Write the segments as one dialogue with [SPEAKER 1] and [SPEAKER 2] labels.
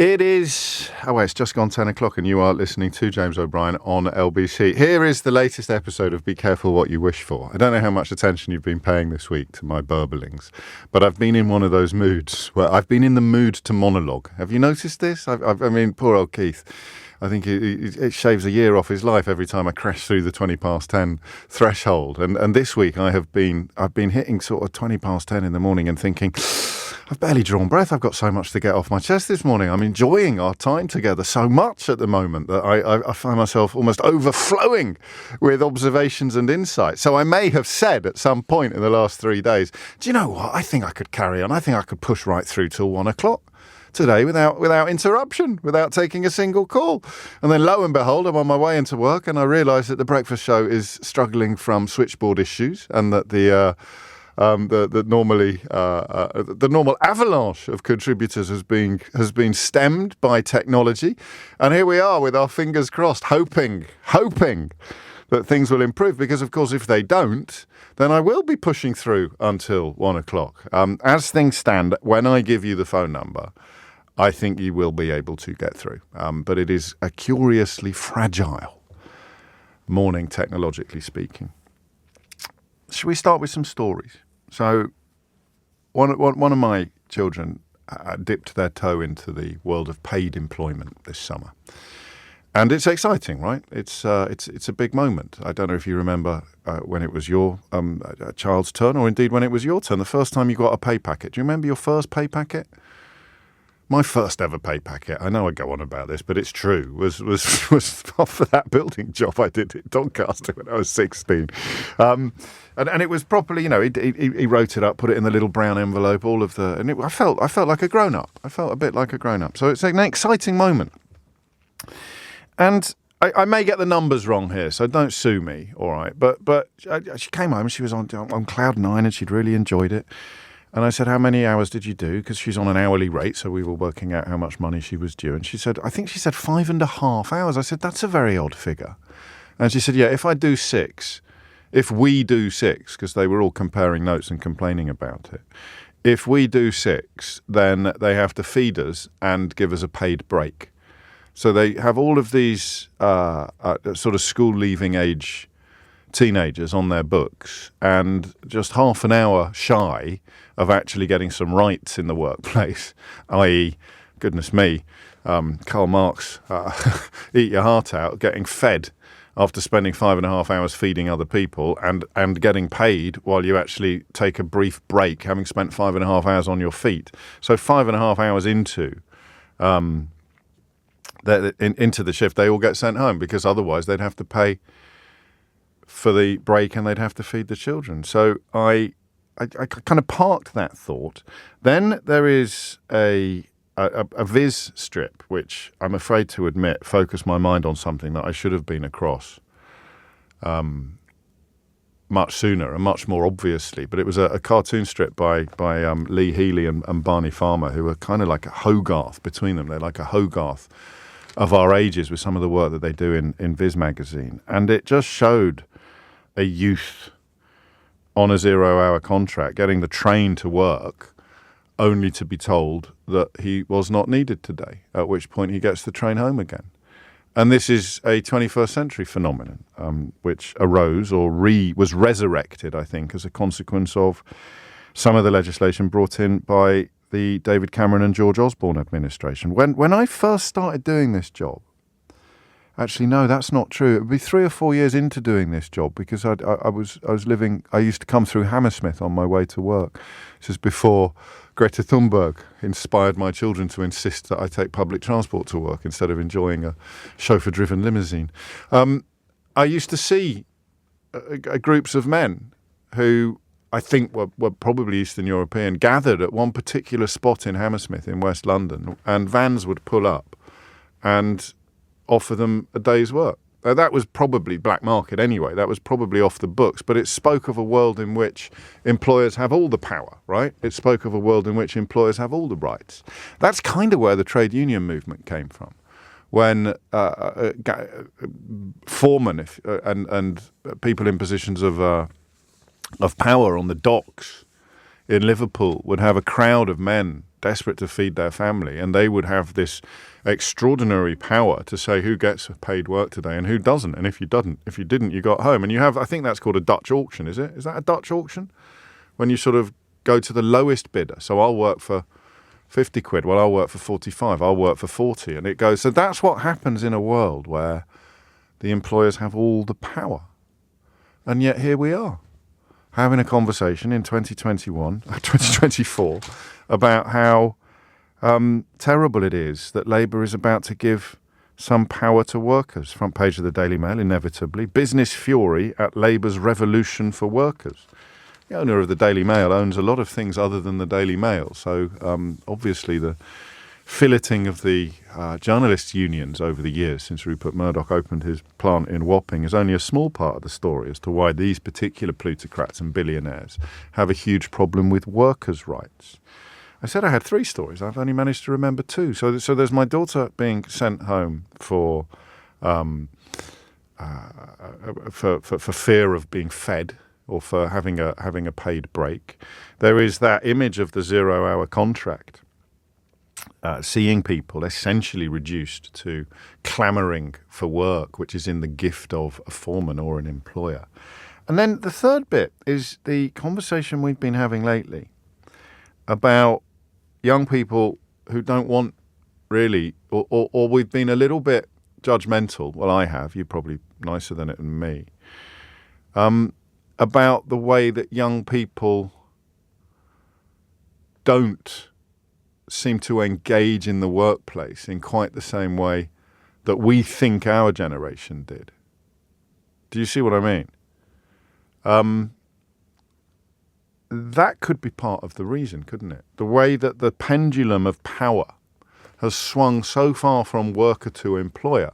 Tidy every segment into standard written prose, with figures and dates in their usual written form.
[SPEAKER 1] It is, it's just gone 10 o'clock and you are listening to James O'Brien on LBC. Here is the latest episode of Be Careful What You Wish For. I don't know how much attention you've been paying this week to my burblings, but I've been in one of those moods where I've been in the mood to monologue. Have you noticed this? I mean, poor old Keith. I think it shaves a year off his life every time I crash through the 20 past 10 threshold. And this week I've been hitting sort of 20 past 10 in the morning and thinking, I've barely drawn breath. I've got so much to get off my chest this morning. I'm enjoying our time together so much at the moment that I find myself almost overflowing with observations and insights. So I may have said at some point in the last 3 days, do you know what? I think I could carry on. I think I could push right through till 1 o'clock. Today without interruption, without taking a single call. And then lo and behold, I'm on my way into work and I realise that the breakfast show is struggling from switchboard issues and that the normal avalanche of contributors has been stemmed by technology. And here we are with our fingers crossed, hoping that things will improve, because of course if they don't, then I will be pushing through until 1 o'clock. As things stand, when I give you the phone number, I think you will be able to get through. But it is a curiously fragile morning, technologically speaking. Should we start with some stories? So one of my children dipped their toe into the world of paid employment this summer. And it's exciting, right? It's a big moment. I don't know if you remember when it was your child's turn, or indeed when it was your turn, the first time you got a pay packet. Do you remember your first pay packet? My first ever pay packet, I know I go on about this, but it's true, was for that building job I did at Doncaster when I was 16. And it was properly, he wrote it up, put it in the little brown envelope, I felt like a grown-up. I felt a bit like a grown-up. So it's an exciting moment. And I may get the numbers wrong here, so don't sue me, all right? But she came home and she was on cloud nine and she'd really enjoyed it. And I said, how many hours did you do? Because she's on an hourly rate, so we were working out how much money she was due. And she said, I think she said 5.5 hours. I said, that's a very odd figure. And she said, yeah, if we do 6, because they were all comparing notes and complaining about it. If we do 6, then they have to feed us and give us a paid break. So they have all of these sort of school-leaving age teenagers on their books, and just half an hour shy of actually getting some rights in the workplace, i.e., goodness me, Karl Marx, eat your heart out, getting fed after spending 5.5 hours feeding other people and getting paid while you actually take a brief break, having spent 5.5 hours on your feet. So 5.5 hours into the shift, they all get sent home, because otherwise they'd have to pay for the break and they'd have to feed the children. So I kind of parked that thought. Then there is a Viz strip, which I'm afraid to admit focused my mind on something that I should have been across much sooner and much more obviously. But it was a cartoon strip by Lee Healy and Barney Farmer, who are kind of like a Hogarth between them. They're like a Hogarth of our ages with some of the work that they do in Viz magazine. And it just showed a youth on a 0-hour contract getting the train to work only to be told that he was not needed today, at which point he gets the train home again. And this is a 21st century phenomenon, which arose or was resurrected, I think, as a consequence of some of the legislation brought in by the David Cameron and George Osborne administration. When I first started doing this job, actually, no, that's not true. It would be 3 or 4 years into doing this job, because I used to come through Hammersmith on my way to work. This is before Greta Thunberg inspired my children to insist that I take public transport to work instead of enjoying a chauffeur-driven limousine. I used to see groups of men who I think were probably Eastern European, gathered at one particular spot in Hammersmith in West London, and vans would pull up and offer them a day's work. Now, that was probably black market anyway. That was probably off the books, but it spoke of a world in which employers have all the power, right? It spoke of a world in which employers have all the rights. That's kind of where the trade union movement came from, when foremen and people in positions of power on the docks in Liverpool would have a crowd of men desperate to feed their family, and they would have this extraordinary power to say who gets paid work today and who doesn't. And if you didn't, you got home. And you have, I think that's called a Dutch auction, is it? Is that a Dutch auction? When you sort of go to the lowest bidder. So I'll work for 50 quid. Well, I'll work for 45. I'll work for 40. And it goes. So that's what happens in a world where the employers have all the power. And yet here we are, having a conversation in 2024 about how terrible it is that Labour is about to give some power to workers. Front page of the Daily Mail, inevitably. Business fury at Labour's revolution for workers. The owner of the Daily Mail owns a lot of things other than the Daily Mail. So obviously the filleting of the journalists' unions over the years since Rupert Murdoch opened his plant in Wapping is only a small part of the story as to why these particular plutocrats and billionaires have a huge problem with workers' rights. I said I had 3 stories. I've only managed to remember 2. So there's my daughter being sent home for fear of being fed or for having a paid break. There is that image of the 0-hour contract. Seeing people essentially reduced to clamouring for work, which is in the gift of a foreman or an employer. And then the third bit is the conversation we've been having lately about young people who don't want really, or we've been a little bit judgmental. Well, I have. You're probably nicer than it than me. About the way that young people don't seem to engage in the workplace in quite the same way that we think our generation did. Do you see what I mean? That could be part of the reason, couldn't it? The way that the pendulum of power has swung so far from worker to employer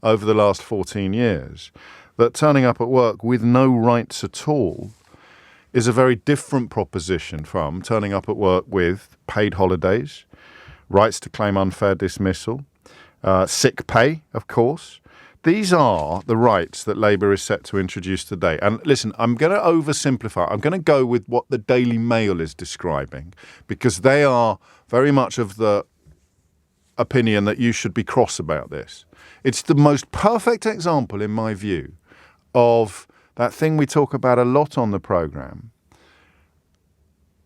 [SPEAKER 1] over the last 14 years that turning up at work with no rights at all is a very different proposition from turning up at work with paid holidays, rights to claim unfair dismissal, sick pay, of course. These are the rights that Labour is set to introduce today. And listen, I'm going to oversimplify. I'm going to go with what the Daily Mail is describing because they are very much of the opinion that you should be cross about this. It's the most perfect example, in my view, of that thing we talk about a lot on the programme,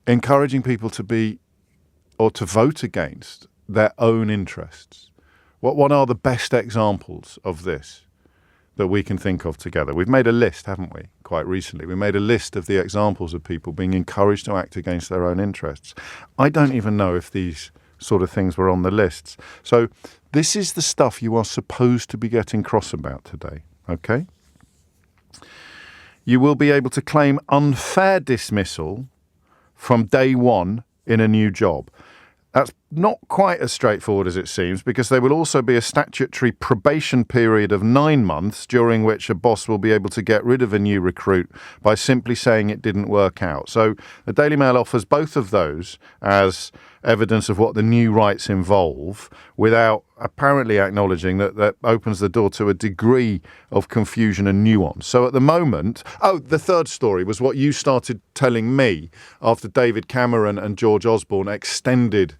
[SPEAKER 1] encouraging people to be or to vote against their own interests. What are the best examples of this that we can think of together? We've made a list, haven't we, quite recently? We made a list of the examples of people being encouraged to act against their own interests. I don't even know if these sort of things were on the lists. So this is the stuff you are supposed to be getting cross about today, okay? You will be able to claim unfair dismissal from day one in a new job. That's not quite as straightforward as it seems because there will also be a statutory probation period of 9 months during which a boss will be able to get rid of a new recruit by simply saying it didn't work out. So the Daily Mail offers both of those as evidence of what the new rights involve without apparently acknowledging that that opens the door to a degree of confusion and nuance. So at the moment, the third story was what you started telling me after David Cameron and George Osborne extended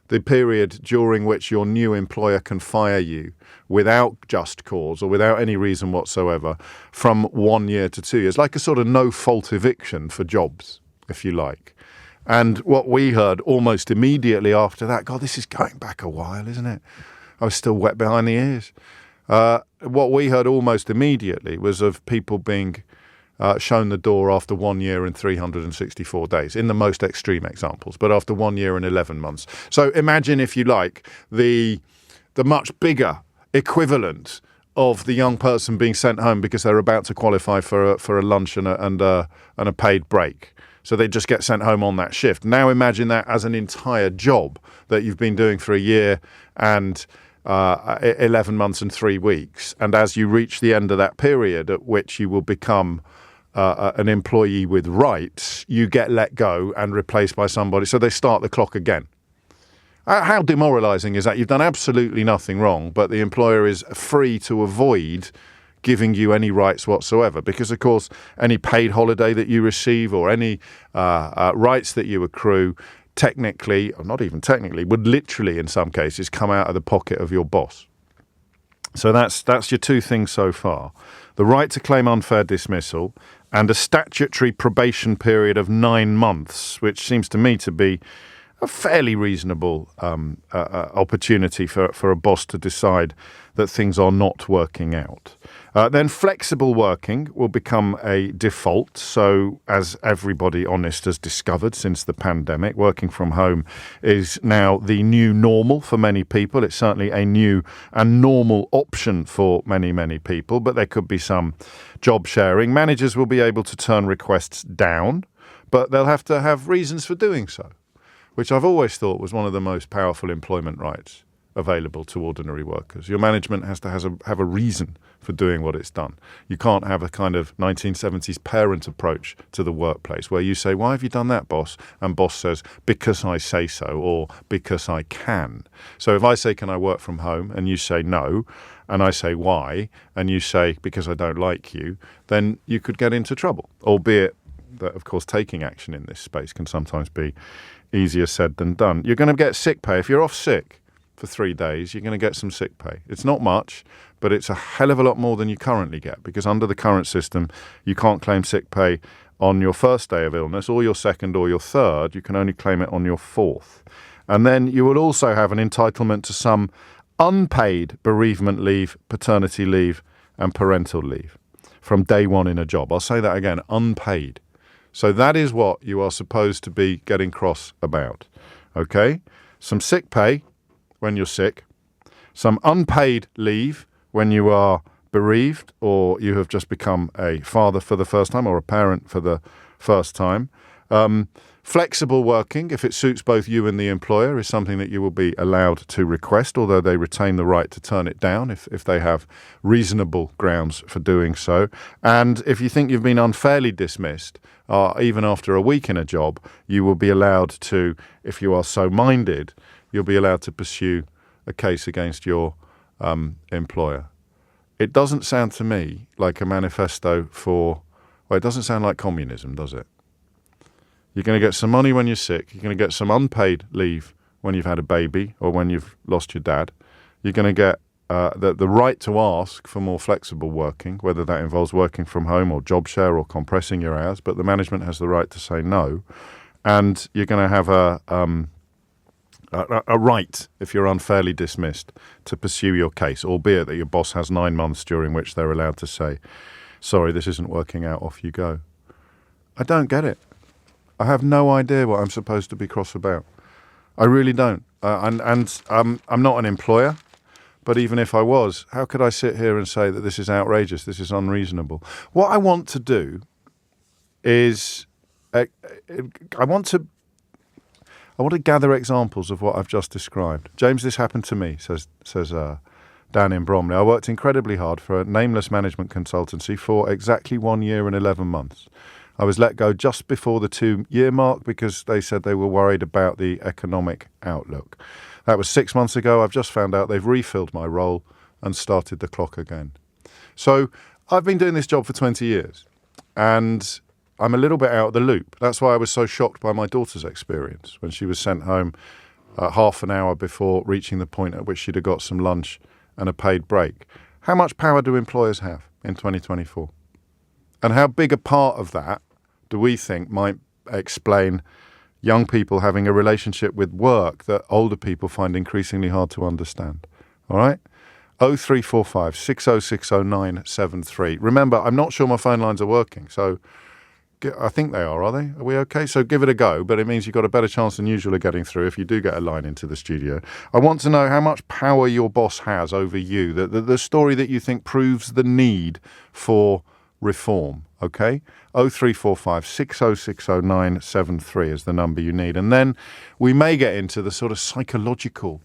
[SPEAKER 1] the period during which your new employer can fire you without just cause or without any reason whatsoever from 1 year to 2 years, like a sort of no-fault eviction for jobs, if you like. And what we heard almost immediately after that, God, this is going back a while, isn't it? I was still wet behind the ears. What we heard almost immediately was of people being shown the door after 1 year and 364 days, in the most extreme examples, but after 1 year and 11 months. So imagine, if you like, the much bigger equivalent of the young person being sent home because they're about to qualify for a lunch and a paid break. So they just get sent home on that shift. Now imagine that as an entire job that you've been doing for a year and 11 months and 3 weeks. And as you reach the end of that period at which you will become an employee with rights, you get let go and replaced by somebody. So they start the clock again. How demoralising is that? You've done absolutely nothing wrong, but the employer is free to avoid giving you any rights whatsoever because, of course, any paid holiday that you receive or any rights that you accrue technically, or not even technically, would literally in some cases come out of the pocket of your boss. So that's your two things so far. The right to claim unfair dismissal and a statutory probation period of 9 months, which seems to me to be a fairly reasonable opportunity for a boss to decide that things are not working out. Then flexible working will become a default. So as everybody honest has discovered since the pandemic, working from home is now the new normal for many people. It's certainly a new and normal option for many, many people, but there could be some job sharing. Managers will be able to turn requests down, but they'll have to have reasons for doing so, which I've always thought was one of the most powerful employment rights available to ordinary workers. Your management has to have a reason for doing what it's done. You can't have a kind of 1970s parent approach to the workplace where you say, why have you done that, boss? And boss says, because I say so, or because I can. So if I say, can I work from home? And you say no, and I say why, and you say, because I don't like you, then you could get into trouble, albeit that, of course, taking action in this space can sometimes be easier said than done. You're going to get sick pay. If you're off sick for 3 days, you're going to get some sick pay. It's not much, but it's a hell of a lot more than you currently get, because under the current system, you can't claim sick pay on your first day of illness or your second or your third. You can only claim it on your fourth. And then you will also have an entitlement to some unpaid bereavement leave, paternity leave, and parental leave from day one in a job. I'll say that again, unpaid. So that is what you are supposed to be getting cross about, okay? Some sick pay when you're sick, some unpaid leave when you are bereaved or you have just become a father for the first time or a parent for the first time. Flexible working, if it suits both you and the employer, is something that you will be allowed to request, although they retain the right to turn it down if they have reasonable grounds for doing so. And if you think you've been unfairly dismissed, even after a week in a job, you will be allowed to, if you are so minded, you'll be allowed to pursue a case against your employer. It doesn't sound to me like a manifesto for, well, it doesn't sound like communism, does it? You're going to get some money when you're sick. You're going to get some unpaid leave when you've had a baby or when you've lost your dad. You're going to get the right to ask for more flexible working, whether that involves working from home or job share or compressing your hours, but the management has the right to say no. And you're going to have a right, if you're unfairly dismissed, to pursue your case, albeit that your boss has 9 months during which they're allowed to say, sorry, this isn't working out, off you go. I don't get it. I have no idea what I'm supposed to be cross about. I really don't. And I'm not an employer, but even if I was, how could I sit here and say that this is outrageous, this is unreasonable? What I want to do is I want to gather examples of what I've just described. James, this happened to me, says Dan in Bromley. I worked incredibly hard for a nameless management consultancy for exactly 1 year and 11 months. I was let go just before the 2-year mark because they said they were worried about the economic outlook. That was 6 months ago. I've just found out they've refilled my role and started the clock again. So I've been doing this job for 20 years and I'm a little bit out of the loop. That's why I was so shocked by my daughter's experience when she was sent home half an hour before reaching the point at which she'd have got some lunch and a paid break. How much power do employers have in 2024? And how big a part of that do we think might explain young people having a relationship with work that older people find increasingly hard to understand? All right? 0345 6060 973. Remember, I'm not sure my phone lines are working, so I think they are they? Are we okay? So give it a go, but it means you've got a better chance than usual of getting through if you do get a line into the studio. I want to know how much power your boss has over you, the story that you think proves the need for reform, okay? 0345 6060 973 is the number you need. And then we may get into the sort of psychological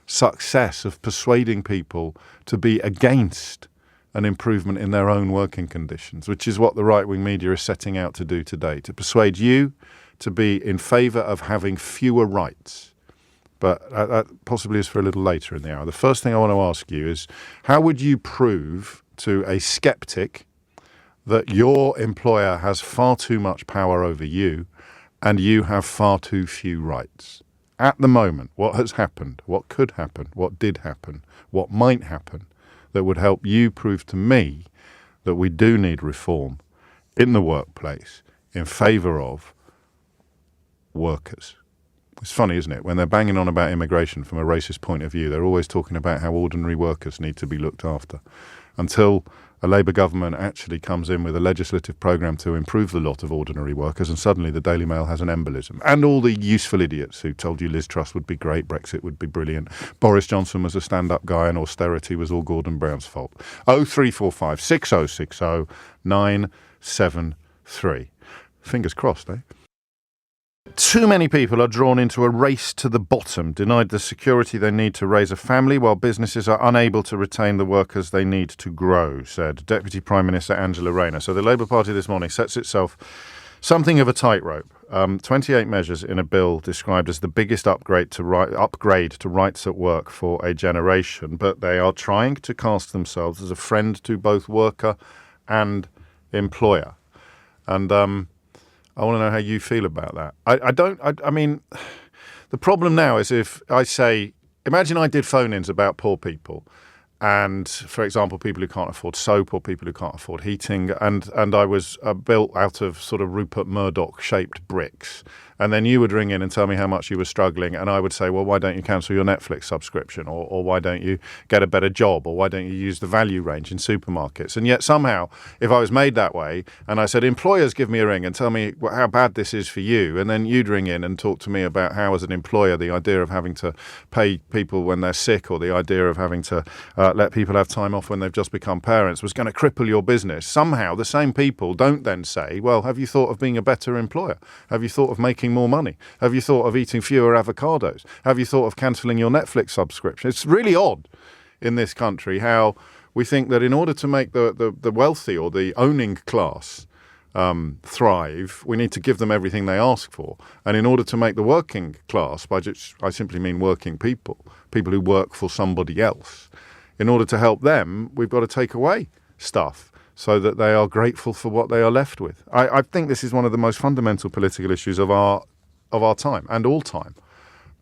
[SPEAKER 1] success of persuading people to be against an improvement in their own working conditions, which is what the right-wing media is setting out to do today, to persuade you to be in favour of having fewer rights. But that possibly is for a little later in the hour. The first thing I want to ask you is, how would you prove to a sceptic that your employer has far too much power over you and you have far too few rights. At the moment, what has happened, what could happen, what did happen, what might happen that would help you prove to me that we do need reform in the workplace in favour of workers. It's funny, isn't it? When they're banging on about immigration from a racist point of view, they're always talking about how ordinary workers need to be looked after. Until a Labour government actually comes in with a legislative programme to improve the lot of ordinary workers, and suddenly the Daily Mail has an embolism. And all the useful idiots who told you Liz Truss would be great, Brexit would be brilliant, Boris Johnson was a stand-up guy and austerity was all Gordon Brown's fault. 0345 6060 973. Fingers crossed, eh? Too many people are drawn into a race to the bottom, denied the security they need to raise a family, while businesses are unable to retain the workers they need to grow, said Deputy Prime Minister Angela Rayner. So the Labour Party this morning sets itself something of a tightrope. 28 measures in a bill described as the biggest upgrade to rights at work for a generation, but they are trying to cast themselves as a friend to both worker and employer. And I want to know how you feel about that. I mean, the problem now is if I say, imagine I did phone-ins about poor people and, for example, people who can't afford soap or people who can't afford heating, and I was built out of sort of Rupert Murdoch-shaped bricks. And then you would ring in and tell me how much you were struggling, and I would say, well, why don't you cancel your Netflix subscription, or why don't you get a better job, or why don't you use the value range in supermarkets? And yet somehow, if I was made that way, and I said, employers, give me a ring and tell me how bad this is for you, and then you'd ring in and talk to me about how, as an employer, the idea of having to pay people when they're sick, or the idea of having to let people have time off when they've just become parents was going to cripple your business. Somehow, the same people don't then say, well, have you thought of being a better employer? Have you thought of making more money? Have you thought of eating fewer avocados? Have you thought of cancelling your Netflix subscription? It's really odd in this country how we think that in order to make the wealthy or the owning class thrive, we need to give them everything they ask for. And in order to make the working class, by which I simply mean working people, people who work for somebody else, in order to help them, we've got to take away stuff so that they are grateful for what they are left with. I think this is one of the most fundamental political issues of our time and all time.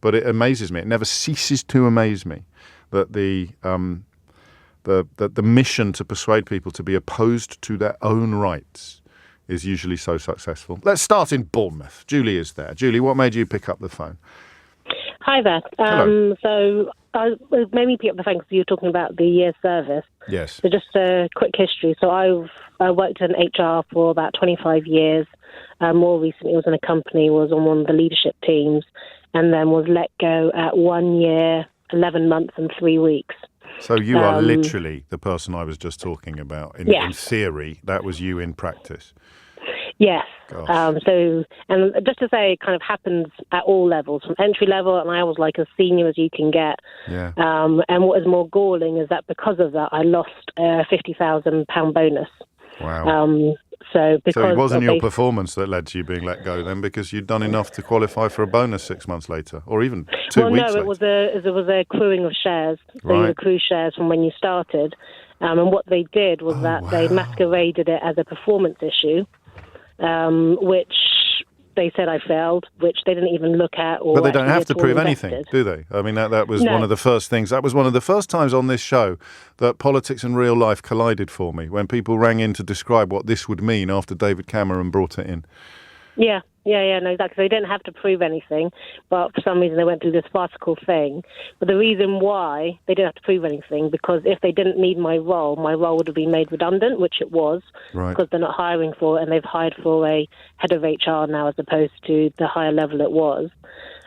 [SPEAKER 1] But it amazes me. It never ceases to amaze me that the mission to persuade people to be opposed to their own rights is usually so successful. Let's start in Bournemouth. Julie is there. Julie, what made you pick up the phone?
[SPEAKER 2] Hi there.
[SPEAKER 1] Hello.
[SPEAKER 2] So it made me pick up the phone because you were talking about the year's service.
[SPEAKER 1] Yes.
[SPEAKER 2] So just a quick history. So I worked in HR for about 25 years. More recently, was in a company, was on one of the leadership teams, and then was let go at 1 year, 11 months and 3 weeks.
[SPEAKER 1] So you are literally the person I was just talking about. In theory, that was you in practice.
[SPEAKER 2] Yes.
[SPEAKER 1] Gosh.
[SPEAKER 2] And just to say, it kind of happens at all levels, from entry level, and I was like as senior as you can get.
[SPEAKER 1] Yeah.
[SPEAKER 2] And what is more galling is that because of that, I lost a £50,000 bonus.
[SPEAKER 1] Wow.
[SPEAKER 2] So
[SPEAKER 1] it wasn't your performance that led to you being let go then, because you'd done enough to qualify for a bonus 6 months later, or even 2 weeks later.
[SPEAKER 2] It was a accruing of shares. So you accrue shares from when you started. And what they did was they masqueraded it as a performance issue, which they said I failed, which they didn't even look at. But
[SPEAKER 1] they don't have to prove anything, do they? I mean, that was one of the first things. That was one of the first times on this show that politics and real life collided for me, when people rang in to describe what this would mean after David Cameron brought it in. Yeah, no, exactly. They didn't have to prove anything, but for some reason they went through this farcical thing. But the reason why they didn't have to prove anything, because if they didn't need my role would have been made redundant, which it was, because they're not hiring for it, and they've hired for a head of HR now as opposed to the higher level it was.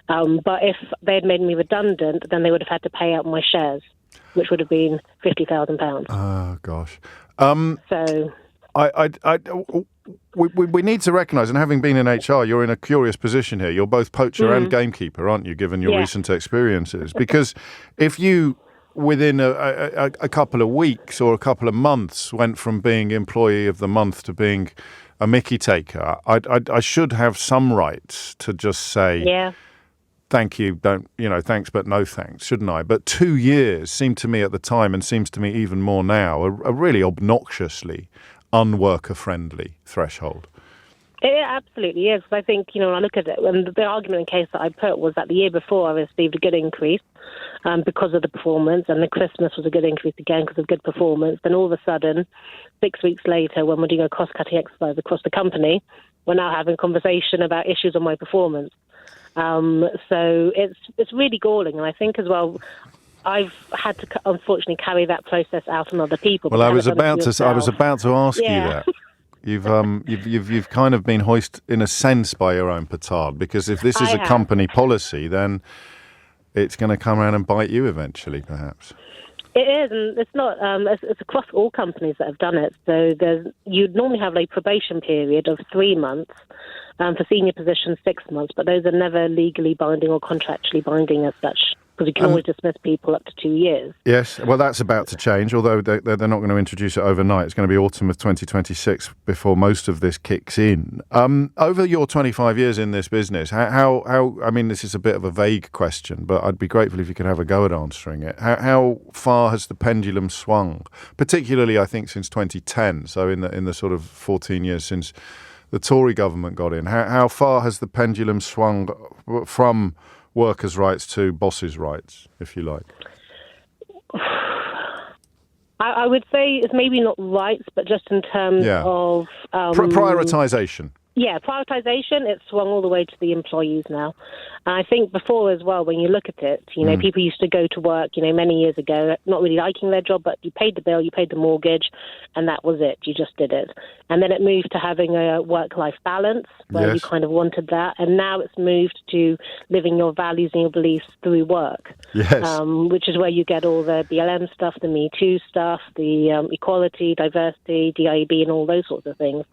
[SPEAKER 1] But if they had made me redundant, then they would have had to pay out my shares, which would have been £50,000. Oh, gosh. We need to recognise, and having been in HR, you're in a curious position here. You're both poacher and gamekeeper, aren't you, given your recent experiences? Because if you, within a couple of weeks or a couple of months, went from being employee of the month to being a Mickey taker, I should have some rights to just say, thank you, thanks but no thanks, shouldn't I? But 2 years seemed to me at the time, and seems to me even more now, a really obnoxiously unworker-friendly threshold.
[SPEAKER 2] It absolutely is. I think, when I look at it, and the argument and case that I put was that the year before I received a good increase because of the performance, and the Christmas was a good increase again because of good performance. Then all of a sudden, 6 weeks later, when we're doing a cost-cutting exercise across the company, we're now having a conversation about issues on my performance. So it's really galling. And I think as well, I've had to unfortunately carry that process out on other people.
[SPEAKER 1] Well, I was about to ask you that. You've kind of been hoisted in a sense by your own petard, because if this is a company policy, then it's going to come around and bite you eventually, perhaps.
[SPEAKER 2] It is, and it's not. It's across all companies that have done it. So you'd normally have a probation period of 3 months. For senior positions, 6 months, but those are never legally binding or contractually binding as such, because you can always dismiss people up to 2 years.
[SPEAKER 1] Yes, well, that's about to change, although they're not going to introduce it overnight. It's going to be autumn of 2026 before most of this kicks in. Over your 25 years in this business, how I mean, this is a bit of a vague question, but I'd be grateful if you could have a go at answering it. How far has the pendulum swung, particularly, I think, since 2010, so in the sort of 14 years since the Tory government got in? How far has the pendulum swung from workers' rights to bosses' rights, if you like?
[SPEAKER 2] I would say it's maybe not rights, but just in terms of...
[SPEAKER 1] prioritisation.
[SPEAKER 2] Yeah, prioritisation, it's swung all the way to the employees now. And I think before as well, when you look at it, people used to go to work, many years ago, not really liking their job, but you paid the bill, you paid the mortgage, and that was it. You just did it. And then it moved to having a work-life balance, where you kind of wanted that. And now it's moved to living your values and your beliefs through work, which is where you get all the BLM stuff, the Me Too stuff, the equality, diversity, DIEB, and all those sorts of things.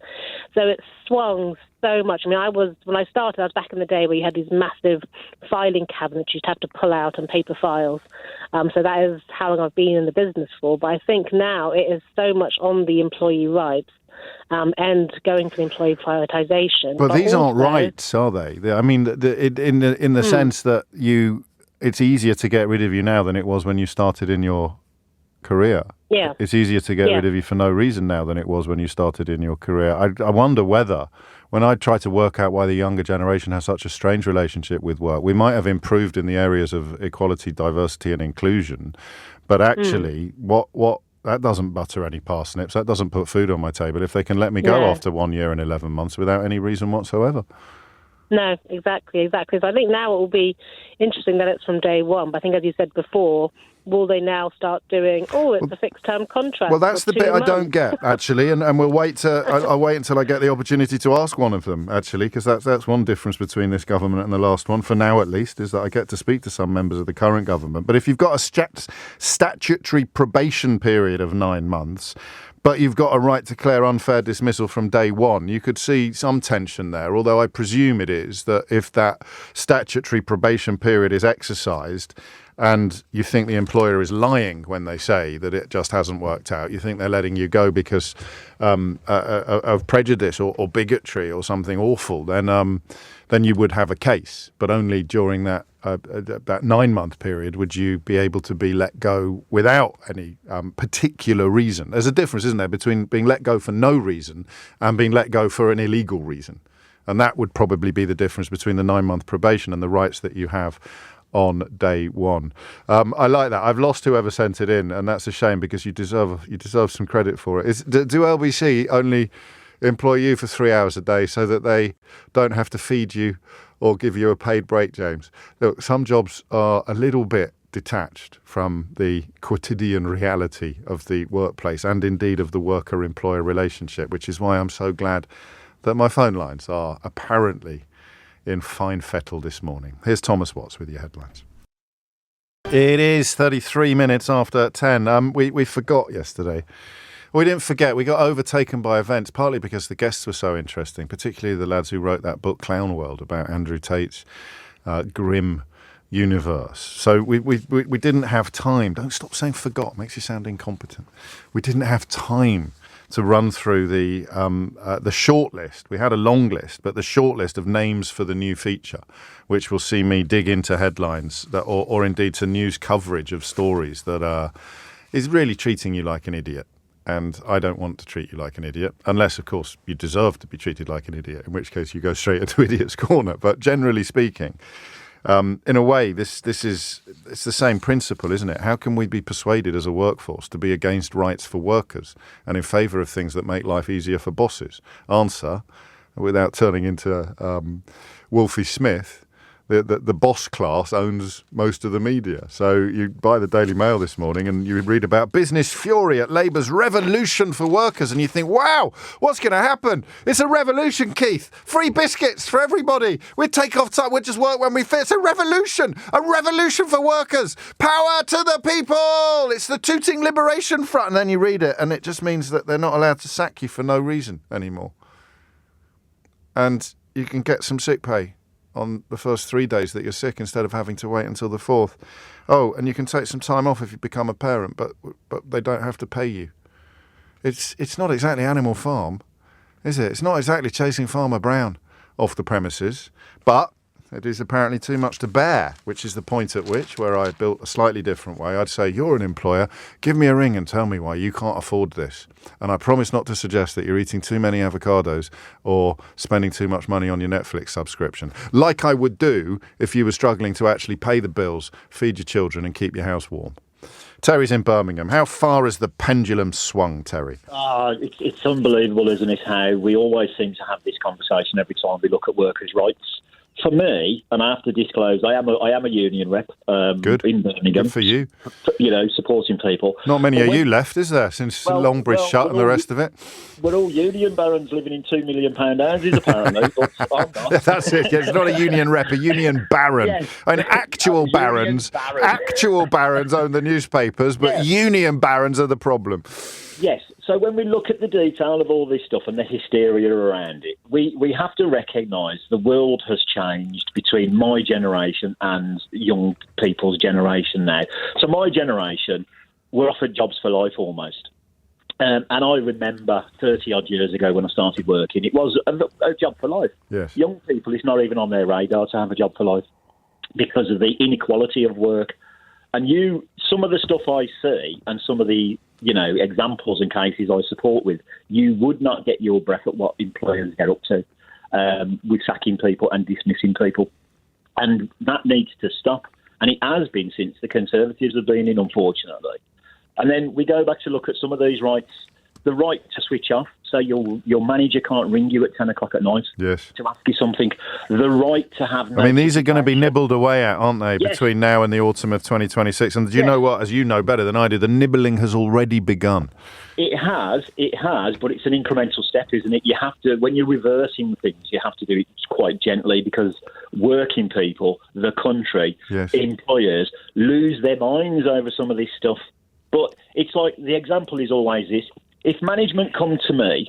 [SPEAKER 2] So it's swung so much. I mean, when I started, I was back in the day where you had these massive filing cabinets you'd have to pull out and paper files. So that is how long I've been in the business for. But I think now it is so much on the employee rights and going for the employee prioritisation.
[SPEAKER 1] But these aren't rights, are they? I mean, in the sense that it's easier to get rid of you now than it was when you started in your career.
[SPEAKER 2] Yeah.
[SPEAKER 1] It's easier to get rid of you for no reason now than it was when you started in your career. I wonder whether, when I try to work out why the younger generation has such a strange relationship with work, we might have improved in the areas of equality, diversity and inclusion, but actually what that doesn't butter any parsnips, that doesn't put food on my table if they can let me go after 1 year and 11 months without any reason whatsoever.
[SPEAKER 2] No, exactly. So I think now it will be interesting that it's from day one. But I think, as you said before, will they now start doing, it's a fixed-term contract?
[SPEAKER 1] Well, that's the bit I don't get, actually, and we'll wait I'll wait until I get the opportunity to ask one of them, actually, because that's one difference between this government and the last one, for now at least, is that I get to speak to some members of the current government. But if you've got a statutory probation period of 9 months, but you've got a right to declare unfair dismissal from day one, you could see some tension there, although I presume it is that if that statutory probation period is exercised and you think the employer is lying when they say that it just hasn't worked out, you think they're letting you go because of prejudice or bigotry or something awful, then you would have a case. But only during that 9-month period would you be able to be let go without any particular reason. There's a difference, isn't there, between being let go for no reason and being let go for an illegal reason. And that would probably be the difference between the 9-month probation and the rights that you have on day one. I like that. I've lost whoever sent it in, and that's a shame because you deserve some credit for it. Do LBC only employ you for 3 hours a day so that they don't have to feed you or give you a paid break, James? Look, some jobs are a little bit detached from the quotidian reality of the workplace and indeed of the worker-employer relationship, which is why I'm so glad that my phone lines are apparently in fine fettle this morning. Here's Thomas Watts with your headlines. It is 33 minutes after 10. We forgot yesterday. We didn't forget. We got overtaken by events, partly because the guests were so interesting, particularly the lads who wrote that book, Clown World, about Andrew Tate's grim universe. So we didn't have time. Don't stop saying forgot. Makes you sound incompetent. We didn't have time to run through the short list. We had a long list, but the short list of names for the new feature, which will see me dig into headlines or indeed to news coverage of stories that is really treating you like an idiot. and I don't want to treat you like an idiot, unless, of course, you deserve to be treated like an idiot, in which case you go straight into idiot's corner. But generally speaking, in a way, it's the same principle, isn't it? How can we be persuaded as a workforce to be against rights for workers and in favour of things that make life easier for bosses? Answer, without turning into Wolfie Smith, the boss class owns most of the media. So you buy the Daily Mail this morning and you read about business fury at Labour's revolution for workers, and you think, wow, what's going to happen? It's a revolution, Keith. Free biscuits for everybody. We'd take off time. We'd just work when we fit. It's a revolution for workers. Power to the people. It's the Tooting Liberation Front. And then you read it and it just means that they're not allowed to sack you for no reason anymore. And you can get some sick pay on the first 3 days that you're sick instead of having to wait until the fourth. Oh, and you can take some time off if you become a parent, but they don't have to pay you. It's not exactly Animal Farm, is it? It's not exactly chasing Farmer Brown off the premises, but it is apparently too much to bear, which is the point at which, where I built a slightly different way, I'd say, you're an employer, give me a ring and tell me why you can't afford this. And I promise not to suggest that you're eating too many avocados or spending too much money on your Netflix subscription, like I would do if you were struggling to actually pay the bills, feed your children and keep your house warm. Terry's in Birmingham. How far has the pendulum swung, Terry?
[SPEAKER 3] It's unbelievable, isn't it, how we always seem to have this conversation every time we look at workers' rights. For me, and I have to disclose, I am a union rep
[SPEAKER 1] Good.
[SPEAKER 3] In Birmingham.
[SPEAKER 1] Good for you.
[SPEAKER 3] Supporting people.
[SPEAKER 1] Not many of you left, is there, since Longbridge shut and the rest of it?
[SPEAKER 3] We're all union barons living in £2 million houses, apparently. But I'm not.
[SPEAKER 1] That's it. Yeah, it's not a union rep, a union baron.
[SPEAKER 3] Yes.
[SPEAKER 1] I mean, actual barons own the newspapers, but union barons are the problem.
[SPEAKER 3] Yes. So when we look at the detail of all this stuff and the hysteria around it, we have to recognise the world has changed between my generation and young people's generation now. So my generation, we're offered jobs for life almost. And I remember 30-odd years ago when I started working, it was a job for life.
[SPEAKER 1] Yes.
[SPEAKER 3] Young people, it's not even on their radar to have a job for life because of the inequality of work. And some of the stuff I see and some of the examples and cases I support with, you would not get your breath at what employers get up to with sacking people and dismissing people. And that needs to stop. And it has been since the Conservatives have been in, unfortunately. And then we go back to look at some of these rights. The right to switch off, so your manager can't ring you at 10 o'clock at night to ask you something. The right to have...
[SPEAKER 1] I mean, these are going to be nibbled away at, aren't they, between now and the autumn of 2026? And do you know what? As you know better than I do, the nibbling has already begun.
[SPEAKER 3] It has, but it's an incremental step, isn't it? You have to, when you're reversing things, you have to do it quite gently because working people, the country, employers, lose their minds over some of this stuff. But it's like, the example is always this. If management come to me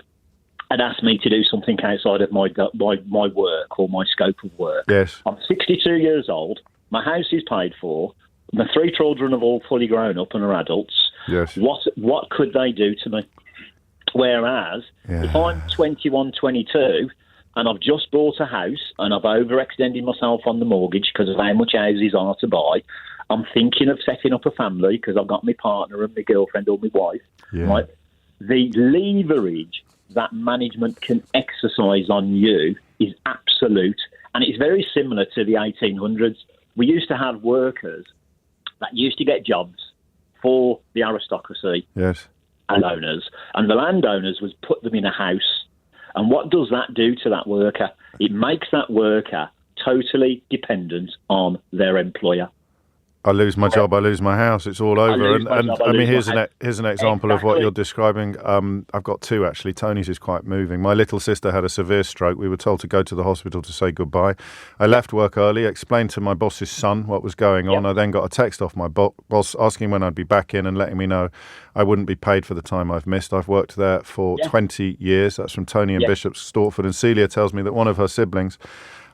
[SPEAKER 3] and ask me to do something outside of my work or my scope of work, I'm 62 years old, my house is paid for, my 3 children are all fully grown up and are adults. What could they do to me? Whereas if I'm 21, 22 and I've just bought a house and I've overextended myself on the mortgage because of how much houses are to buy, I'm thinking of setting up a family because I've got my partner and my girlfriend or my wife, right? The leverage that management can exercise on you is absolute. And it's very similar to the 1800s. We used to have workers that used to get jobs for the aristocracy and owners. And the landowners would put them in a house. And what does that do to that worker? It makes that worker totally dependent on their employer.
[SPEAKER 1] I lose my job, I lose my house. It's all over. And I mean, here's an example of what you're describing. I've got 2, actually. Tony's is quite moving. My little sister had a severe stroke. We were told to go to the hospital to say goodbye. I left work early, explained to my boss's son what was going on. I then got a text off my boss asking when I'd be back in and letting me know I wouldn't be paid for the time I've missed. I've worked there for 20 years. That's from Tony and Bishop Stortford. And Celia tells me that one of her siblings,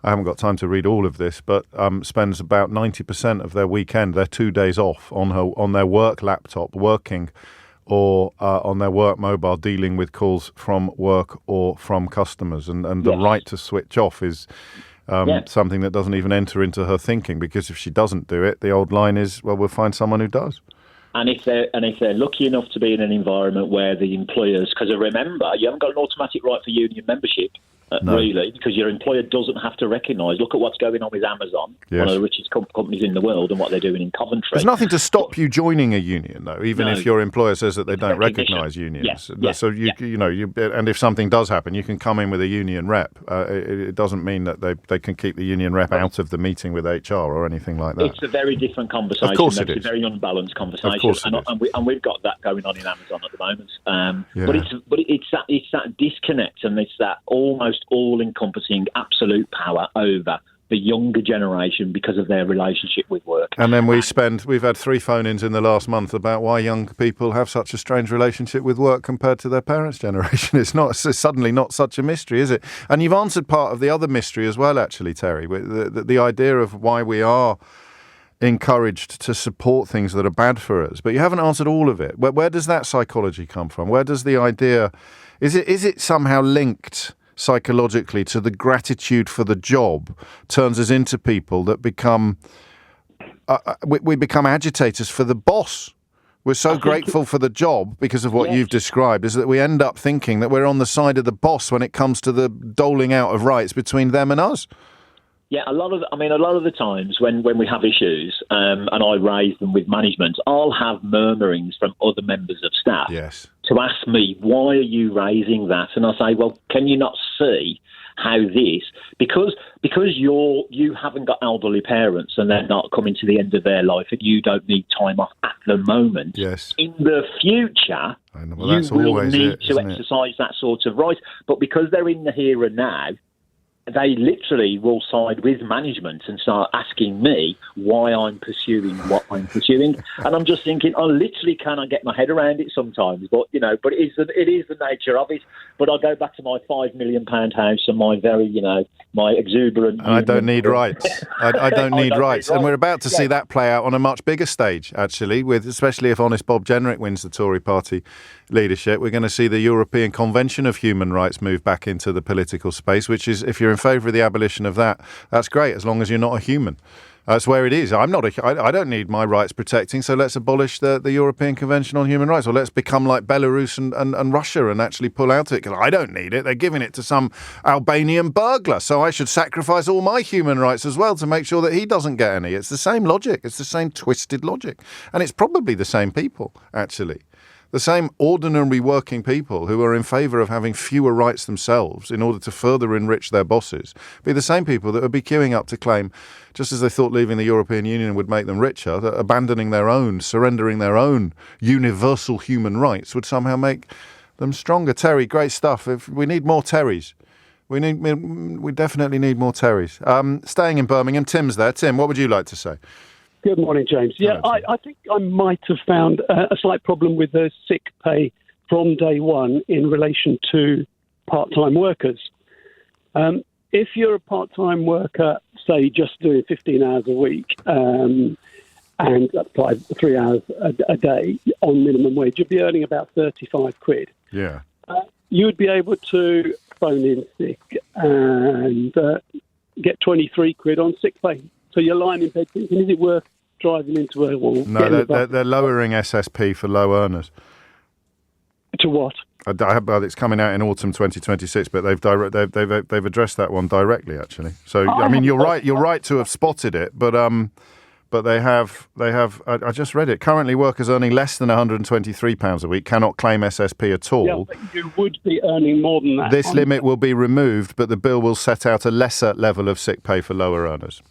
[SPEAKER 1] I haven't got time to read all of this, but spends about 90% of their weekend, their 2 days off, on their work laptop, working, or on their work mobile, dealing with calls from work or from customers. And the right to switch off is something that doesn't even enter into her thinking, because if she doesn't do it, the old line is, well, we'll find someone who does.
[SPEAKER 3] And if they're lucky enough to be in an environment where the employers, because remember, you haven't got an automatic right for union membership, really, because your employer doesn't have to recognise. Look at what's going on with Amazon, one of the richest companies in the world, and what they're doing in Coventry.
[SPEAKER 1] There's nothing to stop you joining a union, though, even if your employer says that they don't recognise unions. So and if something does happen, you can come in with a union rep. It doesn't mean that they can keep the union rep out of the meeting with HR or anything like that.
[SPEAKER 3] It's a very different conversation.
[SPEAKER 1] Of course it is.
[SPEAKER 3] It's a very unbalanced conversation.
[SPEAKER 1] Of course
[SPEAKER 3] and we've got that going on in Amazon at the moment. But it's that disconnect, and it's that almost all-encompassing absolute power over the younger generation because of their relationship with work.
[SPEAKER 1] And then we've had 3 phone-ins in the last month about why young people have such a strange relationship with work compared to their parents' generation. It's suddenly not such a mystery, is it? And you've answered part of the other mystery as well, actually, Terry, the idea of why we are encouraged to support things that are bad for us. But you haven't answered all of it. Where does that psychology come from? Where does the idea... Is it somehow linked psychologically to the gratitude for the job turns us into people that become we become agitators for the boss? We're so grateful for the job because of what you've described, is that we end up thinking that we're on the side of the boss when it comes to the doling out of rights between them and us.
[SPEAKER 3] Yeah, a lot of the times when we have issues and I raise them with management, I'll have murmurings from other members of staff to ask me, why are you raising that? And I say, well, can you not see how this, because you haven't got elderly parents and they're not coming to the end of their life and you don't need time off at the moment.
[SPEAKER 1] Yes.
[SPEAKER 3] In the future, you will need to exercise that sort of right. But because they're in the here and now, they literally will side with management and start asking me why I'm pursuing what I'm pursuing. And I'm just thinking, I literally cannot get my head around it sometimes. But, but it is the nature of it. But I go back to my £5 million house and my very, my exuberant...
[SPEAKER 1] I don't need rights. I don't need rights. And we're about to see that play out on a much bigger stage, actually, especially if honest Bob Jenrick wins the Tory party leadership. We're going to see the European Convention of Human Rights move back into the political space, which is, if you're in favour of the abolition of that, that's great, as long as you're not a human. That's where it is. I don't need my rights protecting, so let's abolish the European Convention on Human Rights, or let's become like Belarus and Russia and actually pull out of it, because I don't need it. They're giving it to some Albanian burglar, so I should sacrifice all my human rights as well to make sure that he doesn't get any. It's the same logic. It's the same twisted logic. And it's probably the same people, actually. The same ordinary working people who are in favour of having fewer rights themselves in order to further enrich their bosses be the same people that would be queuing up to claim, just as they thought leaving the European Union would make them richer, that abandoning their own, surrendering their own universal human rights would somehow make them stronger. Terry, great stuff. We need more Terrys. We definitely need more Terrys. Staying in Birmingham, Tim's there. Tim, what would you like to say?
[SPEAKER 4] Good morning, James. Yeah, I think I might have found a slight problem with the sick pay from day one in relation to part-time workers. If you're a part-time worker, say, just doing 15 hours a week and 3 hours a day on minimum wage, you'd be earning about 35 quid.
[SPEAKER 1] Yeah.
[SPEAKER 4] You would be able to phone in sick and get 23 quid on sick pay. So you're lying in bed thinking, is it worth driving into a wall?
[SPEAKER 1] No, they're lowering SSP for low earners.
[SPEAKER 4] To what?
[SPEAKER 1] It's coming out in autumn 2026, but they've addressed that one directly, actually. So I mean, you're right to have spotted it, but they have. I just read it. Currently, workers earning less than £123 a week cannot claim SSP at all.
[SPEAKER 4] Yeah, but you would be earning more than that.
[SPEAKER 1] This limit will be removed, but the bill will set out a lesser level of sick pay for lower earners.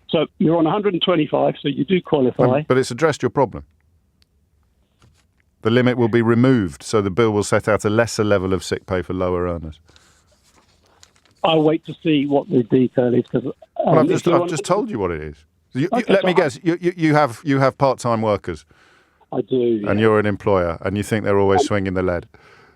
[SPEAKER 4] So you're on 125, so you do qualify.
[SPEAKER 1] But it's addressed your problem. The limit will be removed, so the bill will set out a lesser level of sick pay for lower earners.
[SPEAKER 4] I'll wait to see what the detail is.
[SPEAKER 1] I've just told you what it is. Let me guess. You have part-time workers.
[SPEAKER 4] I do. Yeah.
[SPEAKER 1] And you're an employer, and you think they're always swinging the lead.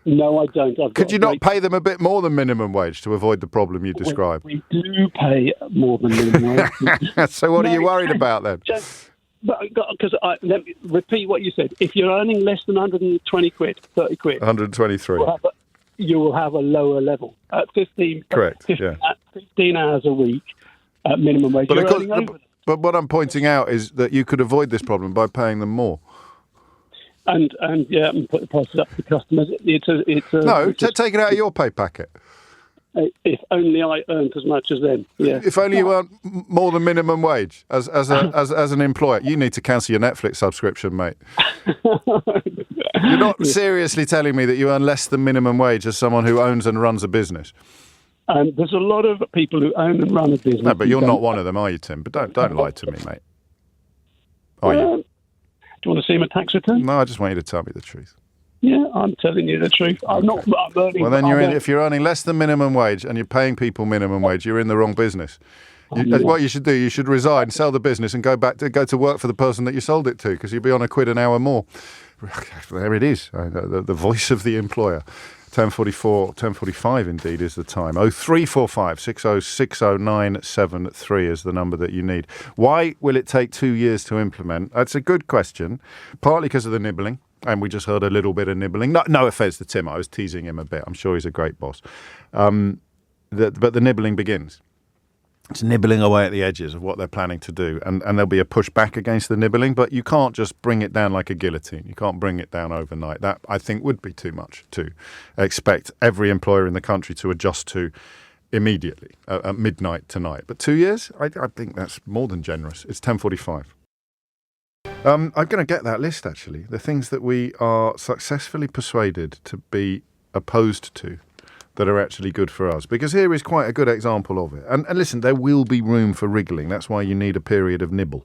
[SPEAKER 4] No, I don't.
[SPEAKER 1] Could you not pay them a bit more than minimum wage to avoid the problem you described?
[SPEAKER 4] We do pay more than minimum wage.
[SPEAKER 1] So what are you worried about then?
[SPEAKER 4] Because let me repeat what you said. If you're earning less than 120 quid, 30 quid.
[SPEAKER 1] 123.
[SPEAKER 4] You will have a lower level at 15.
[SPEAKER 1] Correct.
[SPEAKER 4] 15 hours a week at minimum wage.
[SPEAKER 1] But what I'm pointing out is that you could avoid this problem by paying them more.
[SPEAKER 4] and put the prices up to customers. Take
[SPEAKER 1] it out of your pay packet.
[SPEAKER 4] If only I earned as much as them. Yeah.
[SPEAKER 1] If only you earned more than minimum wage as an employer. You need to cancel your Netflix subscription, mate. You're not seriously telling me that you earn less than minimum wage as someone who owns and runs a business.
[SPEAKER 4] And there's a lot of people who own and run a business.
[SPEAKER 1] No, but you're not one of them, are you, Tim? But don't lie to me, mate. Are you?
[SPEAKER 4] Do you want to see my tax return?
[SPEAKER 1] No, I just want you to tell me the truth.
[SPEAKER 4] Yeah, I'm telling you the truth. I'm earning.
[SPEAKER 1] Well, then if you're earning less than minimum wage and you're paying people minimum wage, you're in the wrong business. What you should do, you should resign, sell the business, and go to work for the person that you sold it to, because you'll be on £1 an hour more. There it is, the voice of the employer. 10:45 indeed is the time. 0345 6060973 is the number that you need. Why will it take 2 years to implement? That's a good question, partly because of the nibbling. And we just heard a little bit of nibbling. No offence to Tim, I was teasing him a bit. I'm sure he's a great boss. But the nibbling begins. It's nibbling away at the edges of what they're planning to do. And there'll be a pushback against the nibbling, but you can't just bring it down like a guillotine. You can't bring it down overnight. That, I think, would be too much to expect every employer in the country to adjust to immediately at midnight tonight. But 2 years? I think that's more than generous. It's 10:45. I'm going to get that list, actually. The things that we are successfully persuaded to be opposed to that are actually good for us. Because here is quite a good example of it. And listen, there will be room for wriggling. That's why you need a period of nibble.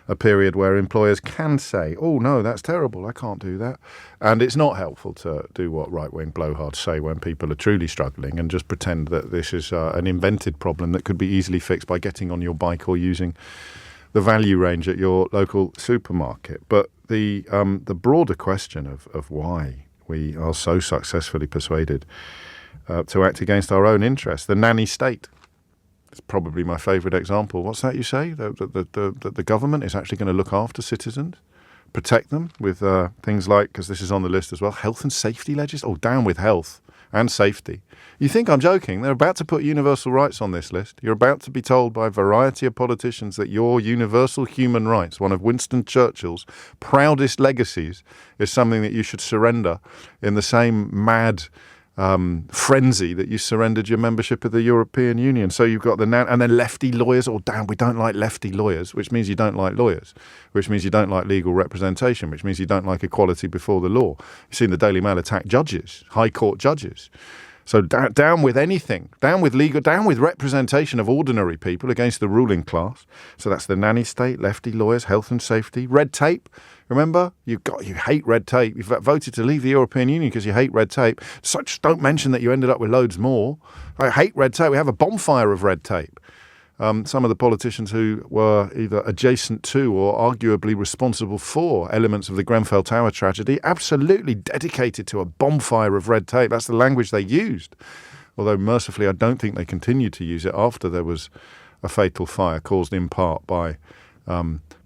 [SPEAKER 1] A period where employers can say, oh, no, that's terrible, I can't do that. And it's not helpful to do what right-wing blowhards say when people are truly struggling and just pretend that this is an invented problem that could be easily fixed by getting on your bike or using the value range at your local supermarket. But the broader question of why we are so successfully persuaded to act against our own interests, the nanny state. It's probably my favourite example. What's that you say? The government is actually going to look after citizens, protect them with things like, because this is on the list as well, health and safety legislation. Oh, down with health and safety. You think I'm joking? They're about to put universal rights on this list. You're about to be told by a variety of politicians that your universal human rights, one of Winston Churchill's proudest legacies, is something that you should surrender in the same mad frenzy that you surrendered your membership of the European Union. So you've got and then lefty lawyers. Oh, damn, we don't like lefty lawyers, which means you don't like lawyers, which means you don't like legal representation, which means you don't like equality before the law. You've seen the Daily Mail attack judges, high court judges. So down with anything, down with legal, down with representation of ordinary people against the ruling class. So that's the nanny state, lefty lawyers, health and safety, red tape. Remember, you hate red tape. You've voted to leave the European Union because you hate red tape. So just don't mention that you ended up with loads more. I hate red tape. We have a bonfire of red tape. Some of the politicians who were either adjacent to or arguably responsible for elements of the Grenfell Tower tragedy, absolutely dedicated to a bonfire of red tape. That's the language they used. Although, mercifully, I don't think they continued to use it after there was a fatal fire caused in part by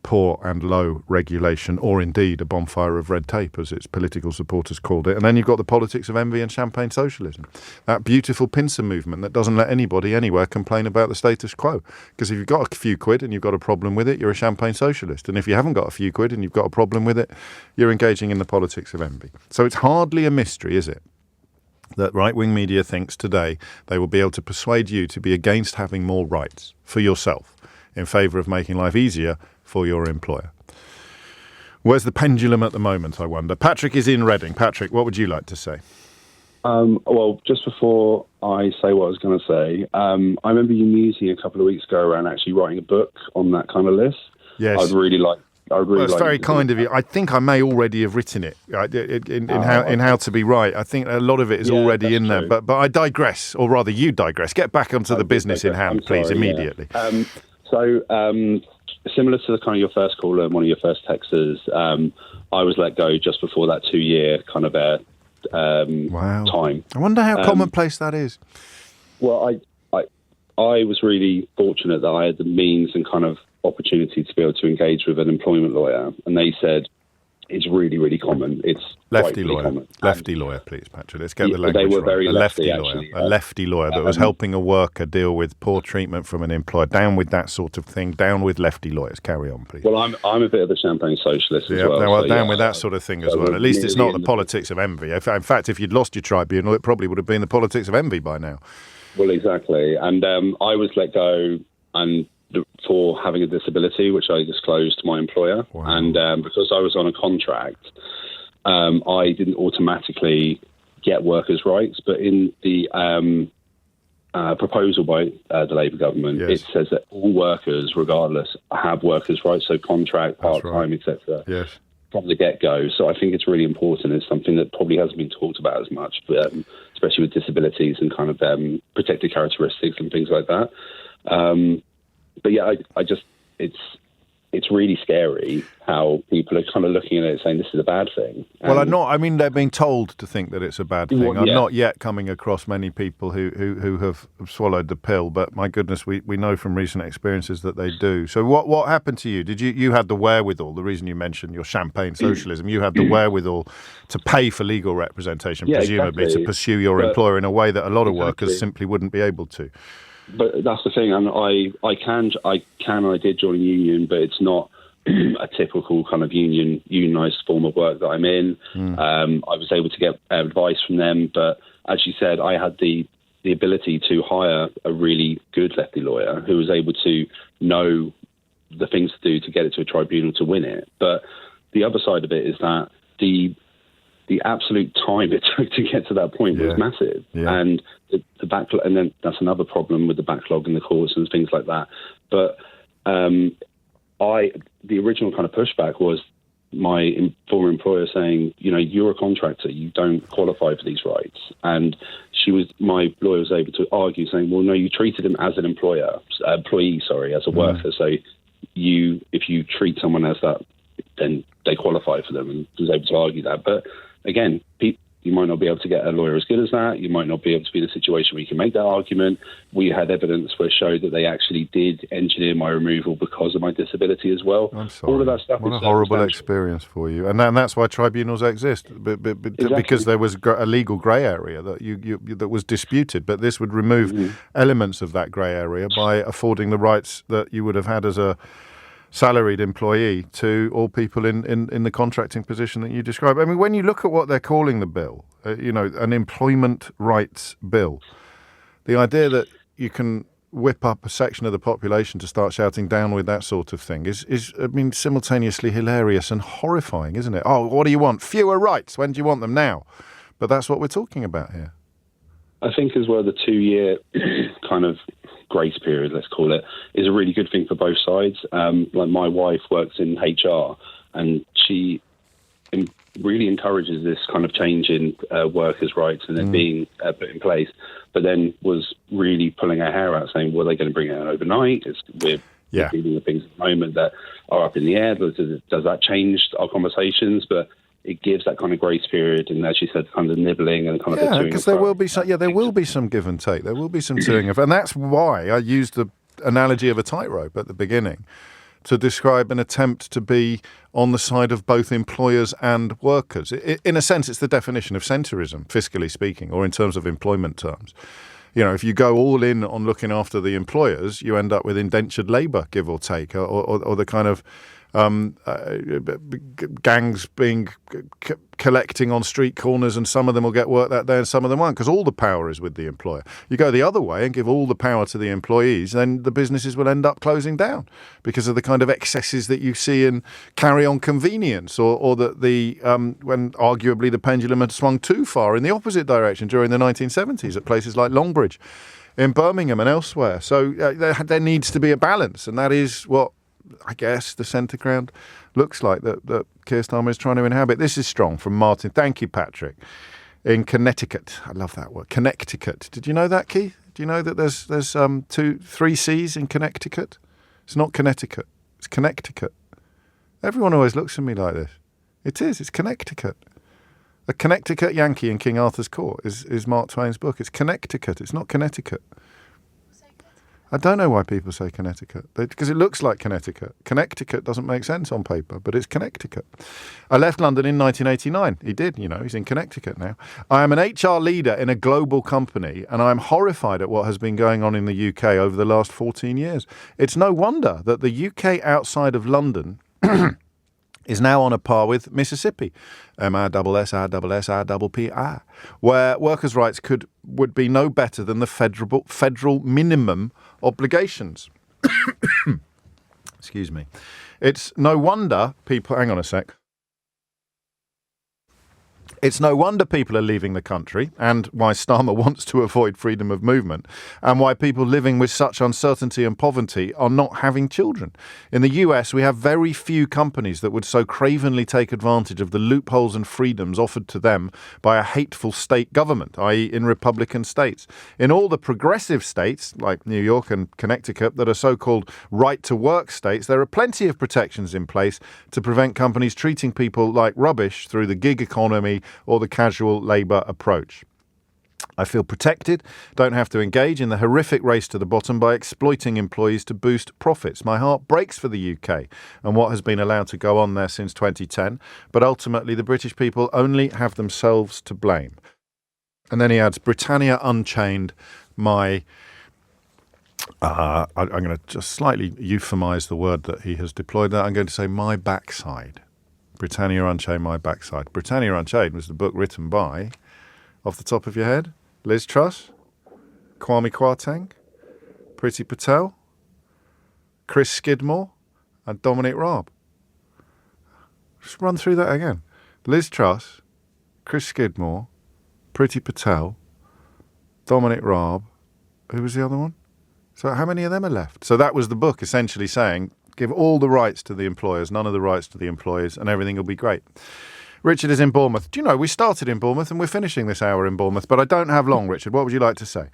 [SPEAKER 1] poor and low regulation, or indeed a bonfire of red tape, as its political supporters called it. And then you've got the politics of envy and champagne socialism, that beautiful pincer movement that doesn't let anybody anywhere complain about the status quo. Because if you've got a few quid and you've got a problem with it, you're a champagne socialist. And if you haven't got a few quid and you've got a problem with it, you're engaging in the politics of envy. So it's hardly a mystery, is it, that right-wing media thinks today they will be able to persuade you to be against having more rights for yourself in favour of making life easier for your employer. Where's the pendulum at the moment, I wonder? Patrick is in Reading. Patrick, what would you like to say?
[SPEAKER 5] Well, just before I say what I was going to say, I remember you musing a couple of weeks ago around actually writing a book on that kind of list.
[SPEAKER 1] Yes.
[SPEAKER 5] I'd really like.
[SPEAKER 1] It's very kind of you. I think I may already have written it in How to Be Right. I think a lot of it is already in there. But I digress, or rather you digress. Get back onto the business in hand, please, immediately.
[SPEAKER 5] Yeah. Similar to the kind of your first caller and one of your first texters, I was let go just before that 2 year kind of time.
[SPEAKER 1] I wonder how commonplace that is.
[SPEAKER 5] Well, I was really fortunate that I had the means and kind of opportunity to be able to engage with an employment lawyer, and they said, it's really, really common. It's
[SPEAKER 1] lefty
[SPEAKER 5] really
[SPEAKER 1] lawyer.
[SPEAKER 5] Common.
[SPEAKER 1] Lefty lawyer, please, Patrick. Let's get the language
[SPEAKER 5] they were
[SPEAKER 1] right.
[SPEAKER 5] very
[SPEAKER 1] A
[SPEAKER 5] lefty,
[SPEAKER 1] lawyer.
[SPEAKER 5] actually.
[SPEAKER 1] A lefty lawyer that was helping a worker deal with poor treatment from an employer. Down with that sort of thing. Down with lefty lawyers. Carry on, please.
[SPEAKER 5] Well, I'm a bit of a champagne socialist as well.
[SPEAKER 1] Down with that sort of thing as well. At least it's not the politics of envy. In fact, if you'd lost your tribunal, it probably would have been the politics of envy by now.
[SPEAKER 5] Well, exactly. And I was let go for having a disability, which I disclosed to my employer. Wow. And because I was on a contract, I didn't automatically get workers' rights. But in the proposal by the Labour government, It says that all workers, regardless, have workers' rights, so contract, part-time, etc.
[SPEAKER 1] Yes.
[SPEAKER 5] From the get-go. So I think it's really important. It's something that probably hasn't been talked about as much, but, especially with disabilities and kind of protected characteristics and things like that. But yeah, I just it's really scary how people are kind of looking at it saying this is a bad thing.
[SPEAKER 1] Well, they're being told to think that it's a bad thing.
[SPEAKER 5] Well,
[SPEAKER 1] I'm not yet coming across many people who have swallowed the pill, but my goodness, we know from recent experiences that they do. So what happened to you? Did you had the wherewithal, the reason you mentioned your champagne socialism, you had the wherewithal to pay for legal representation, presumably,
[SPEAKER 5] exactly.
[SPEAKER 1] to pursue your employer in a a way that a lot of workers simply wouldn't be able to.
[SPEAKER 5] But that's the thing, and I did join a union, but it's not a typical kind of unionised form of work that I'm in. I was able to get advice from them, but as you said, I had the ability to hire a really good lefty lawyer who was able to know the things to do to get it to a tribunal to win it. But the other side of it is that the absolute time it took to get to that point was massive. Yeah. And the backlog, and then that's another problem with the backlog in the courts and things like that. But the original kind of pushback was my former employer saying, you're a contractor, you don't qualify for these rights. And my lawyer was able to argue saying, well, no, you treated him as an employee, as a worker. So if you treat someone as that, then they qualify for them, and was able to argue that. But again, you might not be able to get a lawyer as good as that. You might not be able to be in a situation where you can make that argument. We had evidence where it showed that they actually did engineer my removal because of my disability as well.
[SPEAKER 1] I'm sorry.
[SPEAKER 5] All of that stuff.
[SPEAKER 1] What a horrible experience for you. And that's why tribunals exist, exactly. Because there was a legal grey area that was disputed. But this would remove elements of that grey area by affording the rights that you would have had as a salaried employee to all people in the contracting position that you describe. I mean, when you look at what they're calling the bill, an employment rights bill, the idea that you can whip up a section of the population to start shouting down with that sort of thing is simultaneously hilarious and horrifying, isn't it? Oh, what do you want? Fewer rights. When do you want them? Now. But that's what we're talking about here.
[SPEAKER 5] I think as well, the 2-year kind of grace period, let's call it, is a really good thing for both sides. Like my wife works in HR, and she really encourages this kind of change in workers' rights and it being put in place, but then was really pulling her hair out saying, well, they're going to bring it in overnight. We're dealing with things at the moment that are up in the air. Does that change our conversations? But it gives that kind of grace period, and as you said, kind of nibbling and kind of
[SPEAKER 1] because there will be some give and take. There will be some toing of, and that's why I used the analogy of a tightrope at the beginning to describe an attempt to be on the side of both employers and workers. In a sense, it's the definition of centrism, fiscally speaking, or in terms of employment terms. If you go all in on looking after the employers, you end up with indentured labour, give or take, or the kind of gangs being collecting on street corners, and some of them will get work that day and some of them won't, because all the power is with the employer. You go the other way and give all the power to the employees, then the businesses will end up closing down because of the kind of excesses that you see in carry-on convenience, or that when arguably the pendulum had swung too far in the opposite direction during the 1970s at places like Longbridge in Birmingham and elsewhere. So there needs to be a balance, and that is what I guess the centre ground looks like that Keir Starmer is trying to inhabit. This is strong from Martin. Thank you, Patrick. In Connecticut. I love that word. Connecticut. Did you know that, Keith? Do you know that there's 3 C's in Connecticut? It's not Connecticut. It's Connecticut. Everyone always looks at me like this. It is. It's Connecticut. A Connecticut Yankee in King Arthur's Court is Mark Twain's book. It's Connecticut. It's not Connecticut. I don't know why people say Connecticut, because it looks like Connecticut. Connecticut doesn't make sense on paper, but it's Connecticut. I left London in 1989. He did, he's in Connecticut now. I am an HR leader in a global company, and I am horrified at what has been going on in the UK over the last 14 years. It's no wonder that the UK outside of London is now on a par with Mississippi, MISSISSIPPI, where workers' rights would be no better than the federal minimum obligations. Excuse me. It's no wonder people... Hang on a sec. It's no wonder people are leaving the country, and why Starmer wants to avoid freedom of movement, and why people living with such uncertainty and poverty are not having children. In the US, we have very few companies that would so cravenly take advantage of the loopholes and freedoms offered to them by a hateful state government, i.e. in Republican states. In all the progressive states, like New York and Connecticut, that are so-called right-to-work states, there are plenty of protections in place to prevent companies treating people like rubbish through the gig economy or the casual labour approach. I feel protected, don't have to engage in the horrific race to the bottom by exploiting employees to boost profits. My heart breaks for the UK and what has been allowed to go on there since 2010, but ultimately the British people only have themselves to blame. And then he adds, Britannia Unchained, I'm going to just slightly euphemize the word that he has deployed there. I'm going to say my backside. Britannia Unchained, My Backside. Britannia Unchained was the book written by, off the top of your head, Liz Truss, Kwame Kwarteng, Priti Patel, Chris Skidmore, and Dominic Raab. Just run through that again. Liz Truss, Chris Skidmore, Priti Patel, Dominic Raab. Who was the other one? So how many of them are left? So that was the book essentially saying, give all the rights to the employers, none of the rights to the employees, and everything will be great. Richard is in Bournemouth. Do you know, we started in Bournemouth and we're finishing this hour in Bournemouth, but I don't have long, Richard. What would you like to say?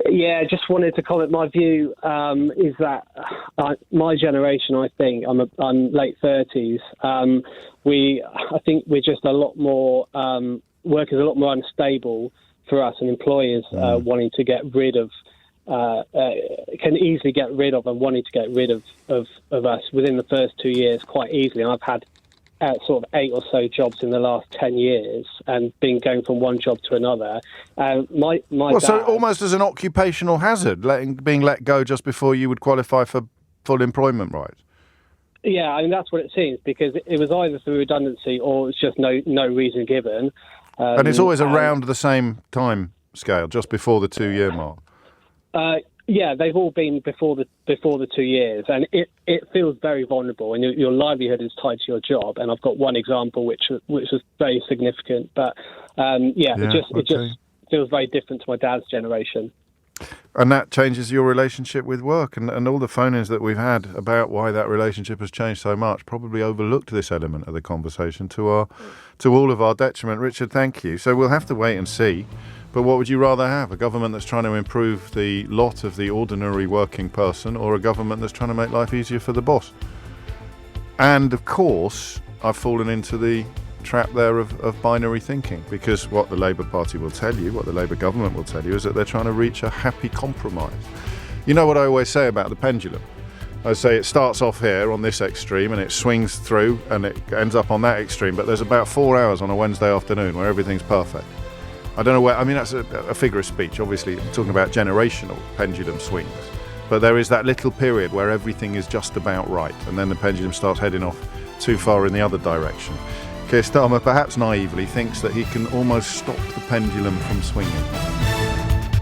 [SPEAKER 4] Yeah, just wanted to comment. My view is that my generation, I think, I'm late 30s, I think we're just a lot more, work is a lot more unstable for us, and employers wanting to get rid of can easily get rid of and wanting to get rid of us within the first 2 years quite easily. And I've had sort of 8 or so jobs in the last 10 years and been going from one job to another. My dad,
[SPEAKER 1] so almost as an occupational hazard, being let go just before you would qualify for full employment rights.
[SPEAKER 4] Yeah, I mean, that's what it seems, because it was either through redundancy or it's just no reason given.
[SPEAKER 1] And it's always around the same time scale, just before the 2 year mark.
[SPEAKER 4] Yeah, they've all been before the 2 years, and it feels very vulnerable, and your livelihood is tied to your job. And I've got one example which was very significant, but it just feels very different to my dad's generation.
[SPEAKER 1] And that changes your relationship with work, and all the phone-ins that we've had about why that relationship has changed so much probably overlooked this element of the conversation to all of our detriment. Richard, thank you. So we'll have to wait and see. But what would you rather have? A government that's trying to improve the lot of the ordinary working person, or a government that's trying to make life easier for the boss? And of course, I've fallen into the trap there of binary thinking, because what the Labour Party will tell you, what the Labour government will tell you, is that they're trying to reach a happy compromise. You know what I always say about the pendulum? I say it starts off here on this extreme and it swings through and it ends up on that extreme, but there's about 4 hours on a Wednesday afternoon where everything's perfect. I don't know where, I mean, that's a figure of speech, obviously, talking about generational pendulum swings. But there is that little period where everything is just about right, and then the pendulum starts heading off too far in the other direction. Keir Starmer, perhaps naively, thinks that he can almost stop the pendulum from swinging.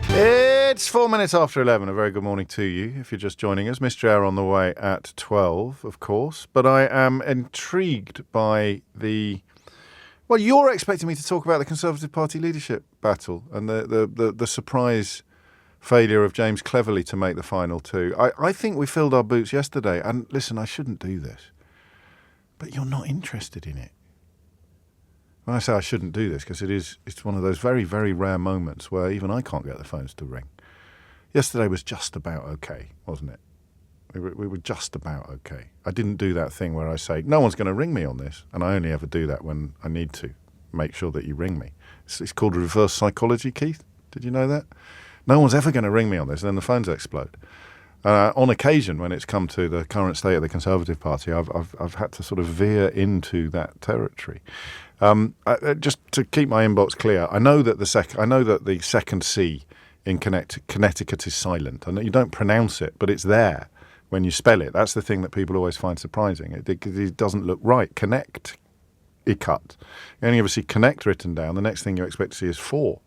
[SPEAKER 1] It's 4 minutes after 11. A very good morning to you, if you're just joining us. Mystery Hour on the way at 12, of course. But I am intrigued by the... Well, you're expecting me to talk about the Conservative Party leadership battle and the surprise failure of James Cleverly to make the final two. I think we filled our boots yesterday. And listen, I shouldn't do this, but you're not interested in it. When I say I shouldn't do this, because it's one of those very, very rare moments where even I can't get the phones to ring. Yesterday was just about okay, wasn't it? We were just about okay. I didn't do that thing where I say, no one's going to ring me on this, and I only ever do that when I need to make sure that you ring me. It's called reverse psychology, Keith. Did you know that? No one's ever going to ring me on this, and then the phones explode. On occasion, when it's come to the current state of the Conservative Party, I've had to sort of veer into that territory. Just to keep my inbox clear, I know that the second C in Connecticut is silent. I know you don't pronounce it, but it's there when you spell it. That's the thing that people always find surprising. It doesn't look right. Connect, icut. You only ever see connect written down. The next thing you expect to see is for.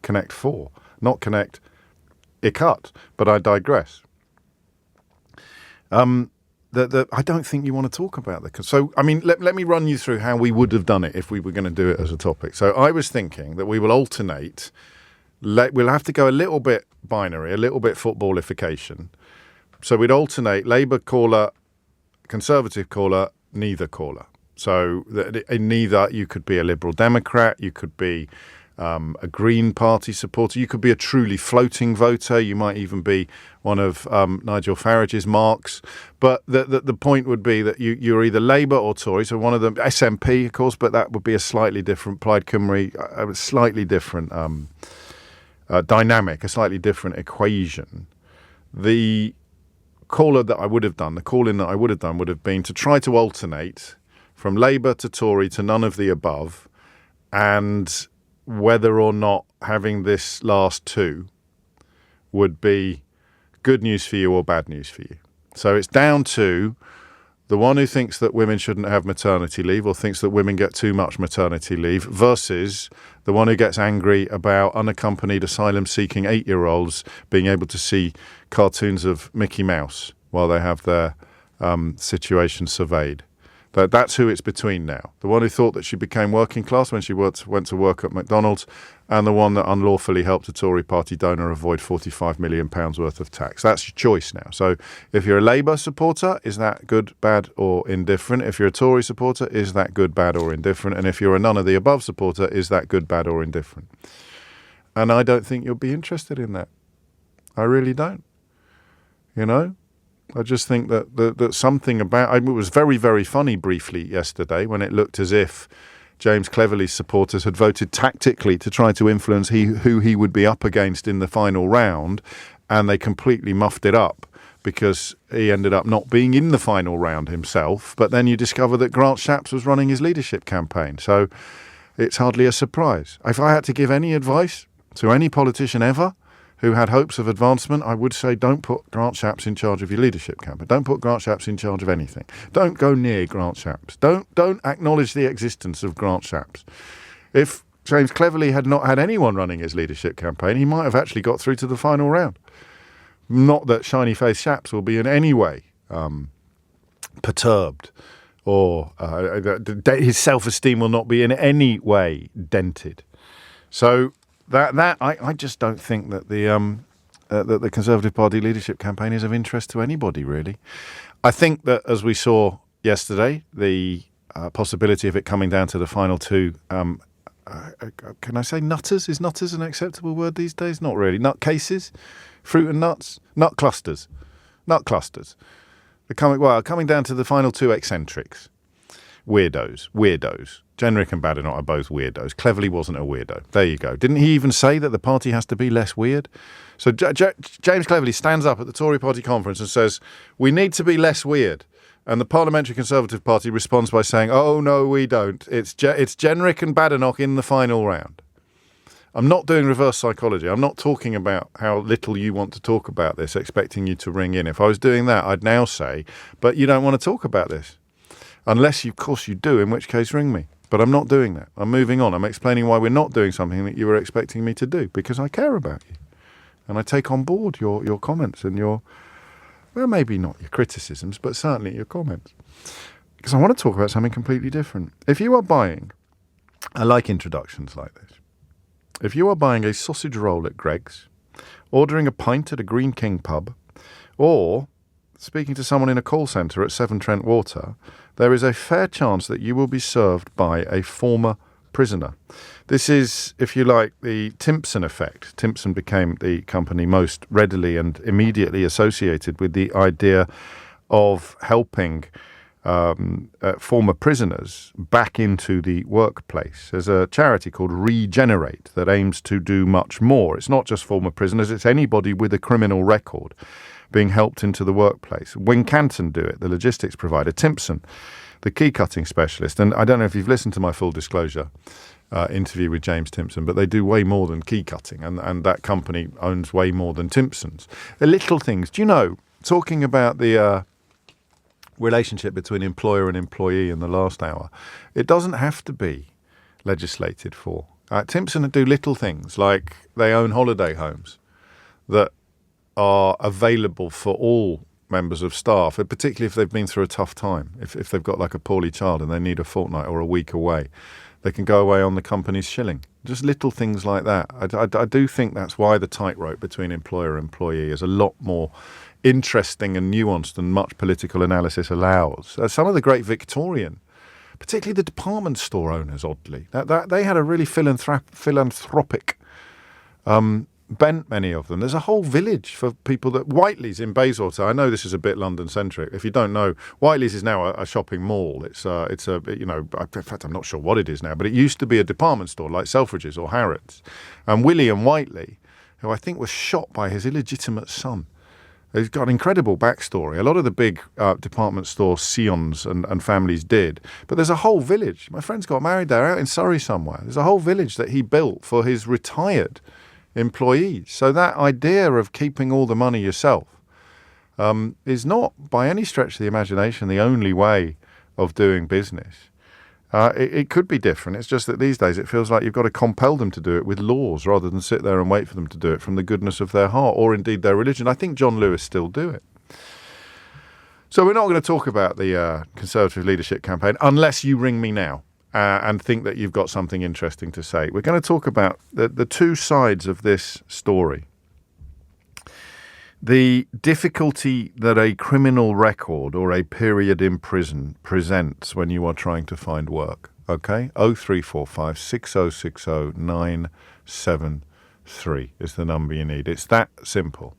[SPEAKER 1] Connect for, not connect, icut. But I digress. I don't think you want to talk about that. So, I mean, let me run you through how we would have done it if we were going to do it as a topic. So I was thinking that we will alternate. We'll have to go a little bit binary, a little bit footballification. So we'd alternate Labour caller, Conservative caller, neither caller. So in neither, you could be a Liberal Democrat, you could be a Green Party supporter, you could be a truly floating voter, you might even be one of Nigel Farage's marks. But the point would be that you're either Labour or Tory, so one of them, SNP, of course, but that would be a slightly different, Plaid Cymru, a slightly different dynamic, a slightly different equation. The call-in that I would have done would have been to try to alternate from Labour to Tory to none of the above, and whether or not having this last two would be good news for you or bad news for you. So it's down to the one who thinks that women shouldn't have maternity leave or thinks that women get too much maternity leave versus the one who gets angry about unaccompanied asylum-seeking 8-year-olds being able to see cartoons of Mickey Mouse while they have their situation surveyed. That's who it's between now. The one who thought that she became working class when she went to work at McDonald's, and the one that unlawfully helped a Tory party donor avoid £45 million worth of tax. That's your choice now. So if you're a Labour supporter, is that good, bad or indifferent? If you're a Tory supporter, is that good, bad or indifferent? And if you're a none of the above supporter, is that good, bad or indifferent? And I don't think you'll be interested in that. I really don't. You know? I just think that something about... it was very, very funny briefly yesterday when it looked as if James Cleverly's supporters had voted tactically to try to influence who he would be up against in the final round, and they completely muffed it up because he ended up not being in the final round himself. But then you discover that Grant Shapps was running his leadership campaign. So it's hardly a surprise. If I had to give any advice to any politician ever who had hopes of advancement, I would say don't put Grant Shapps in charge of your leadership campaign. Don't put Grant Shapps in charge of anything. Don't go near Grant Shapps. Don't acknowledge the existence of Grant Shapps. If James Cleverly had not had anyone running his leadership campaign, he might have actually got through to the final round. Not that shiny-faced Shapps will be in any way perturbed, or his self-esteem will not be in any way dented. So I just don't think that the Conservative Party leadership campaign is of interest to anybody, really. I think that, as we saw yesterday, the possibility of it coming down to the final two, can I say nutters? Is nutters an acceptable word these days? Not really. Nutcases? Fruit and nuts? Nut clusters. Coming down to the final two eccentrics. Weirdos. Jenrick and Badenoch are both weirdos. Cleverly wasn't a weirdo. There you go. Didn't he even say that the party has to be less weird? So James Cleverly stands up at the Tory party conference and says, we need to be less weird. And the Parliamentary Conservative Party responds by saying, oh, no, we don't. It's Jenrick and Badenoch in the final round. I'm not doing reverse psychology. I'm not talking about how little you want to talk about this, expecting you to ring in. If I was doing that, I'd now say, but you don't want to talk about this. Unless, of course, you do, in which case ring me. But I'm not doing that. I'm moving on. I'm explaining why we're not doing something that you were expecting me to do, because I care about you. And I take on board your comments and well, maybe not your criticisms, but certainly your comments. Because I want to talk about something completely different. If you are buying, I like introductions like this. If you are buying a sausage roll at Greggs, ordering a pint at a Green King pub, or speaking to someone in a call centre at Severn Trent Water, there is a fair chance that you will be served by a former prisoner. This is, if you like, the Timpson effect. Timpson became the company most readily and immediately associated with the idea of helping former prisoners back into the workplace. There's a charity called Regenerate that aims to do much more. It's not just former prisoners, it's anybody with a criminal record being helped into the workplace. Wincanton do it, the logistics provider. Timpson, the key cutting specialist. And I don't know if you've listened to my full disclosure interview with James Timpson, but they do way more than key cutting, and that company owns way more than Timpson's. The little things. Do you know, talking about the relationship between employer and employee in the last hour, it doesn't have to be legislated for. Timpson do little things like they own holiday homes that are available for all members of staff, particularly if they've been through a tough time. If they've got like a poorly child and they need a fortnight or a week away, they can go away on the company's shilling. Just little things like that. I do think that's why the tightrope between employer and employee is a lot more interesting and nuanced than much political analysis allows. Some of the great Victorian, particularly the department store owners, oddly, that they had a really philanthropic bent, many of them. There's a whole village for people that Whiteley's in Bayswater. I know this is a bit London centric. If you don't know, Whiteley's is now a shopping mall. It's a in fact I'm not sure what it is now, but it used to be a department store like Selfridges or Harrods. And William Whiteley, who I think was shot by his illegitimate son. He's got an incredible backstory. A lot of the big department store scions and families did. But there's a whole village. My friends got married there out in Surrey somewhere. There's a whole village that he built for his retired employees. So that idea of keeping all the money yourself is not by any stretch of the imagination the only way of doing business. It could be different. It's just that these days it feels like you've got to compel them to do it with laws rather than sit there and wait for them to do it from the goodness of their heart or indeed their religion. I think John Lewis still do it. So we're not going to talk about the Conservative leadership campaign unless you ring me now and think that you've got something interesting to say. We're going to talk about the two sides of this story. The difficulty that a criminal record or a period in prison presents when you are trying to find work. Okay? 0345 6060 973 is the number you need. It's that simple.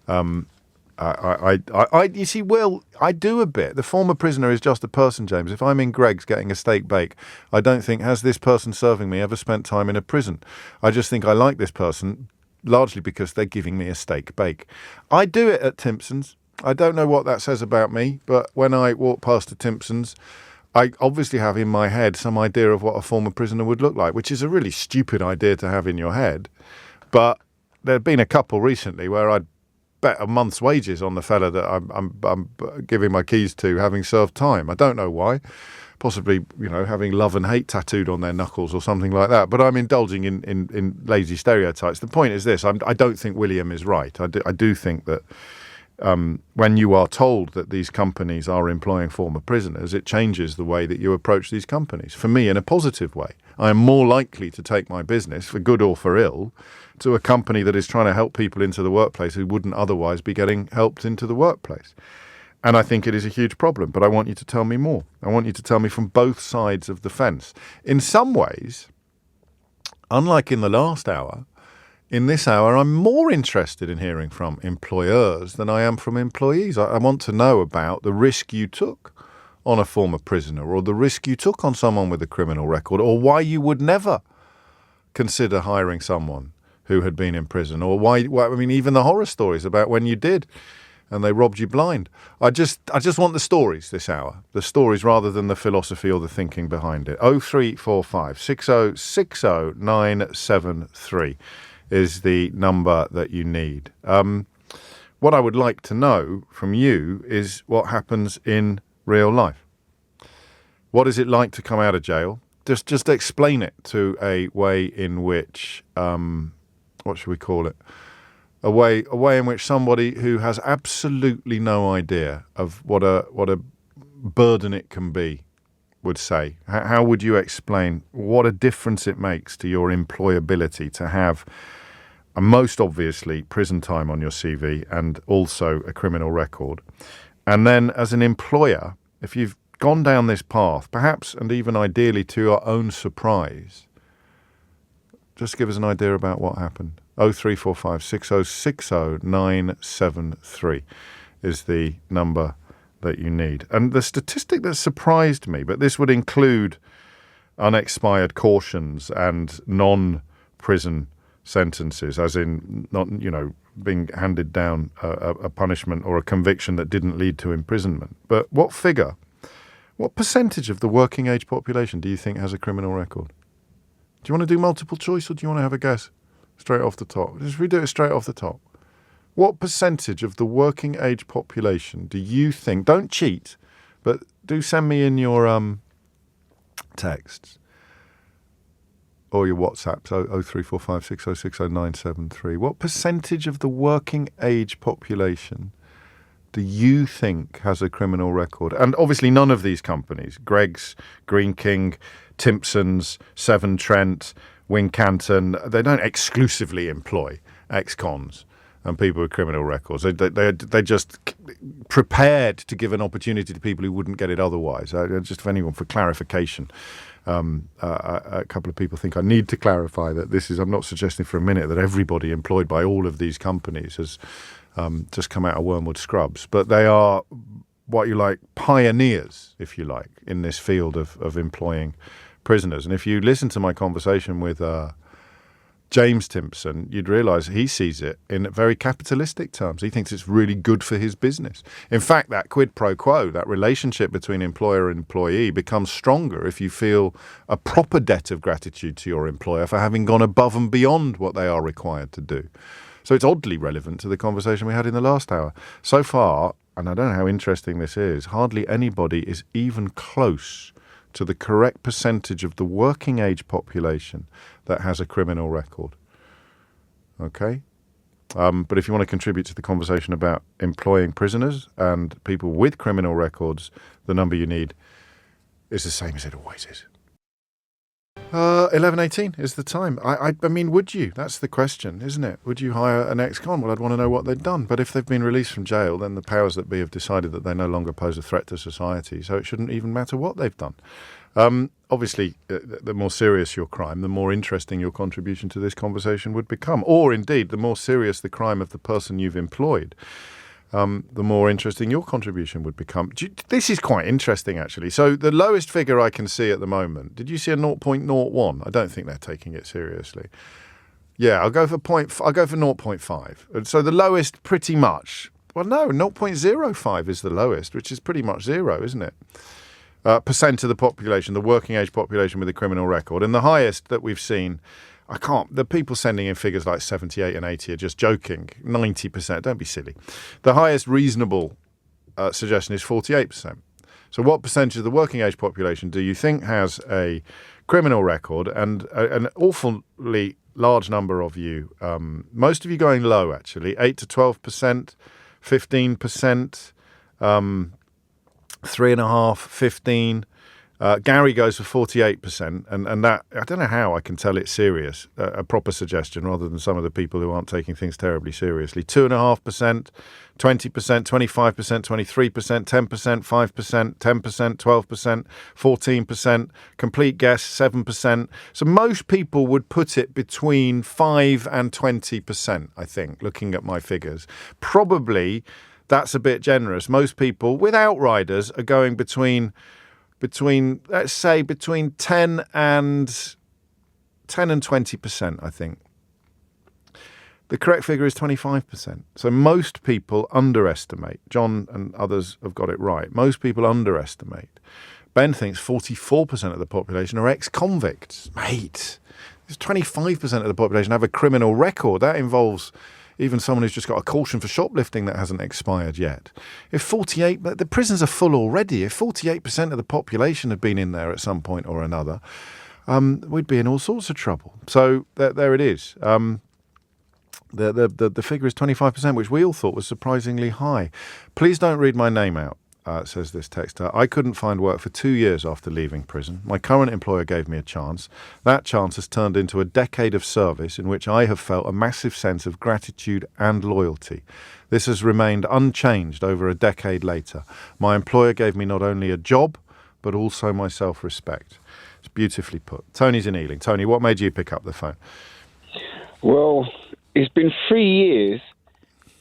[SPEAKER 1] You see, Will, I do a bit. The former prisoner is just a person, James. If I'm in Greg's getting a steak bake, I don't think, has this person serving me ever spent time in a prison? I just think I like this person, largely because they're giving me a steak bake. I do it at Timpson's. I don't know what that says about me, but when I walk past a Timpson's, I obviously have in my head some idea of what a former prisoner would look like, which is a really stupid idea to have in your head. But there have been a couple recently where I'd bet a month's wages on the fella that I'm giving my keys to having served time. I don't know why. Possibly, having love and hate tattooed on their knuckles or something like that. But I'm indulging in lazy stereotypes. The point is this. I don't think William is right. I do think that when you are told that these companies are employing former prisoners, it changes the way that you approach these companies. For me, in a positive way. I am more likely to take my business, for good or for ill, to a company that is trying to help people into the workplace who wouldn't otherwise be getting helped into the workplace. And I think it is a huge problem, but I want you to tell me more. I want you to tell me from both sides of the fence. In some ways, unlike in the last hour, in this hour, I'm more interested in hearing from employers than I am from employees. I want to know about the risk you took on a former prisoner or the risk you took on someone with a criminal record or why you would never consider hiring someone who had been in prison or why even the horror stories about when you did and they robbed you blind. I just want the stories this hour, the stories rather than the philosophy or the thinking behind it. 0345 6060 973 is the number that you need. What I would like to know from you is what happens in real life. What is it like to come out of jail? Just explain it to a way in which, what should we call it? A way in which somebody who has absolutely no idea of what a burden it can be would say. How would you explain what a difference it makes to your employability to have most obviously prison time on your CV and also a criminal record? And then as an employer, if you've gone down this path, perhaps and even ideally to your own surprise, just give us an idea about what happened. 0345 6060 973 is the number that you need. And the statistic that surprised me, but this would include unexpired cautions and non-prison sentences, as in not, being handed down a punishment or a conviction that didn't lead to imprisonment. But what percentage of the working age population do you think has a criminal record? Do you want to do multiple choice, or do you want to have a guess straight off the top? Just we do it straight off the top. What percentage of the working age population do you think, don't cheat, but do send me in your texts or your WhatsApps, 03456060973. What percentage of the working age population do you think has a criminal record? And obviously none of these companies, Greggs, Green King, Timpson's, Severn Trent, Wincanton, they don't exclusively employ ex-cons and people with criminal records. They're just prepared to give an opportunity to people who wouldn't get it otherwise. Just for anyone, for clarification, a couple of people think I need to clarify that this is, I'm not suggesting for a minute that everybody employed by all of these companies has just come out of Wormwood Scrubs, but they are what you like, pioneers, if you like, in this field of employing prisoners. And if you listen to my conversation with James Timpson, you'd realise he sees it in very capitalistic terms. He thinks it's really good for his business. In fact, that quid pro quo, that relationship between employer and employee, becomes stronger if you feel a proper debt of gratitude to your employer for having gone above and beyond what they are required to do. So it's oddly relevant to the conversation we had in the last hour. So far, and I don't know how interesting this is, hardly anybody is even close to the correct percentage of the working age population that has a criminal record. Okay? But if you want to contribute to the conversation about employing prisoners and people with criminal records, the number you need is the same as it always is. 11:18 is the time. I mean, would you? That's the question, isn't it? Would you hire an ex-con? Well, I'd want to know what they'd done. But if they've been released from jail, then the powers that be have decided that they no longer pose a threat to society, so it shouldn't even matter what they've done. Obviously, the more serious your crime, the more interesting your contribution to this conversation would become. Or, indeed, the more serious the crime of the person you've employed, the more interesting your contribution would become. This is quite interesting, actually. So the lowest figure I can see at the moment, did you see a 0.01? I don't think they're taking it seriously. Yeah, I'll go for 0.5. So the lowest pretty much, well, no, 0.05 is the lowest, which is pretty much zero, isn't it? Percent of the population, the working age population with a criminal record. And the highest that we've seen, the people sending in figures like 78 and 80 are just joking. 90%, don't be silly. The highest reasonable suggestion is 48%. So what percentage of the working age population do you think has a criminal record? And an awfully large number of you, most of you going low actually, 8 to 12%, 15%, 3.5%, 15%. Gary goes for 48%, and that, I don't know how I can tell it's serious, a proper suggestion, rather than some of the people who aren't taking things terribly seriously. 2.5%, 20%, 25%, 23%, 10%, 5%, 10%, 12%, 14%, complete guess, 7%. So most people would put it between 5 and 20%, I think, looking at my figures. Probably that's a bit generous. Most people with outriders are going between let's say between 10 and 20%, I think. The correct figure is 25%. So most people underestimate. John and others have got it right. Most people underestimate. Ben thinks 44% of the population are ex-convicts. Mate, there's 25% of the population have a criminal record. That involves even someone who's just got a caution for shoplifting that hasn't expired yet. The prisons are full already. If 48% of the population had been in there at some point or another, we'd be in all sorts of trouble. So there it is. The figure is 25%, which we all thought was surprisingly high. Please don't read my name out, says this texter. I couldn't find work for 2 years after leaving prison. My current employer gave me a chance. That chance has turned into a decade of service in which I have felt a massive sense of gratitude and loyalty. This has remained unchanged over a decade later. My employer gave me not only a job, but also my self-respect. It's beautifully put. Tony's in Ealing. Tony, what made you pick up the phone?
[SPEAKER 6] Well, it's been 3 years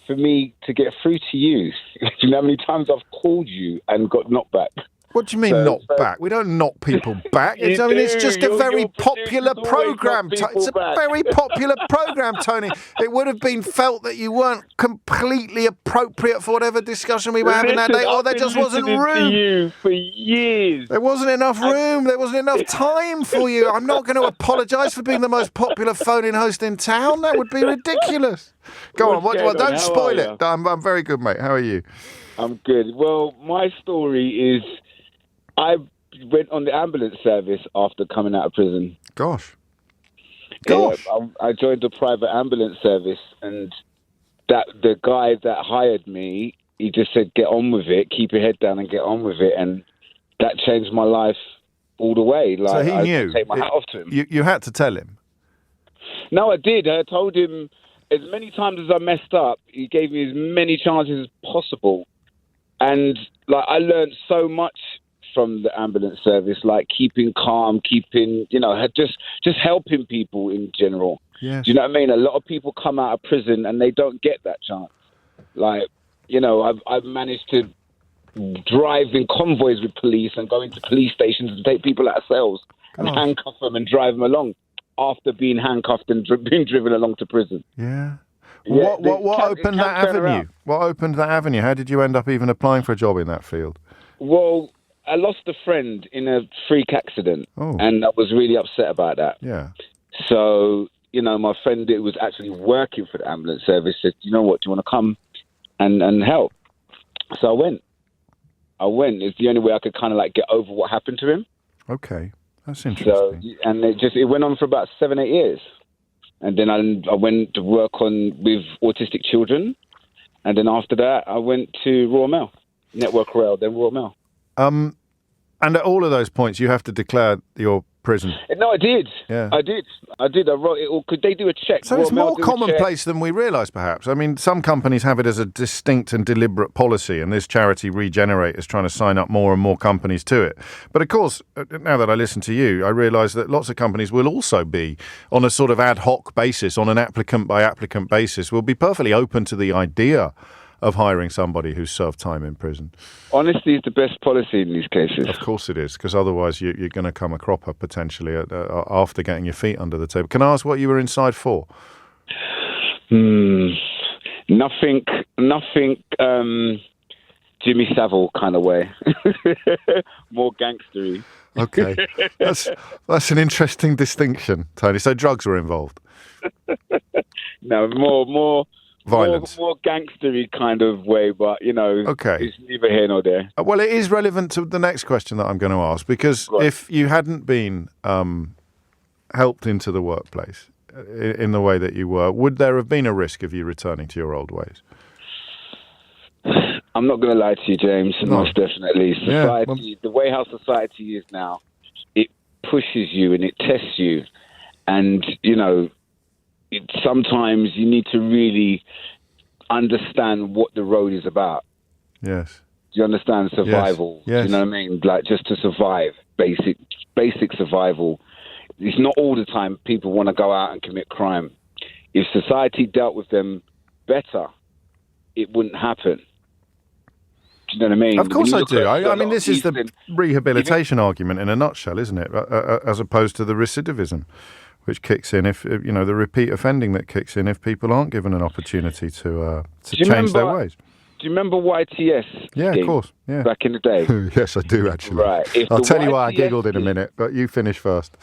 [SPEAKER 6] for me to get through to you. Do you know how many times I've called you and got knocked back?
[SPEAKER 1] What do you mean knock back? We don't knock people back. It's just a very popular programme. It's a very popular programme, Tony. It would have been felt that you weren't completely appropriate for whatever discussion we were having that day, or there just wasn't room.
[SPEAKER 6] To you for years.
[SPEAKER 1] There wasn't enough room. There wasn't enough time for you. I'm not going to apologise for being the most popular phone-in host in town. That would be ridiculous. Go on. Don't spoil it. I'm very good, mate. How are you?
[SPEAKER 6] I'm good. Well, my story is, I went on the ambulance service after coming out of prison.
[SPEAKER 1] Gosh.
[SPEAKER 6] Yeah, I joined the private ambulance service, and the guy that hired me, he just said, get on with it, keep your head down and get on with it. And that changed my life all the way. Like,
[SPEAKER 1] so he knew.
[SPEAKER 6] I take my hat off to him.
[SPEAKER 1] You had to tell him?
[SPEAKER 6] No, I did. I told him as many times as I messed up, he gave me as many chances as possible. And like, I learned so much from the ambulance service, like keeping calm, just helping people in general.
[SPEAKER 1] Yes.
[SPEAKER 6] Do you know what I mean? A lot of people come out of prison and they don't get that chance. Like, I've managed to drive in convoys with police and go into police stations and take people out of cells and handcuff them and drive them along after being handcuffed and being driven along to prison.
[SPEAKER 1] Yeah. What opened that avenue? What opened that avenue? How did you end up even applying for a job in that field?
[SPEAKER 6] Well, I lost a friend in a freak accident, and I was really upset about that.
[SPEAKER 1] Yeah.
[SPEAKER 6] So, my friend that was actually working for the ambulance service said, you know what, do you want to come and help? So I went. It's the only way I could kind of like get over what happened to him.
[SPEAKER 1] Okay. That's interesting.
[SPEAKER 6] So, and it went on for about 7-8 years. And then I went to work with autistic children. And then after that, I went to Royal Mail, Network Rail, then Royal Mail.
[SPEAKER 1] And at all of those points, you have to declare your prison.
[SPEAKER 6] No, I did.
[SPEAKER 1] Yeah.
[SPEAKER 6] I did. I wrote it all. Could they do a check?
[SPEAKER 1] So it's more commonplace than we realise, perhaps. I mean, some companies have it as a distinct and deliberate policy, and this charity Regenerate is trying to sign up more and more companies to it. But of course, now that I listen to you, I realise that lots of companies will also be on a sort of ad hoc basis, on an applicant-by-applicant basis, will be perfectly open to the idea of hiring somebody who's served time in prison.
[SPEAKER 6] Honesty is the best policy in these cases.
[SPEAKER 1] Of course it is, because otherwise you're going to come a cropper potentially after getting your feet under the table. Can I ask what you were inside for?
[SPEAKER 6] Nothing Jimmy Savile kind of way. More gangstery.
[SPEAKER 1] Okay. That's an interesting distinction, Tony. So drugs were involved?
[SPEAKER 6] No, more
[SPEAKER 1] violence.
[SPEAKER 6] More gangstery kind of way, but,
[SPEAKER 1] okay.
[SPEAKER 6] It's neither here nor there.
[SPEAKER 1] Well, it is relevant to the next question that I'm going to ask, because if you hadn't been helped into the workplace in the way that you were, would there have been a risk of you returning to your old ways?
[SPEAKER 6] I'm not going to lie to you, James, most definitely.
[SPEAKER 1] Society,
[SPEAKER 6] the way how society is now, it pushes you and it tests you. And, sometimes you need to really understand what the road is about.
[SPEAKER 1] Yes.
[SPEAKER 6] Do you understand? Survival.
[SPEAKER 1] Yes.
[SPEAKER 6] Do you know what I mean? Like, just to survive, basic survival. It's not all the time people want to go out and commit crime. If society dealt with them better, it wouldn't happen. Do you know what I mean?
[SPEAKER 1] Of course I do. I mean, this is the rehabilitation argument in a nutshell, isn't it? As opposed to the recidivism, which kicks in if, the repeat offending that kicks in if people aren't given an opportunity to change their ways.
[SPEAKER 6] Do you remember YTS?
[SPEAKER 1] Yeah, of course. Yeah.
[SPEAKER 6] Back in the day.
[SPEAKER 1] Yes, I do actually.
[SPEAKER 6] Right.
[SPEAKER 1] I'll tell you why I giggled in a minute, but you finish first.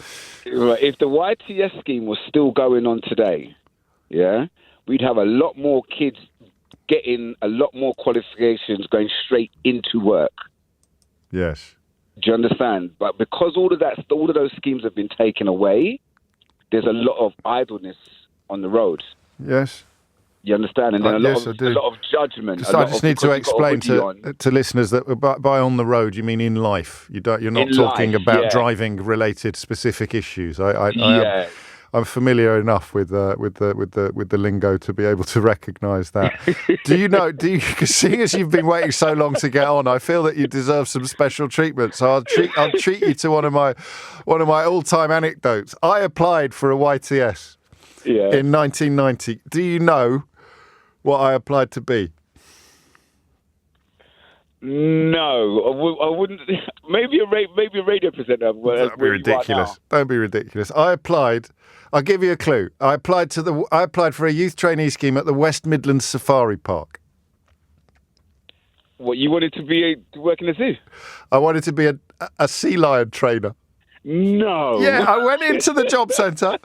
[SPEAKER 6] Right. If the YTS scheme was still going on today, we'd have a lot more kids getting a lot more qualifications going straight into work.
[SPEAKER 1] Yes.
[SPEAKER 6] Do you understand? But because all of those schemes have been taken away, there's a lot of idleness on the road.
[SPEAKER 1] Yes.
[SPEAKER 6] You understand? And then a lot of judgment.
[SPEAKER 1] I just need to explain to listeners that by on the road you mean in life. You're not talking about driving related specific issues. I'm familiar enough with the lingo to be able to recognise that. Seeing as you've been waiting so long to get on, I feel that you deserve some special treatment. So I'll treat you to one of my all-time anecdotes. I applied for a YTS in 1990. Do you know what I applied to be?
[SPEAKER 6] No, I wouldn't. Maybe a radio presenter.
[SPEAKER 1] Don't be ridiculous. Don't be ridiculous. I applied. I'll give you a clue. I applied for a youth trainee scheme at the West Midlands Safari Park.
[SPEAKER 6] What, you wanted to work in the zoo?
[SPEAKER 1] I wanted to be a sea lion trainer.
[SPEAKER 6] No.
[SPEAKER 1] Yeah, I went into the job centre.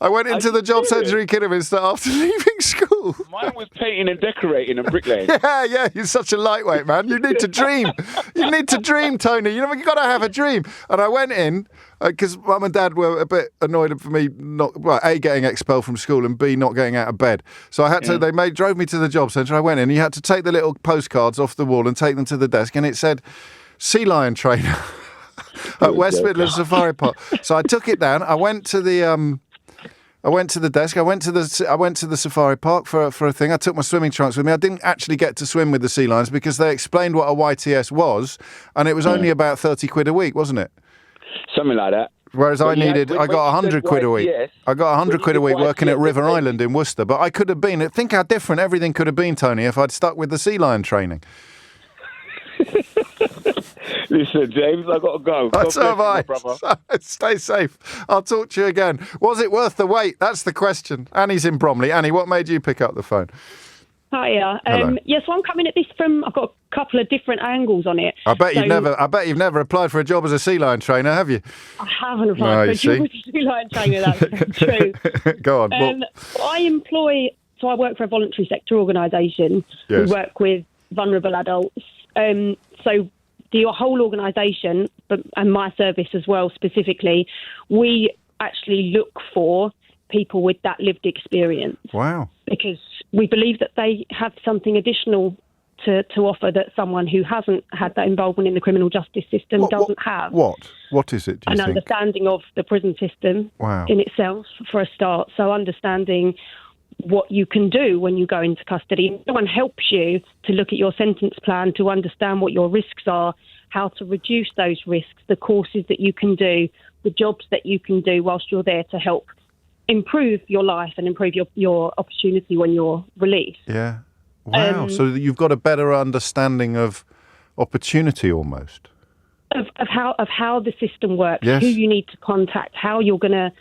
[SPEAKER 1] In Kidderminster after leaving school.
[SPEAKER 6] Mine was painting and decorating and bricklaying.
[SPEAKER 1] Yeah, you're such a lightweight, man. You need to dream. You need to dream, Tony. You've got to have a dream. And I went in because Mum and Dad were a bit annoyed for me A, getting expelled from school, and B, not getting out of bed. So I had to. They drove me to the job centre. I went in. You had to take the little postcards off the wall and take them to the desk, and it said sea lion trainer at West Midlands Safari Park. So I took it down. I went to the desk. I went to the safari park for a thing. I took my swimming trunks with me. I didn't actually get to swim with the sea lions because they explained what a YTS was, and it was only about 30 quid a week, wasn't it?
[SPEAKER 6] Something like that.
[SPEAKER 1] Whereas I got 100 quid a week. I got 100 quid a week working at River Island in Worcester. But I could have been. Think how different everything could have been, Tony, if I'd stuck with the sea lion training.
[SPEAKER 6] Listen, James, I've got to go.
[SPEAKER 1] So have I. Stay safe. I'll talk to you again. Was it worth the wait? That's the question. Annie's in Bromley. Annie, what made you pick up the phone?
[SPEAKER 7] Hiya. So I'm coming at this from. I've got a couple of different angles on it.
[SPEAKER 1] I bet you've never applied for a job as a sea lion trainer, have you?
[SPEAKER 7] I haven't applied for a job as a sea lion trainer. That's true.
[SPEAKER 1] Go on.
[SPEAKER 7] I work for a voluntary sector organisation.
[SPEAKER 1] Yes.
[SPEAKER 7] We work with vulnerable adults. So the whole organisation, and my service as well specifically, we actually look for people with that lived experience.
[SPEAKER 1] Wow.
[SPEAKER 7] Because we believe that they have something additional to offer that someone who hasn't had that involvement in the criminal justice system doesn't have.
[SPEAKER 1] What is it, do you think?
[SPEAKER 7] An understanding of the prison system in itself, for a start. So understanding what you can do when you go into custody. No one helps you to look at your sentence plan, to understand what your risks are, how to reduce those risks, the courses that you can do, the jobs that you can do whilst you're there to help improve your life and improve your opportunity when you're released.
[SPEAKER 1] Yeah. Wow. So you've got a better understanding of opportunity almost.
[SPEAKER 7] Of how the system works,
[SPEAKER 1] yes.
[SPEAKER 7] Who you need to contact, how you're going to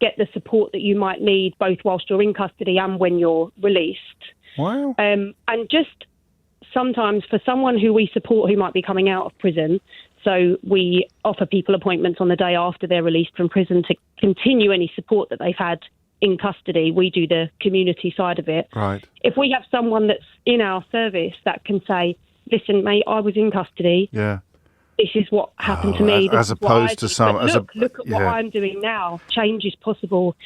[SPEAKER 7] get the support that you might need both whilst you're in custody and when you're released.
[SPEAKER 1] Wow.
[SPEAKER 7] And just sometimes for someone who we support who might be coming out of prison, so we offer people appointments on the day after they're released from prison to continue any support that they've had in custody. We do the community side of it.
[SPEAKER 1] Right.
[SPEAKER 7] If we have someone that's in our service that can say, listen, mate, I was in custody.
[SPEAKER 1] Yeah.
[SPEAKER 7] This is what happened to me.
[SPEAKER 1] As opposed to some...
[SPEAKER 7] Look at what I'm doing now. Change is possible.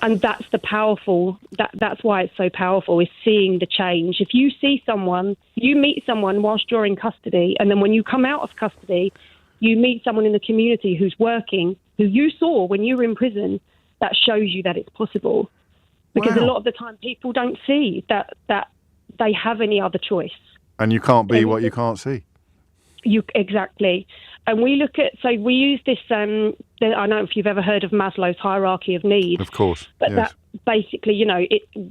[SPEAKER 7] And that's the powerful... That's why it's so powerful, is seeing the change. If you see someone, you meet someone whilst you're in custody, and then when you come out of custody, you meet someone in the community who's working, who you saw when you were in prison, that shows you that it's possible. Because a lot of the time people don't see that they have any other choice.
[SPEAKER 1] And you can't be what you can't see.
[SPEAKER 7] Exactly. And we look at, so we use this, I don't know if you've ever heard of Maslow's hierarchy of needs.
[SPEAKER 1] Of course.
[SPEAKER 7] But
[SPEAKER 1] yes.
[SPEAKER 7] that basically,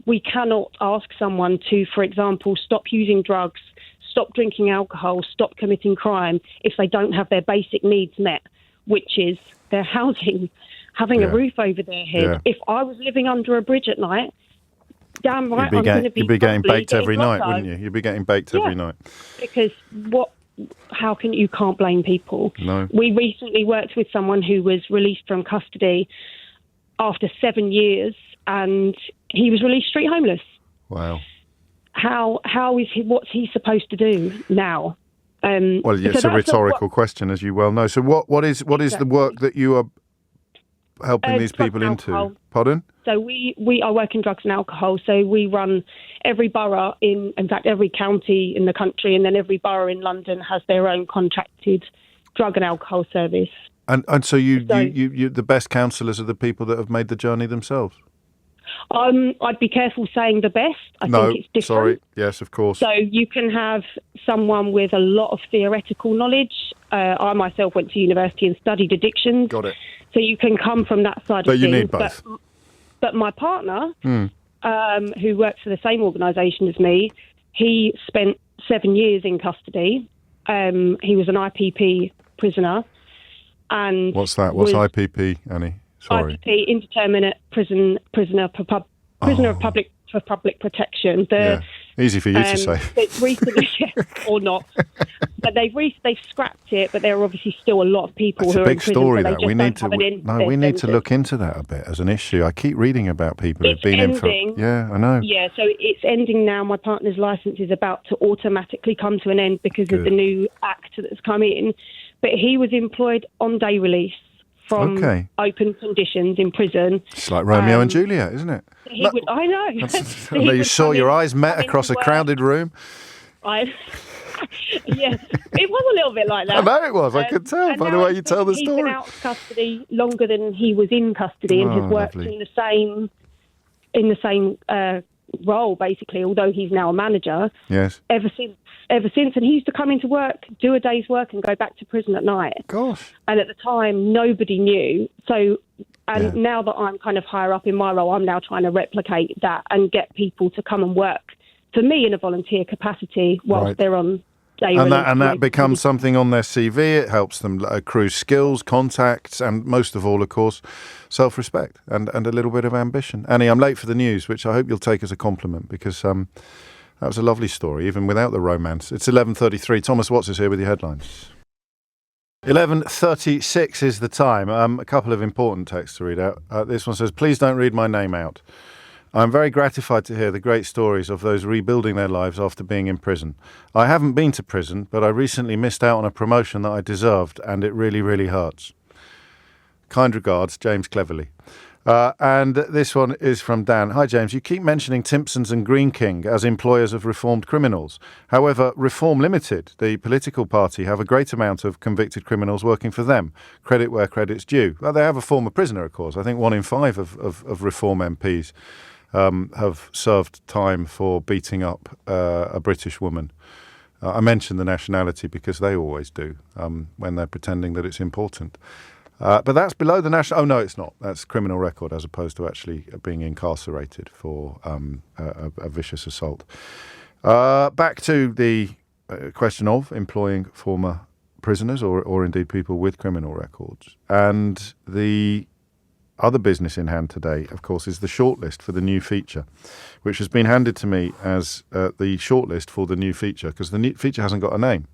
[SPEAKER 7] we cannot ask someone to, for example, stop using drugs, stop drinking alcohol, stop committing crime if they don't have their basic needs met, which is their housing, having a roof over their head. Yeah. If I was living under a bridge at night, damn right,
[SPEAKER 1] you'd be getting baked every night, wouldn't you? You'd be getting baked every night.
[SPEAKER 7] Because you can't blame people.
[SPEAKER 1] No.
[SPEAKER 7] We recently worked with someone who was released from custody after 7 years, and he was released street homeless.
[SPEAKER 1] Wow.
[SPEAKER 7] What's he supposed to do now?
[SPEAKER 1] Well, it's a rhetorical question, as you well know. So what is the work that you are helping these people into? Pardon?
[SPEAKER 7] So we are working drugs and alcohol. So we run every borough in fact, every county in the country, and then every borough in London has their own contracted drug and alcohol service. And
[SPEAKER 1] so you the best counsellors are the people that have made the journey themselves?
[SPEAKER 7] I'd be careful saying the best. I think it's different.
[SPEAKER 1] Sorry. Yes, of course.
[SPEAKER 7] So you can have someone with a lot of theoretical knowledge. I myself went to university and studied addictions.
[SPEAKER 1] Got it.
[SPEAKER 7] So you can come from that side of things.
[SPEAKER 1] But you need both.
[SPEAKER 7] But my partner, who works for the same organisation as me, he spent 7 years in custody. He was an IPP prisoner. And
[SPEAKER 1] what's that? What's IPP, Annie? Sorry.
[SPEAKER 7] IPP, Indeterminate Prisoner of Public Protection.
[SPEAKER 1] Easy for you to say.
[SPEAKER 7] Recently, or not. But they've scrapped it, but there are obviously still a lot of people who are in prison.
[SPEAKER 1] Story,
[SPEAKER 7] so
[SPEAKER 1] that. We need to look into that a bit as an issue. I keep reading about people who've been in for... Yeah, I know.
[SPEAKER 7] Yeah, so it's ending now. My partner's licence is about to automatically come to an end because of the new act that's come in. But he was employed on day release from open conditions in prison.
[SPEAKER 1] It's like Romeo and Juliet, isn't it?
[SPEAKER 7] I know.
[SPEAKER 1] You saw your eyes met across a crowded room.
[SPEAKER 7] Yeah, it was a little bit like that.
[SPEAKER 1] I know it was. I could tell by the way you tell the story.
[SPEAKER 7] He's been out of custody longer than he was in custody, and has worked in the same role, basically. Although he's now a manager.
[SPEAKER 1] Yes.
[SPEAKER 7] Ever since, and he used to come into work, do a day's work, and go back to prison at night.
[SPEAKER 1] Gosh.
[SPEAKER 7] And at the time, nobody knew. So, now that I'm kind of higher up in my role, I'm now trying to replicate that and get people to come and work for me in a volunteer capacity whilst they're on day release.
[SPEAKER 1] And that becomes something on their CV. It helps them accrue skills, contacts, and most of all, of course, self-respect and a little bit of ambition. Annie, I'm late for the news, which I hope you'll take as a compliment, because that was a lovely story, even without the romance. It's 11:33. Thomas Watts is here with your headlines. 11:36 is the time. A couple of important texts to read out. This one says, please don't read my name out. I'm very gratified to hear the great stories of those rebuilding their lives after being in prison. I haven't been to prison, but I recently missed out on a promotion that I deserved, and it really, really hurts. Kind regards, James Cleverly. And this one is from Dan. Hi, James. You keep mentioning Timpsons and Green King as employers of reformed criminals. However, Reform Limited, the political party, have a great amount of convicted criminals working for them. Credit where credit's due. Well, they have a former prisoner, of course. I think 1 in 5 of Reform MPs have served time for beating up a British woman. I mention the nationality because they always do when they're pretending that it's important. But that's below the national... Oh, no, it's not. That's criminal record as opposed to actually being incarcerated for a vicious assault. Back to the question of employing former prisoners or indeed people with criminal records. And the other business in hand today, of course, is the shortlist for the new feature, which has been handed to me as the shortlist for the new feature, because the new feature hasn't got a name.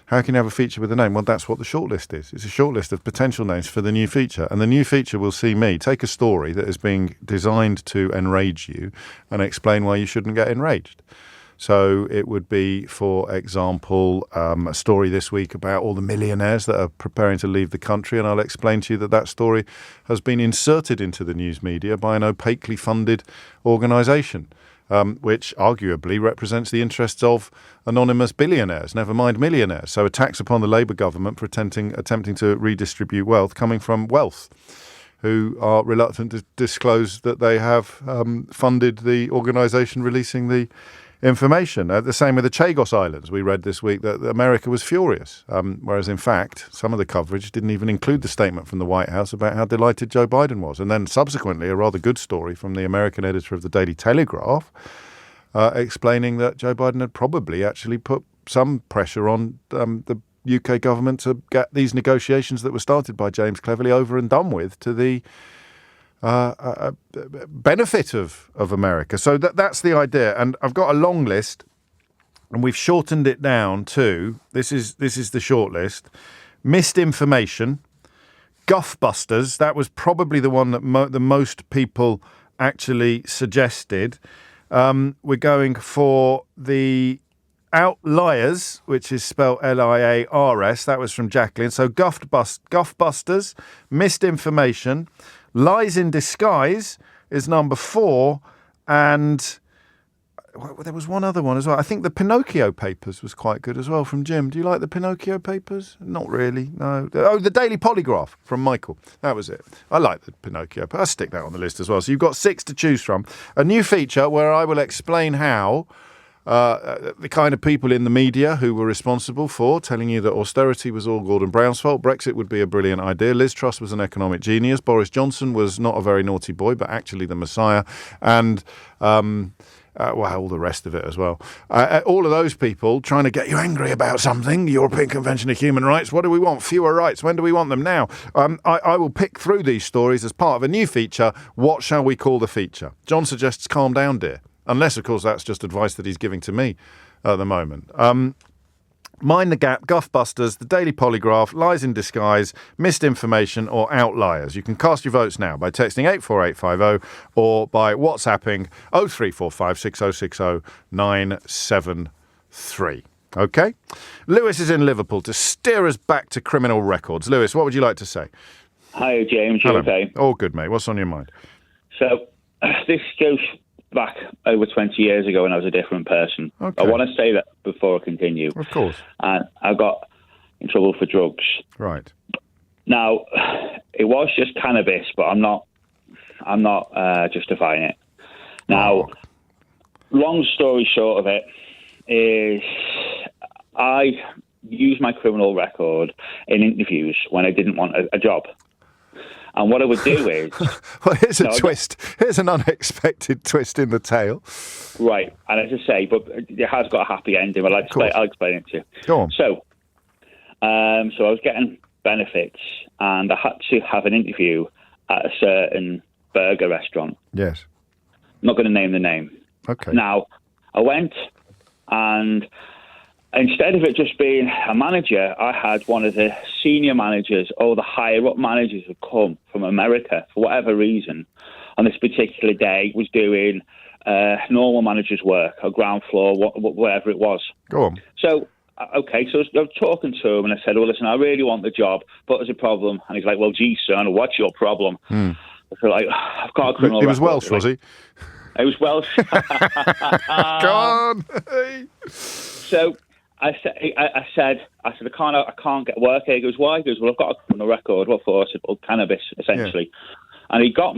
[SPEAKER 1] How can you have a feature with a name? Well, that's what the shortlist is. It's a shortlist of potential names for the new feature. And the new feature will see me take a story that is being designed to enrage you and explain why you shouldn't get enraged. So it would be, for example, a story this week about all the millionaires that are preparing to leave the country, and I'll explain to you that story has been inserted into the news media by an opaquely funded organisation, which arguably represents the interests of anonymous billionaires, never mind millionaires. So attacks upon the Labour government for attempting to redistribute wealth coming from wealth, who are reluctant to disclose that they have funded the organisation releasing the information. The same with the Chagos Islands. We read this week that America was furious, whereas in fact some of the coverage didn't even include the statement from the White House about how delighted Joe Biden was. And then subsequently a rather good story from the American editor of the Daily Telegraph explaining that Joe Biden had probably actually put some pressure on the UK government to get these negotiations that were started by James Cleverly over and done with to the benefit of America. So that's the idea. And I've got a long list, and we've shortened it down to, this is the short list: missed information, guffbusters. That was probably the one that the most people actually suggested. We're going for the outliers, which is spelled Liars. That was from Jacqueline. So guffbusters, missed information. Lies in disguise is number 4, and there was one other one as well. I think the Pinocchio Papers was quite good as well from Jim. Do you like the Pinocchio Papers? Not really, no. Oh, the Daily Polygraph from Michael. That was it. I like the Pinocchio Papers. I'll stick that on the list as well. So you've got 6 to choose from. A new feature where I will explain how the kind of people in the media who were responsible for telling you that austerity was all Gordon Brown's fault. Brexit would be a brilliant idea. Liz Truss was an economic genius. Boris Johnson was not a very naughty boy, but actually the Messiah. And all the rest of it as well. All of those people trying to get you angry about something. European Convention of Human Rights. What do we want? Fewer rights. When do we want them? Now. I will pick through these stories as part of a new feature. What shall we call the feature? John suggests calm down, dear. Unless, of course, that's just advice that he's giving to me at the moment. Mind the Gap, Guffbusters, The Daily Polygraph, Lies in Disguise, Missed Information or Outliers. You can cast your votes now by texting 84850 or by WhatsApping 0345 6060 973. OK? Lewis is in Liverpool to steer us back to criminal records. Lewis, what would you like to say?
[SPEAKER 8] Hi, James. You okay?
[SPEAKER 1] All good, mate. What's on your mind?
[SPEAKER 8] So, this goes back over 20 years ago when I was a different person.
[SPEAKER 1] Okay.
[SPEAKER 8] I want to say that before I continue.
[SPEAKER 1] Of course.
[SPEAKER 8] And I got in trouble for drugs.
[SPEAKER 1] Right.
[SPEAKER 8] Now, it was just cannabis, but I'm not justifying it. Now, long story short of it is I used my criminal record in interviews when I didn't want a job. And what I would do is...
[SPEAKER 1] Well, here's a twist. Here's an unexpected twist in the tale.
[SPEAKER 8] Right. And as I say, but it has got a happy ending. I'll explain it to you.
[SPEAKER 1] Go on.
[SPEAKER 8] So I was getting benefits and I had to have an interview at a certain burger restaurant.
[SPEAKER 1] Yes.
[SPEAKER 8] I'm not going to name the name.
[SPEAKER 1] Okay.
[SPEAKER 8] Now, I went and... instead of it just being a manager, I had one of the senior managers or the higher-up managers who come from America for whatever reason on this particular day was doing normal manager's work, or ground floor, whatever it was.
[SPEAKER 1] Go on.
[SPEAKER 8] So, okay, so I was talking to him and I said, well, listen, I really want the job, but there's a problem. And he's like, well, gee, son, what's your problem? I feel like, I've got a criminal record.
[SPEAKER 1] He was Welsh, was he?
[SPEAKER 8] He was Welsh.
[SPEAKER 1] Go on.
[SPEAKER 8] So... I said, I can't get work here. He goes, why? He goes, well, I've got a criminal record. What for? I said, well, cannabis, essentially. Yeah. And he brought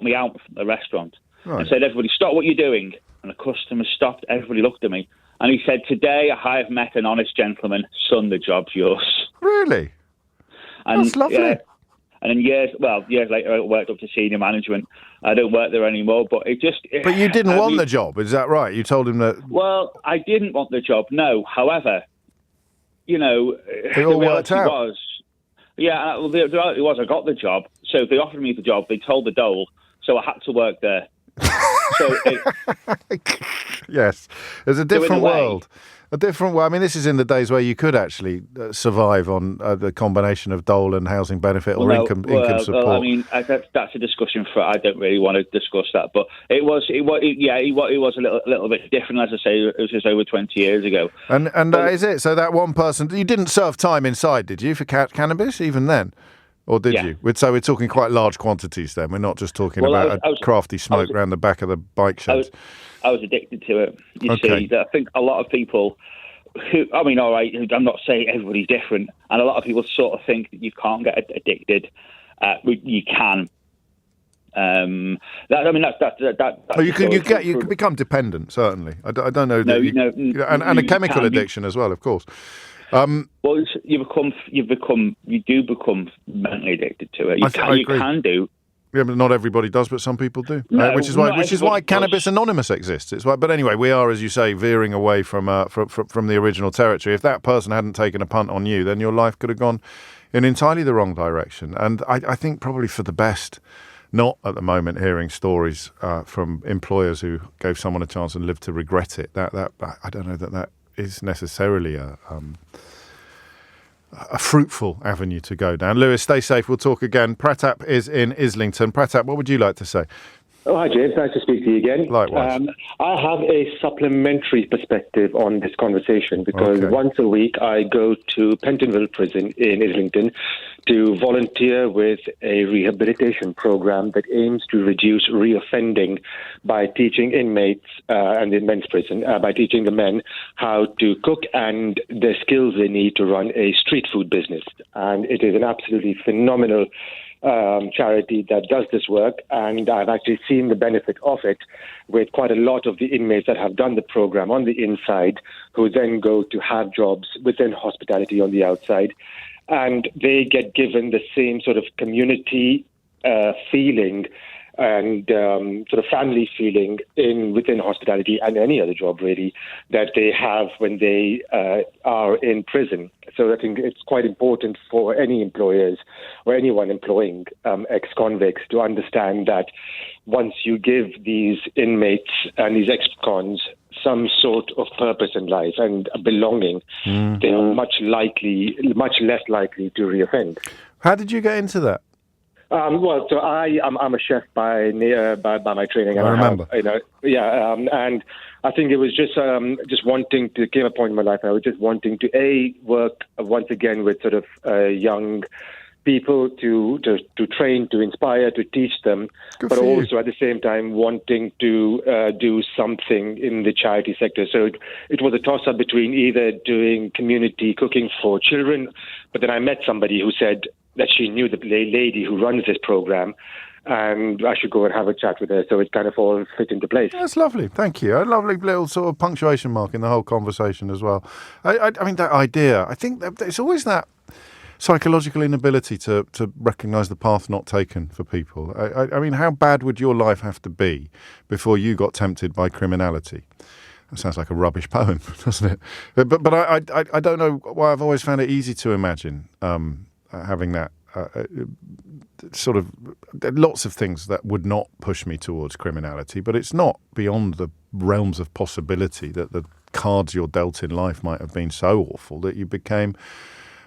[SPEAKER 8] me out from the restaurant and said, everybody, stop what you're doing. And the customer stopped. Everybody looked at me. And he said, today I have met an honest gentleman. Son, the job's yours.
[SPEAKER 1] Really?
[SPEAKER 8] And,
[SPEAKER 1] that's lovely.
[SPEAKER 8] Yeah, and then years later, I worked up to senior management. I don't work there anymore, but it just...
[SPEAKER 1] But you didn't want the job, is that right? You told him that...
[SPEAKER 8] Well, I didn't want the job, no. However,
[SPEAKER 1] it all worked out.
[SPEAKER 8] The reality was I got the job. So they offered me the job. They told the dole, so I had to work there.
[SPEAKER 1] Yes, there's a different world. A different way. I mean, this is in the days where you could actually survive on the combination of dole and housing benefit or income support.
[SPEAKER 8] Well, I mean, that's a discussion for. I don't really want to discuss that, but it was a little bit different. As I say, it was just over 20 years ago.
[SPEAKER 1] And that is it. So that one person, you didn't serve time inside, did you, for cannabis even then? Or did you? So we're talking quite large quantities then. We're not just talking about a crafty smoke around the back of the bike sheds.
[SPEAKER 8] I was addicted to it. You see, I think a lot of people all right, I'm not saying everybody's different, and a lot of people sort of think that you can't get addicted. You can. You
[SPEAKER 1] can become dependent, certainly. I don't know. And a chemical addiction as well, of course.
[SPEAKER 8] Well, you do become mentally addicted to it. You can do.
[SPEAKER 1] Yeah, but not everybody does, but some people do. Which is why Cannabis Anonymous exists. But anyway, we are, as you say, veering away from the original territory. If that person hadn't taken a punt on you, then your life could have gone in entirely the wrong direction. And I think probably for the best, not at the moment hearing stories from employers who gave someone a chance and lived to regret it. That I don't know that is necessarily a fruitful avenue to go down. Lewis, stay safe. We'll talk again. Pratap is in Islington. Pratap, what would you like to say?
[SPEAKER 9] Oh, hi, James. Nice to speak to you again.
[SPEAKER 1] Likewise.
[SPEAKER 9] I have a supplementary perspective on this conversation because once a week I go to Pentonville Prison in Islington to volunteer with a rehabilitation program that aims to reduce reoffending by teaching inmates and in men's prison, by teaching the men how to cook and the skills they need to run a street food business. And it is an absolutely phenomenal charity that does this work, and I've actually seen the benefit of it with quite a lot of the inmates that have done the program on the inside, who then go to have jobs within hospitality on the outside, and they get given the same sort of community feeling and sort of family feeling within hospitality and any other job really that they have when they are in prison. So I think it's quite important for any employers or anyone employing ex-convicts to understand that once you give these inmates and these ex-cons some sort of purpose in life and a belonging, they are much less likely to reoffend.
[SPEAKER 1] How did you get into that?
[SPEAKER 9] So I'm a chef by my training. And
[SPEAKER 1] I remember.
[SPEAKER 9] And I think it was just wanting to, came a point in my life, I was just wanting to work once again with sort of young people to train, to inspire, to teach them, but also at the same time wanting to do something in the charity sector. So it was a toss-up between either doing community cooking for children, but then I met somebody who said that she knew the lady who runs this program, and I should go and have a chat with her. So it kind of all fit into place.
[SPEAKER 1] That's lovely. Thank you. A lovely little sort of punctuation mark in the whole conversation as well. I mean, that idea, I think that it's always that psychological inability to recognise the path not taken for people. I mean, how bad would your life have to be before you got tempted by criminality? That sounds like a rubbish poem, doesn't it? But I don't know why I've always found it easy to imagine having that sort of lots of things that would not push me towards criminality, but it's not beyond the realms of possibility that the cards you're dealt in life might have been so awful that you became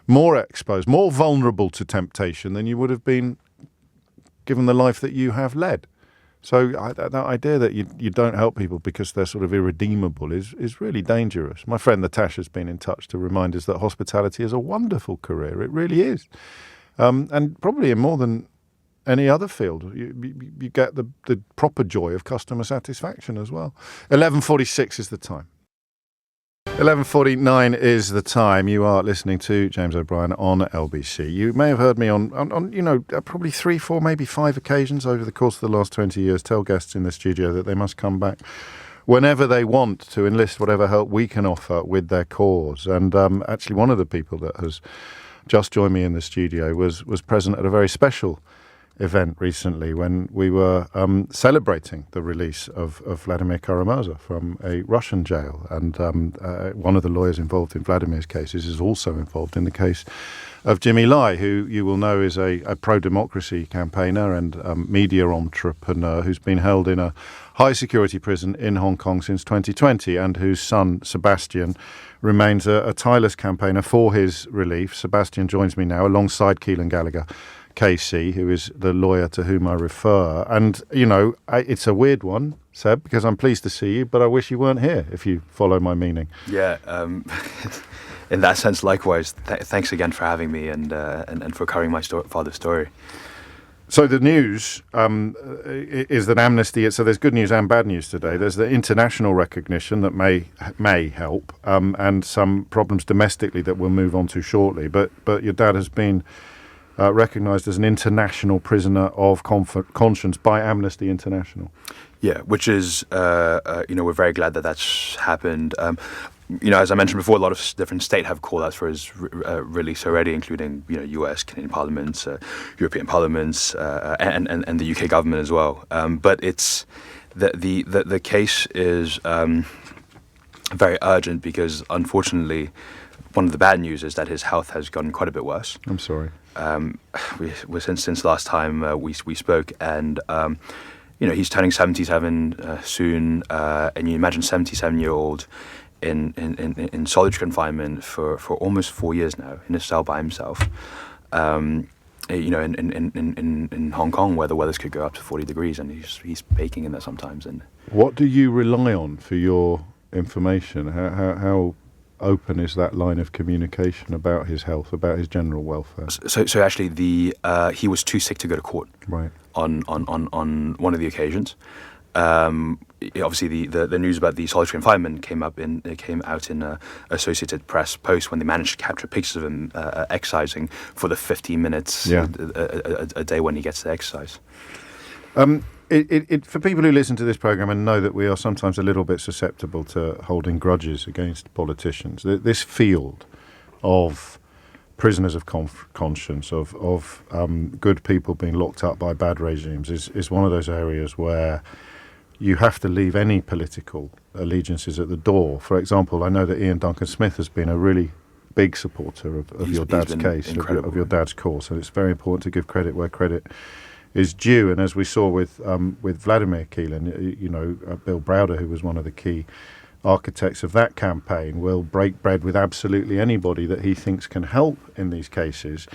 [SPEAKER 1] more exposed, more vulnerable to temptation than you would have been given the life that you have led. So that idea that you don't help people because they're sort of irredeemable is really dangerous. My friend Natasha's been in touch to remind us that hospitality is a wonderful career. It really is. And probably in more than any other field, you get the proper joy of customer satisfaction as well. 11:46 is the time. 11:49 is the time. You are listening to James O'Brien on LBC. You may have heard me on probably 3, 4, maybe 5 occasions over the course of the last 20 years tell guests in the studio that they must come back whenever they want to enlist whatever help we can offer with their cause. And actually one of the people that has just joined me in the studio was present at a very special event recently when we were celebrating the release of Vladimir Karamurza from a Russian jail. And one of the lawyers involved in Vladimir's cases is also involved in the case of Jimmy Lai, who you will know is a pro-democracy campaigner and media entrepreneur who's been held in a high-security prison in Hong Kong since 2020 and whose son, Sebastian, remains a tireless campaigner for his relief. Sebastian joins me now alongside Keelan Gallagher, KC, who is the lawyer to whom I refer. And, it's a weird one, Seb, because I'm pleased to see you, but I wish you weren't here, if you follow my meaning.
[SPEAKER 10] Yeah, in that sense, likewise. Thanks again for having me and for covering my father's story.
[SPEAKER 1] So the news is that Amnesty, so there's good news and bad news today. There's the international recognition that may help and some problems domestically that we'll move on to shortly. But your dad has been recognised as an international prisoner of conscience by Amnesty International.
[SPEAKER 10] Yeah, which is, we're very glad that that's happened. As I mentioned before, a lot of different states have called out for his release already, including, US, Canadian parliaments, European parliaments, and the UK government as well. But it's the case is very urgent because, unfortunately, one of the bad news is that his health has gotten quite a bit worse.
[SPEAKER 1] I'm sorry.
[SPEAKER 10] Since last time we spoke, and he's turning 77 soon, and you imagine 77-year-old in solitary confinement for almost 4 years now in a cell by himself. In Hong Kong, where the weather could go up to 40 degrees, and he's baking in there sometimes. And
[SPEAKER 1] what do you rely on for your information? How open is that line of communication about his health, about his general welfare?
[SPEAKER 10] So actually, he was too sick to go to court.
[SPEAKER 1] Right.
[SPEAKER 10] On one of the occasions. obviously the news about the solitary confinement came out in Associated Press post when they managed to capture pictures of him exercising for the 15 minutes a day when he gets to exercise.
[SPEAKER 1] For people who listen to this programme and know that we are sometimes a little bit susceptible to holding grudges against politicians, this field of prisoners of conscience, of good people being locked up by bad regimes, is one of those areas where you have to leave any political allegiances at the door. For example, I know that Ian Duncan Smith has been a really big supporter of your dad's case, of your dad's cause, and it's very important to give credit where credit is due. And as we saw with Vladimir Keelan, Bill Browder, who was one of the key architects of that campaign, will break bread with absolutely anybody that he thinks can help in these cases.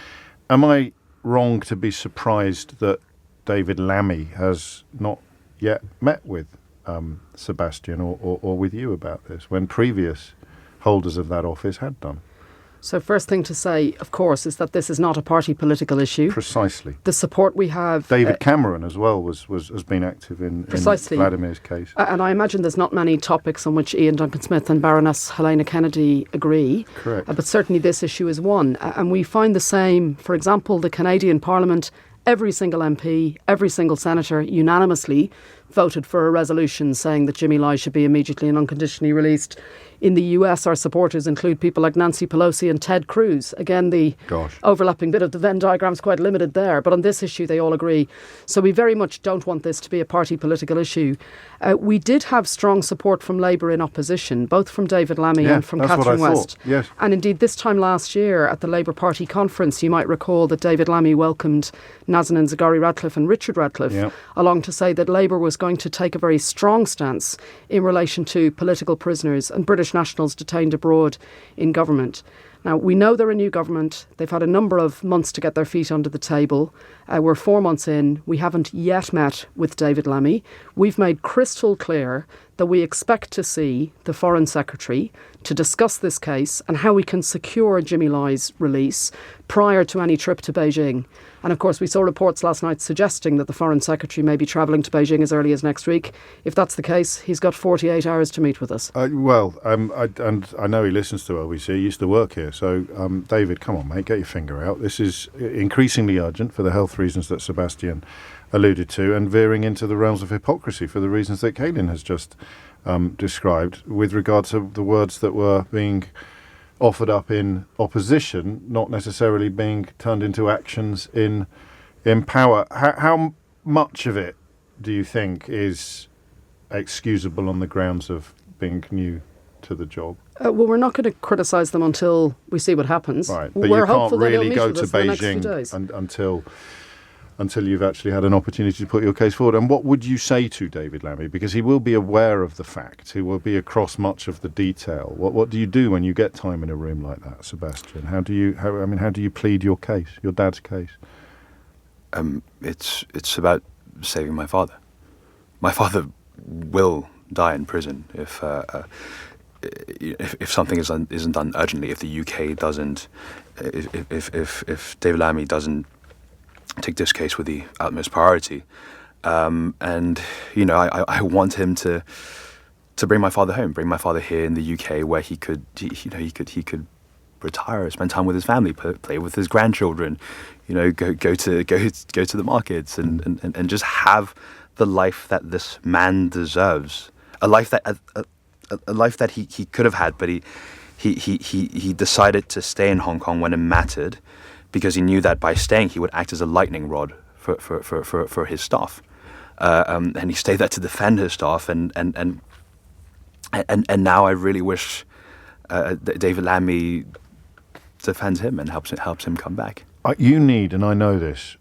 [SPEAKER 1] Am I wrong to be surprised that David Lammy has not yet met with Sebastian or with you about this, when previous holders of that office had done?
[SPEAKER 11] So first thing to say, of course, is that this is not a party political issue.
[SPEAKER 1] Precisely.
[SPEAKER 11] The support we have...
[SPEAKER 1] David Cameron as well has been active in Vladimir's case.
[SPEAKER 11] And I imagine there's not many topics on which Ian Duncan Smith and Baroness Helena Kennedy agree.
[SPEAKER 1] Correct.
[SPEAKER 11] But certainly this issue is one. And we find the same, for example, the Canadian Parliament, every single MP, every single senator unanimously voted for a resolution saying that Jimmy Lai should be immediately and unconditionally released. In the US, our supporters include people like Nancy Pelosi and Ted Cruz. Again, the overlapping bit of the Venn diagram is quite limited there, but on this issue they all agree. So we very much don't want this to be a party political issue. We did have strong support from Labour in opposition, both from David Lammy and from Catherine West.
[SPEAKER 1] Yes.
[SPEAKER 11] And indeed, this time last year at the Labour Party conference, you might recall that David Lammy welcomed Nazanin Zaghari-Ratcliffe and Richard Ratcliffe along to say that Labour was going to take a very strong stance in relation to political prisoners and British nationals detained abroad in government. Now, we know they're a new government. They've had a number of months to get their feet under the table. We're 4 months in. We haven't yet met with David Lammy. We've made crystal clear that we expect to see the Foreign Secretary to discuss this case and how we can secure Jimmy Lai's release prior to any trip to Beijing. And of course, we saw reports last night suggesting that the Foreign Secretary may be travelling to Beijing as early as next week. If that's the case, he's got 48 hours to meet with us. I
[SPEAKER 1] know he listens to LBC. He used to work here. So, David, come on, mate, get your finger out. This is increasingly urgent for the health reasons that Sebastian alluded to, and veering into the realms of hypocrisy for the reasons that Caelan has just described with regard to the words that were being offered up in opposition, not necessarily being turned into actions in power. How much of it do you think is excusable on the grounds of being new to the job?
[SPEAKER 11] Well, we're not going to criticise them until we see what happens.
[SPEAKER 1] Right, but
[SPEAKER 11] we're
[SPEAKER 1] you can't
[SPEAKER 11] hopeful
[SPEAKER 1] really go to
[SPEAKER 11] Beijing
[SPEAKER 1] until you've actually had an opportunity to put your case forward. And what would you say to David Lammy? Because he will be aware of the facts. He will be across much of the detail. What do you do when you get time in a room like that, Sebastian? How do you plead your case, your dad's case?
[SPEAKER 10] It's about saving my father. My father will die in prison if something isn't done urgently. If the UK doesn't, if David Lammy doesn't take this case with the utmost priority, and I want him to bring my father home, bring my father here in the UK, where he could retire, spend time with his family, play with his grandchildren, go to the markets, and just have the life that this man deserves, a life that he could have had, but he decided to stay in Hong Kong when it mattered, because he knew that by staying he would act as a lightning rod for his staff, and he stayed there to defend his staff, and now I really wish David Lammy defends him and helps him come back.
[SPEAKER 1] You need, and I know this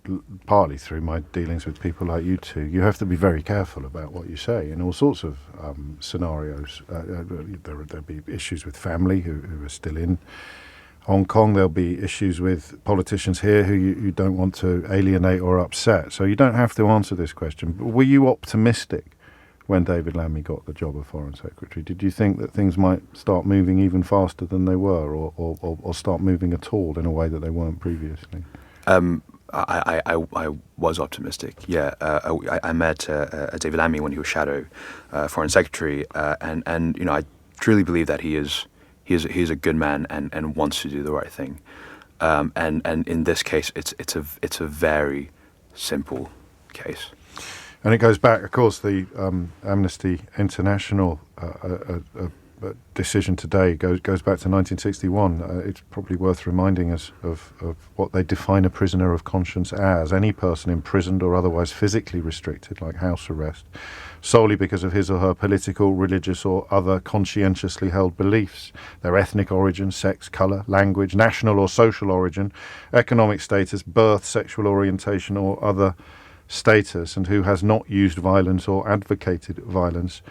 [SPEAKER 1] partly through my dealings with people like you two, you have to be very careful about what you say in all sorts of scenarios. There'll be issues with family who are still in Hong Kong. There'll be issues with politicians here who you don't want to alienate or upset. So you don't have to answer this question. But were you optimistic when David Lammy got the job of Foreign Secretary? Did you think that things might start moving even faster than they were, or start moving at all in a way that they weren't previously?
[SPEAKER 10] I was optimistic. Yeah, I met David Lammy when he was Shadow Foreign Secretary, and I truly believe that he's a good man and wants to do the right thing. And in this case, it's a very simple case.
[SPEAKER 1] And it goes back, of course, the Amnesty International decision today goes back to 1961. It's probably worth reminding us of what they define a prisoner of conscience as: any person imprisoned or otherwise physically restricted, like house arrest, solely because of his or her political, religious or other conscientiously held beliefs, their ethnic origin, sex, colour, language, national or social origin, economic status, birth, sexual orientation or other status, and who has not used violence or advocated violence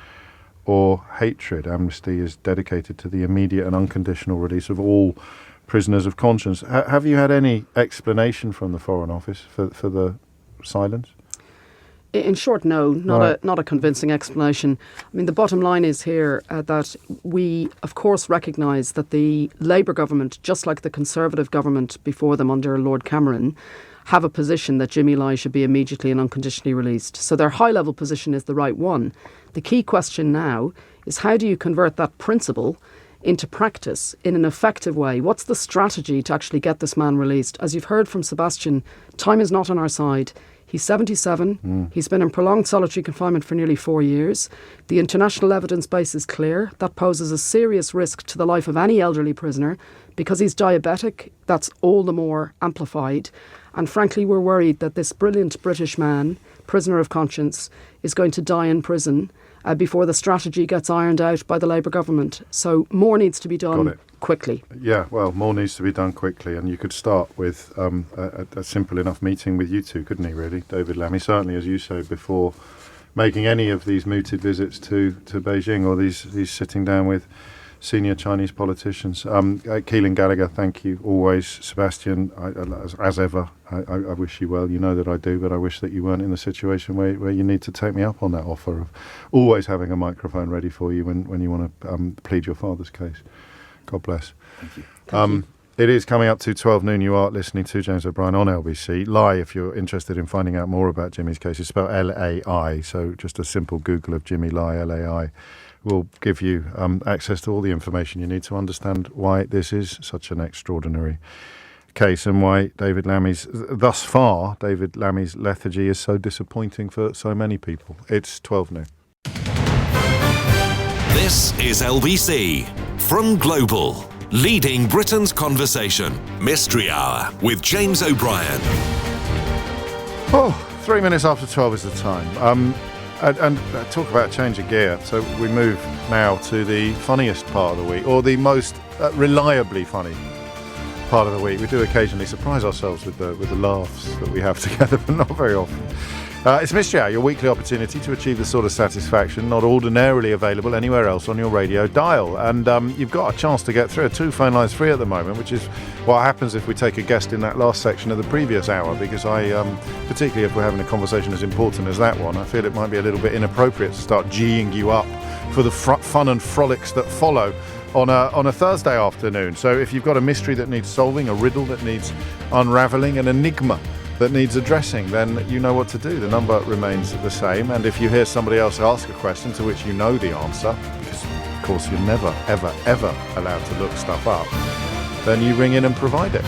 [SPEAKER 1] or hatred. Amnesty is dedicated to the immediate and unconditional release of all prisoners of conscience. Have you had any explanation from the Foreign Office for the silence?
[SPEAKER 11] In short, no, not a convincing explanation. I mean, the bottom line is here that we, of course, recognise that the Labour government, just like the Conservative government before them under Lord Cameron, have a position that Jimmy Lai should be immediately and unconditionally released. So their high-level position is the right one. The key question now is, how do you convert that principle into practice in an effective way? What's the strategy to actually get this man released? As you've heard from Sebastian, time is not on our side. He's 77. He's been in prolonged solitary confinement for nearly 4 years. The international evidence base is clear. That poses a serious risk to the life of any elderly prisoner. Because he's diabetic, that's all the more amplified. And frankly, we're worried that this brilliant British man, prisoner of conscience, is going to die in prison before the strategy gets ironed out by the Labour government. So more needs to be done quickly.
[SPEAKER 1] Yeah, well, more needs to be done quickly. And you could start with a simple enough meeting with you two, couldn't he, really, David Lammy? Certainly, as you said, before making any of these mooted visits to Beijing or these sitting down with senior Chinese politicians. Keelan Gallagher, thank you always. Sebastian, as ever, I wish you well. You know that I do, but I wish that you weren't in the situation where you need to take me up on that offer of always having a microphone ready for you when you want to plead your father's case. God bless.
[SPEAKER 10] Thank you.
[SPEAKER 11] Thank you.
[SPEAKER 1] It is coming up to 12 noon. You are listening to James O'Brien on LBC. Lai, if you're interested in finding out more about Jimmy's case, it's spelled L-A-I, so just a simple Google of Jimmy Lai, L-A-I, will give you access to all the information you need to understand why this is such an extraordinary case and why David Lammy's lethargy is so disappointing for so many people. It's 12 noon.
[SPEAKER 12] This is LBC from Global, leading Britain's conversation. Mystery Hour with James O'Brien.
[SPEAKER 1] 3 minutes after 12 is the time. And talk about change of gear. So we move now to the funniest part of the week, or the most reliably funny part of the week. We do occasionally surprise ourselves with the laughs that we have together, but not very often. It's Mystery Hour, your weekly opportunity to achieve the sort of satisfaction not ordinarily available anywhere else on your radio dial. And you've got a chance to get through. 2 phone lines free at the moment, which is what happens if we take a guest in that last section of the previous hour, because I, particularly if we're having a conversation as important as that one, I feel it might be a little bit inappropriate to start geeing you up for the fun and frolics that follow on a Thursday afternoon. So if you've got a mystery that needs solving, a riddle that needs unravelling, an enigma that needs addressing, then you know what to do. The number remains the same, and if you hear somebody else ask a question to which you know the answer, because of course you're never, ever, ever allowed to look stuff up, then you ring in and provide it.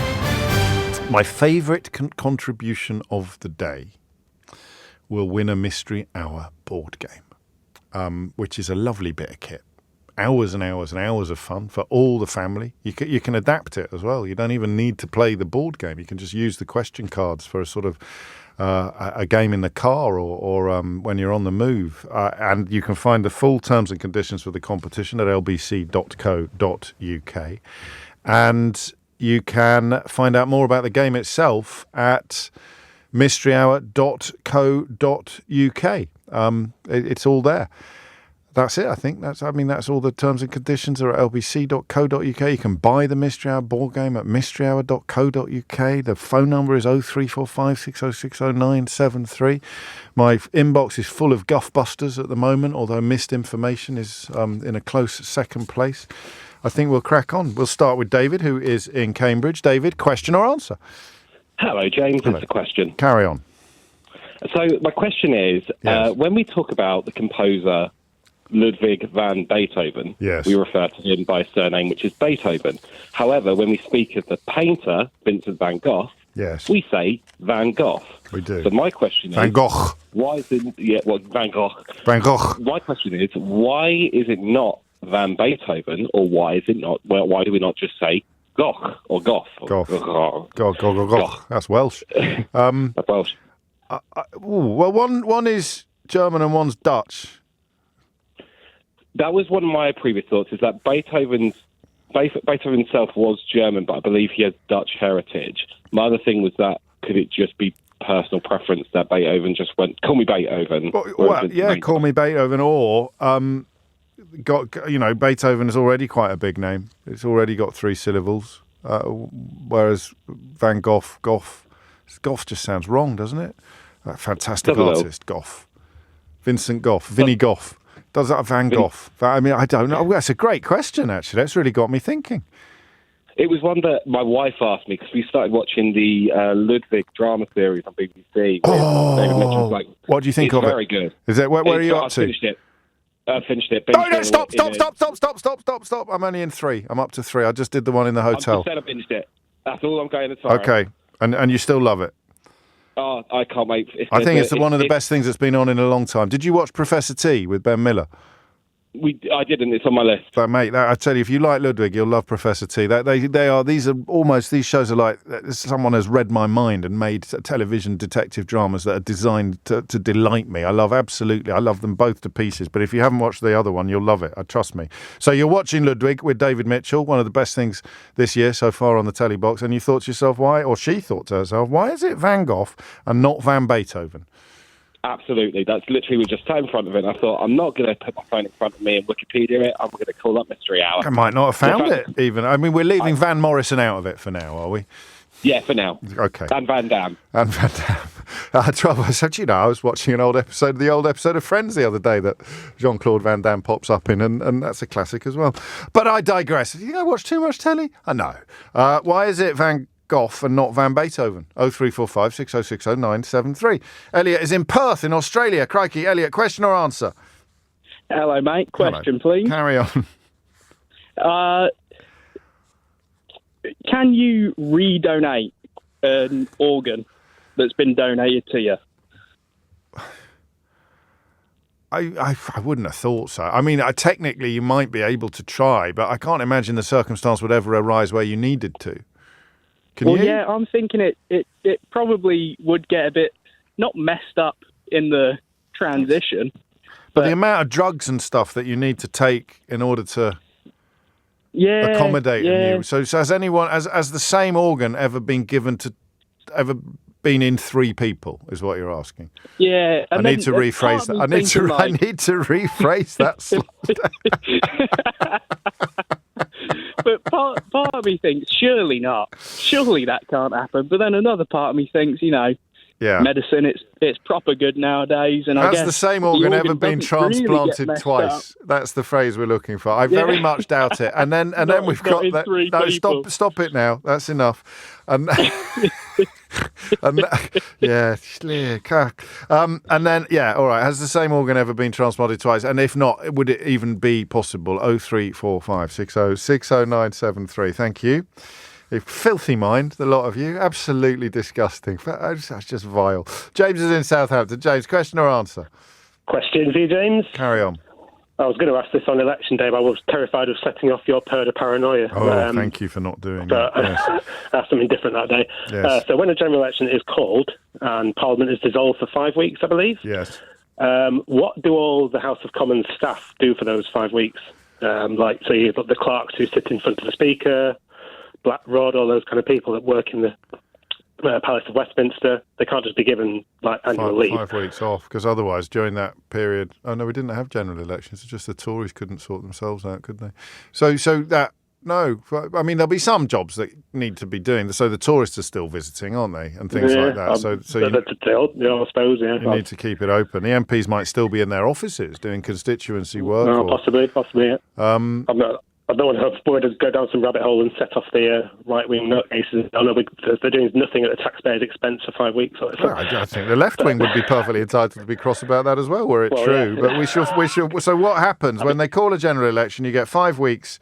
[SPEAKER 1] My favourite contribution of the day will win a Mystery Hour board game, which is a lovely bit of kit. Hours and hours and hours of fun for all the family. You can adapt it as well. You don't even need to play the board game. You can just use the question cards for a sort of a game in the car or when you're on the move. And you can find the full terms and conditions for the competition at lbc.co.uk. And you can find out more about the game itself at mysteryhour.co.uk. It's all there. That's it, I think. That's all the terms and conditions are at lbc.co.uk. You can buy the Mystery Hour board game at mysteryhour.co.uk. The phone number is 0345 6060973. My inbox is full of guffbusters at the moment, although missed information is in a close second place. I think we'll crack on. We'll start with David, who is in Cambridge. David, question or answer?
[SPEAKER 9] Hello, James.
[SPEAKER 1] Hello.
[SPEAKER 9] It's a question.
[SPEAKER 1] Carry on.
[SPEAKER 9] So my question is,
[SPEAKER 1] Yes.
[SPEAKER 9] when we talk about the composer Ludwig van Beethoven,
[SPEAKER 1] Yes.
[SPEAKER 9] we refer to him by a surname, which is Beethoven. However, when we speak of the painter, Vincent van Gogh,
[SPEAKER 1] Yes.
[SPEAKER 9] we say Van Gogh.
[SPEAKER 1] We do.
[SPEAKER 9] So my question
[SPEAKER 1] Van
[SPEAKER 9] is,
[SPEAKER 1] Gogh.
[SPEAKER 9] why is it, Van Gogh.
[SPEAKER 1] Van Gogh.
[SPEAKER 9] My question is, why is it not Van Beethoven, or why is it not? Well, why do we not just say Gogh or Goth?
[SPEAKER 1] Goth.
[SPEAKER 9] Goth.
[SPEAKER 1] Goth. That's Welsh.
[SPEAKER 9] That's Welsh.
[SPEAKER 1] Well, one is German and one's Dutch.
[SPEAKER 9] That was one of my previous thoughts, is that Beethoven himself was German, but I believe he has Dutch heritage. My other thing was that, could it just be personal preference that Beethoven just went, call me Beethoven?
[SPEAKER 1] Well, yeah, call me Beethoven, or Beethoven is already quite a big name. It's already got 3 syllables, whereas Van Gogh just sounds wrong, doesn't it? That fantastic artist, Gough. Vincent Gough, Vinnie Gough. Does that Van Gogh? I mean, I don't know. That's a great question, actually. That's really got me thinking.
[SPEAKER 9] It was one that my wife asked me, because we started watching the Ludwig drama series on BBC. David Mitchell's
[SPEAKER 1] what do you think of it?
[SPEAKER 9] It's very good.
[SPEAKER 1] Is that where are you up to?
[SPEAKER 9] I finished it.
[SPEAKER 1] No, stop. I'm only in 3. I'm up to 3. I just did the one in the hotel.
[SPEAKER 9] I finished it. That's all I'm going to say.
[SPEAKER 1] Okay. And you still love it?
[SPEAKER 9] Oh, I can't wait.
[SPEAKER 1] I think it's one of the best things that's been on in a long time. Did you watch Professor T with Ben Miller?
[SPEAKER 9] I didn't. It's on my list.
[SPEAKER 1] But mate, I tell you, if you like Ludwig, you'll love Professor T. These shows are like someone has read my mind and made television detective dramas that are designed to delight me. I love them both to pieces. But if you haven't watched the other one, you'll love it. Trust me. So you're watching Ludwig with David Mitchell, one of the best things this year so far on the telly box, and you thought to yourself, why? Or she thought to herself, why is it Van Gogh and not Van Beethoven?
[SPEAKER 9] Absolutely. That's literally, we just sat in front of it, and I thought, I'm not going to put my phone in front of me and Wikipedia it. I'm going to call up Mystery Hour.
[SPEAKER 1] I might not have found it, even. I mean, we're leaving Van Morrison out of it for now, are we?
[SPEAKER 9] Yeah, for now.
[SPEAKER 1] Okay.
[SPEAKER 9] And Van Damme.
[SPEAKER 1] I was watching the old episode of Friends the other day that Jean-Claude Van Damme pops up in, and that's a classic as well. But I digress. Do you think I watch too much telly? I know. Why is it Van Gogh and not Van Beethoven? 0345 6060 973. Elliot is in Perth in Australia. Crikey, Elliot, question or answer?
[SPEAKER 13] Hello, mate. Question, please.
[SPEAKER 1] Carry on.
[SPEAKER 13] Can you redonate an organ that's been donated to you?
[SPEAKER 1] I wouldn't have thought so. I mean, technically you might be able to try, but I can't imagine the circumstance would ever arise where you needed to. Can you?
[SPEAKER 13] Yeah, I'm thinking it probably would get a bit, not messed up in the transition.
[SPEAKER 1] But the amount of drugs and stuff that you need to take in order to accommodate you. So has anyone, has the same organ ever been in 3 people, is what you're asking?
[SPEAKER 13] Yeah.
[SPEAKER 1] I need to rephrase that. I need to rephrase that
[SPEAKER 13] But part of me thinks, surely not. Surely that can't happen. But then another part of me thinks, medicine, it's proper good nowadays. And I guess
[SPEAKER 1] the same organ ever been transplanted really twice? Up. That's the phrase we're looking for. I very much doubt it. And then we've got that. No, stop it now. That's enough. And and then all right. Has the same organ ever been transplanted twice? And if not, would it even be possible? 0345 60 60973. Thank you. A filthy mind, the lot of you. Absolutely disgusting. That's just vile. James is in Southampton. James, question or answer?
[SPEAKER 14] Question for you, James.
[SPEAKER 1] Carry on.
[SPEAKER 14] I was going to ask this on election day, but I was terrified of setting off your purder paranoia.
[SPEAKER 1] Oh, thank you for not doing that. Yes.
[SPEAKER 14] That's something different that day.
[SPEAKER 1] Yes.
[SPEAKER 14] So when a general election is called and Parliament is dissolved for 5 weeks, I believe.
[SPEAKER 1] Yes.
[SPEAKER 14] What do all the House of Commons staff do for those 5 weeks? So you've got the clerks who sit in front of the Speaker, Black Rod, all those kind of people that work in the Palace of Westminster. They can't just be given annual leave.
[SPEAKER 1] 5 weeks off, because otherwise during that period, we didn't have general elections. It's just the Tories couldn't sort themselves out, could they? So that, no, I mean, there'll be some jobs that need to be doing. So the tourists are still visiting, aren't they? And things like that. So
[SPEAKER 14] I suppose, yeah.
[SPEAKER 1] You need to keep it open. The MPs might still be in their offices doing constituency work.
[SPEAKER 14] No, possibly, yeah. I don't want to have worried to go down some rabbit hole and set off the right-wing nutcases. I know they're doing nothing at the taxpayer's expense for 5 weeks. Well,
[SPEAKER 1] I think the left wing would be perfectly entitled to be cross about that as well, were it true. Yeah. But we shall. So what happens when they call a general election? You get 5 weeks.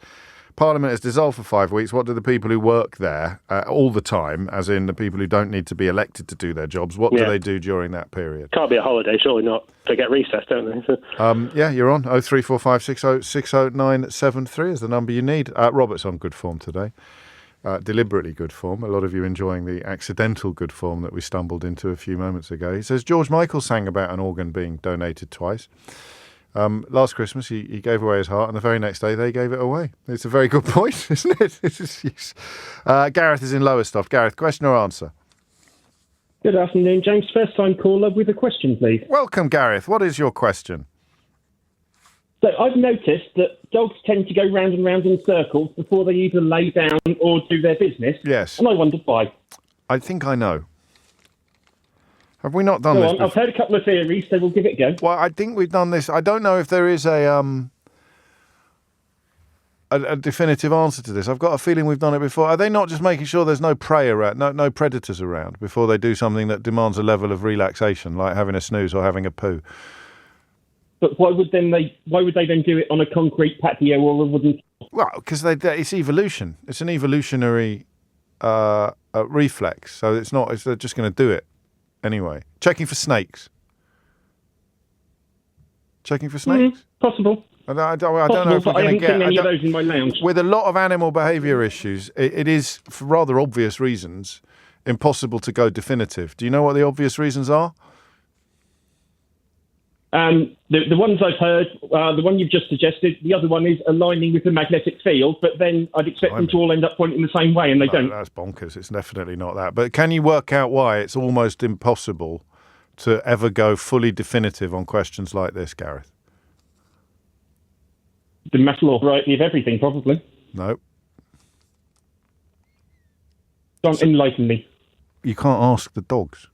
[SPEAKER 1] Parliament is dissolved for 5 weeks. What do the people who work there all the time, as in the people who don't need to be elected to do their jobs, what do they do during that period?
[SPEAKER 14] Can't be a holiday, surely not. They get recess, don't they?
[SPEAKER 1] Yeah, you're on. 03456060973 is the number you need. Robert's on good form today. Deliberately good form. A lot of you enjoying the accidental good form that we stumbled into a few moments ago. He says, George Michael sang about an organ being donated twice. Last Christmas, he gave away his heart, and the very next day, they gave it away. It's a very good point, isn't it? Gareth is in Lowestoft. Gareth, question or answer?
[SPEAKER 15] Good afternoon, James. First-time caller with a question, please.
[SPEAKER 1] Welcome, Gareth. What is your question?
[SPEAKER 15] So I've noticed that dogs tend to go round and round in circles before they either lay down or do their business.
[SPEAKER 1] Yes.
[SPEAKER 15] And I wondered why.
[SPEAKER 1] I think I know. Have we not done this before?
[SPEAKER 15] I've heard a couple of theories, so we'll give it a go.
[SPEAKER 1] Well, I think we've done this. I don't know if there is a definitive answer to this. I've got a feeling we've done it before. Are they not just making sure there's no prey around, no predators around, before they do something that demands a level of relaxation, like having a snooze or having a poo?
[SPEAKER 15] But why would they then do it on a concrete patio or a wooden?
[SPEAKER 1] Well, because it's evolution. It's an evolutionary reflex. So they're just going to do it anyway. Checking for snakes.
[SPEAKER 15] Possible.
[SPEAKER 1] I don't know if we're going to get
[SPEAKER 15] any of those in my lounge.
[SPEAKER 1] With a lot of animal behaviour issues. It is, for rather obvious reasons, impossible to go definitive. Do you know what the obvious reasons are?
[SPEAKER 15] The ones I've heard, the one you've just suggested, the other one is aligning with the magnetic field, but then I'd expect them to all end up pointing the same way, and they don't.
[SPEAKER 1] That's bonkers. It's definitely not that. But can you work out why it's almost impossible to ever go fully definitive on questions like this, Gareth?
[SPEAKER 15] The mathematical variety of everything, probably.
[SPEAKER 1] No.
[SPEAKER 15] Don't enlighten me.
[SPEAKER 1] You can't ask the dogs.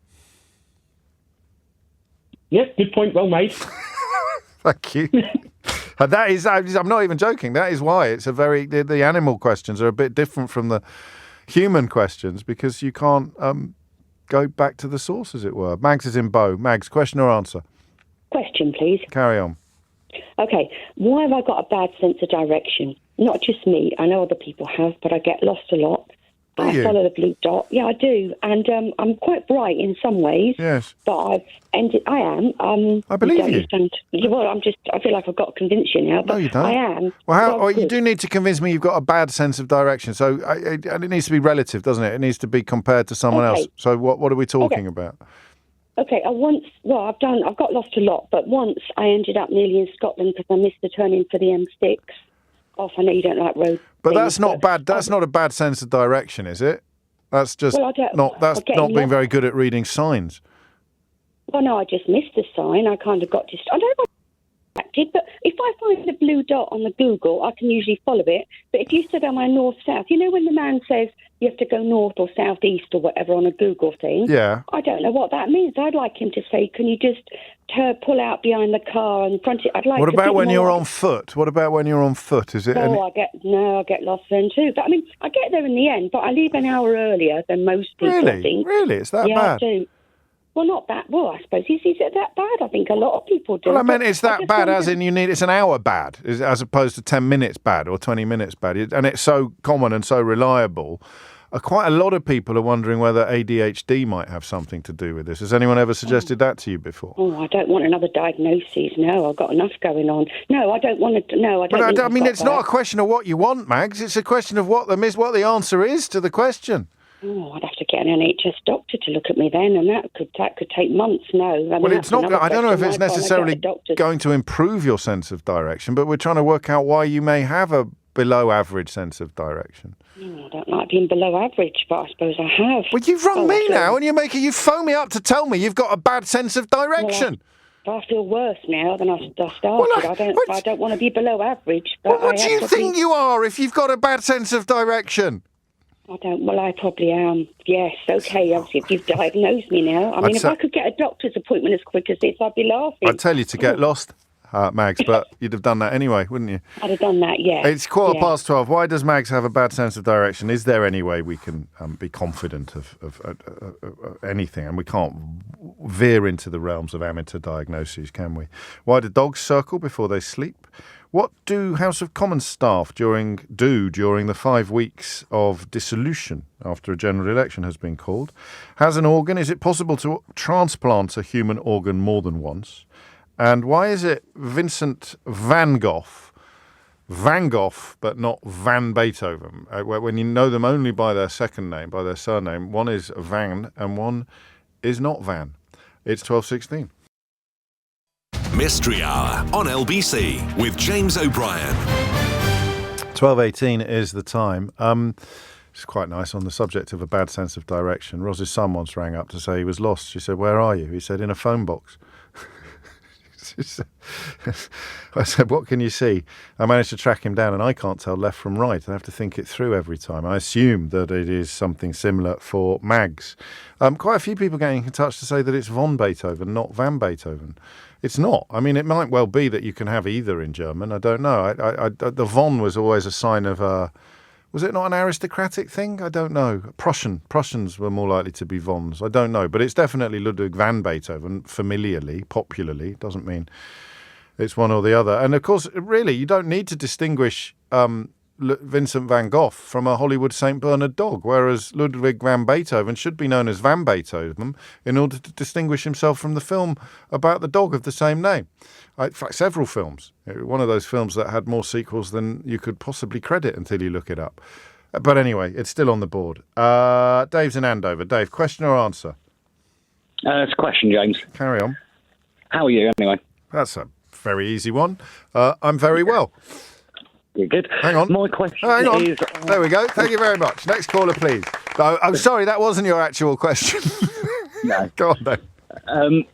[SPEAKER 15] Yeah, good point, well made.
[SPEAKER 1] Thank you. That is, I'm not even joking. That is why it's the animal questions are a bit different from the human questions, because you can't go back to the source, as it were. Mags is in Bow. Mags, question or answer?
[SPEAKER 16] Question, please.
[SPEAKER 1] Carry on.
[SPEAKER 16] Okay, why have I got a bad sense of direction? Not just me. I know other people have, but I get lost a lot. I follow the blue dot. Yeah, I do. And I'm quite bright in some ways.
[SPEAKER 1] Yes.
[SPEAKER 16] But I am.
[SPEAKER 1] I believe you.
[SPEAKER 16] Well, I feel like I've got to convince you now. But
[SPEAKER 1] no, you don't.
[SPEAKER 16] I am.
[SPEAKER 1] Well, you do need to convince me you've got a bad sense of direction. So and it needs to be relative, doesn't it? It needs to be compared to someone else. So what are we talking about?
[SPEAKER 16] Okay, I've got lost a lot, but once I ended up nearly in Scotland because I missed the turning for the M6. I know you don't like road.
[SPEAKER 1] But that's not bad. That's not a bad sense of direction, is it? That's just not being very good at reading signs.
[SPEAKER 16] Well, no, I just missed the sign. I kind of got I don't know if I acted, but if I find the blue dot on the Google, I can usually follow it. But if you said am I north-south, you know when the man says you have to go north or southeast or whatever on a Google thing?
[SPEAKER 1] Yeah.
[SPEAKER 16] I don't know what that means. I'd like him to say, can you just pull out behind the car and front it? I'd like.
[SPEAKER 1] What about when you're on foot? What about when you're on foot? Is it?
[SPEAKER 16] I get lost then too. But I mean, I get there in the end, but I leave an hour earlier than most people.
[SPEAKER 1] Really?
[SPEAKER 16] I think.
[SPEAKER 1] Really? It's that bad?
[SPEAKER 16] Yeah, I do. Well, not that. Well, I suppose is it that bad? I think a lot of people do.
[SPEAKER 1] Well, I meant it's that bad as in it's an hour bad, as opposed to 10 minutes bad or 20 minutes bad. And it's so common and so reliable. Quite a lot of people are wondering whether ADHD might have something to do with this. Has anyone ever suggested that to you before?
[SPEAKER 16] Oh, I don't want another diagnosis. No, I've got enough going on. No, I don't want to. No, I don't.
[SPEAKER 1] But I mean, it's not a question of what you want, Mags. It's a question of what the answer is to the question.
[SPEAKER 16] Oh, I'd have to get an NHS doctor to look at me then, and that could take months. No,
[SPEAKER 1] well, it's not. I don't know if it's necessarily going to improve your sense of direction, but we're trying to work out why you may have a below average sense of direction.
[SPEAKER 16] I don't like being below average, but I suppose I have.
[SPEAKER 1] Well, you've rung me now, and you phone me up to tell me you've got a bad sense of direction.
[SPEAKER 16] Well, I feel worse now than I started. Well, I don't want to be below average. But
[SPEAKER 1] what do you think you are if you've got a bad sense of direction?
[SPEAKER 16] I don't. Well, I probably am. Yes. Okay. Obviously, if you've diagnosed me now, I mean, if I could get a doctor's appointment as quick as this, I'd be laughing.
[SPEAKER 1] I'd tell you to get lost. Mags, but you'd have done that anyway, wouldn't you?
[SPEAKER 16] I'd have done that, yeah.
[SPEAKER 1] It's 12:15. Why does Mags have a bad sense of direction? Is there any way we can be confident of anything? And we can't veer into the realms of amateur diagnoses, can we? Why do dogs circle before they sleep? What do House of Commons staff during the 5 weeks of dissolution after a general election has been called? Has an organ, is it possible to transplant a human organ more than once? And why is it Vincent van Gogh, but not Van Beethoven? When you know them only by their second name, by their surname, one is Van and one is not Van. It's 12:16.
[SPEAKER 12] Mystery Hour on LBC with James O'Brien.
[SPEAKER 1] 12:18 is the time. It's quite nice on the subject of a bad sense of direction. Roz's son once rang up to say he was lost. She said, "Where are you?" He said, "In a phone box." I said, "What can you see?" I managed to track him down and I can't tell left from right. I have to think it through every time. I assume that it is something similar for Mags. Quite a few people getting in touch to say that it's von Beethoven, not Van Beethoven. It's not. I mean, it might well be that you can have either in German. I don't know. The von was always a sign of was it not an aristocratic thing? I don't know. Prussians were more likely to be Vons. I don't know. But it's definitely Ludwig van Beethoven, familiarly, popularly. Doesn't mean it's one or the other. And, of course, really, you don't need to distinguish Vincent van Gogh from a Hollywood St. Bernard dog, whereas Ludwig van Beethoven should be known as Van Beethoven in order to distinguish himself from the film about the dog of the same name. In fact, several films. One of those films that had more sequels than you could possibly credit until you look it up. But anyway, it's still on the board. Dave's in Andover. Dave, question or answer?
[SPEAKER 17] It's a question, James.
[SPEAKER 1] Carry on.
[SPEAKER 17] How are you, anyway?
[SPEAKER 1] That's a very easy one. I'm very well.
[SPEAKER 17] Good.
[SPEAKER 1] Hang on.
[SPEAKER 17] My question
[SPEAKER 1] hang on.
[SPEAKER 17] is...
[SPEAKER 1] There we go. Thank you very much. Next caller, please. Oh, I'm sorry, that wasn't your actual question.
[SPEAKER 17] No.
[SPEAKER 1] Go on, then.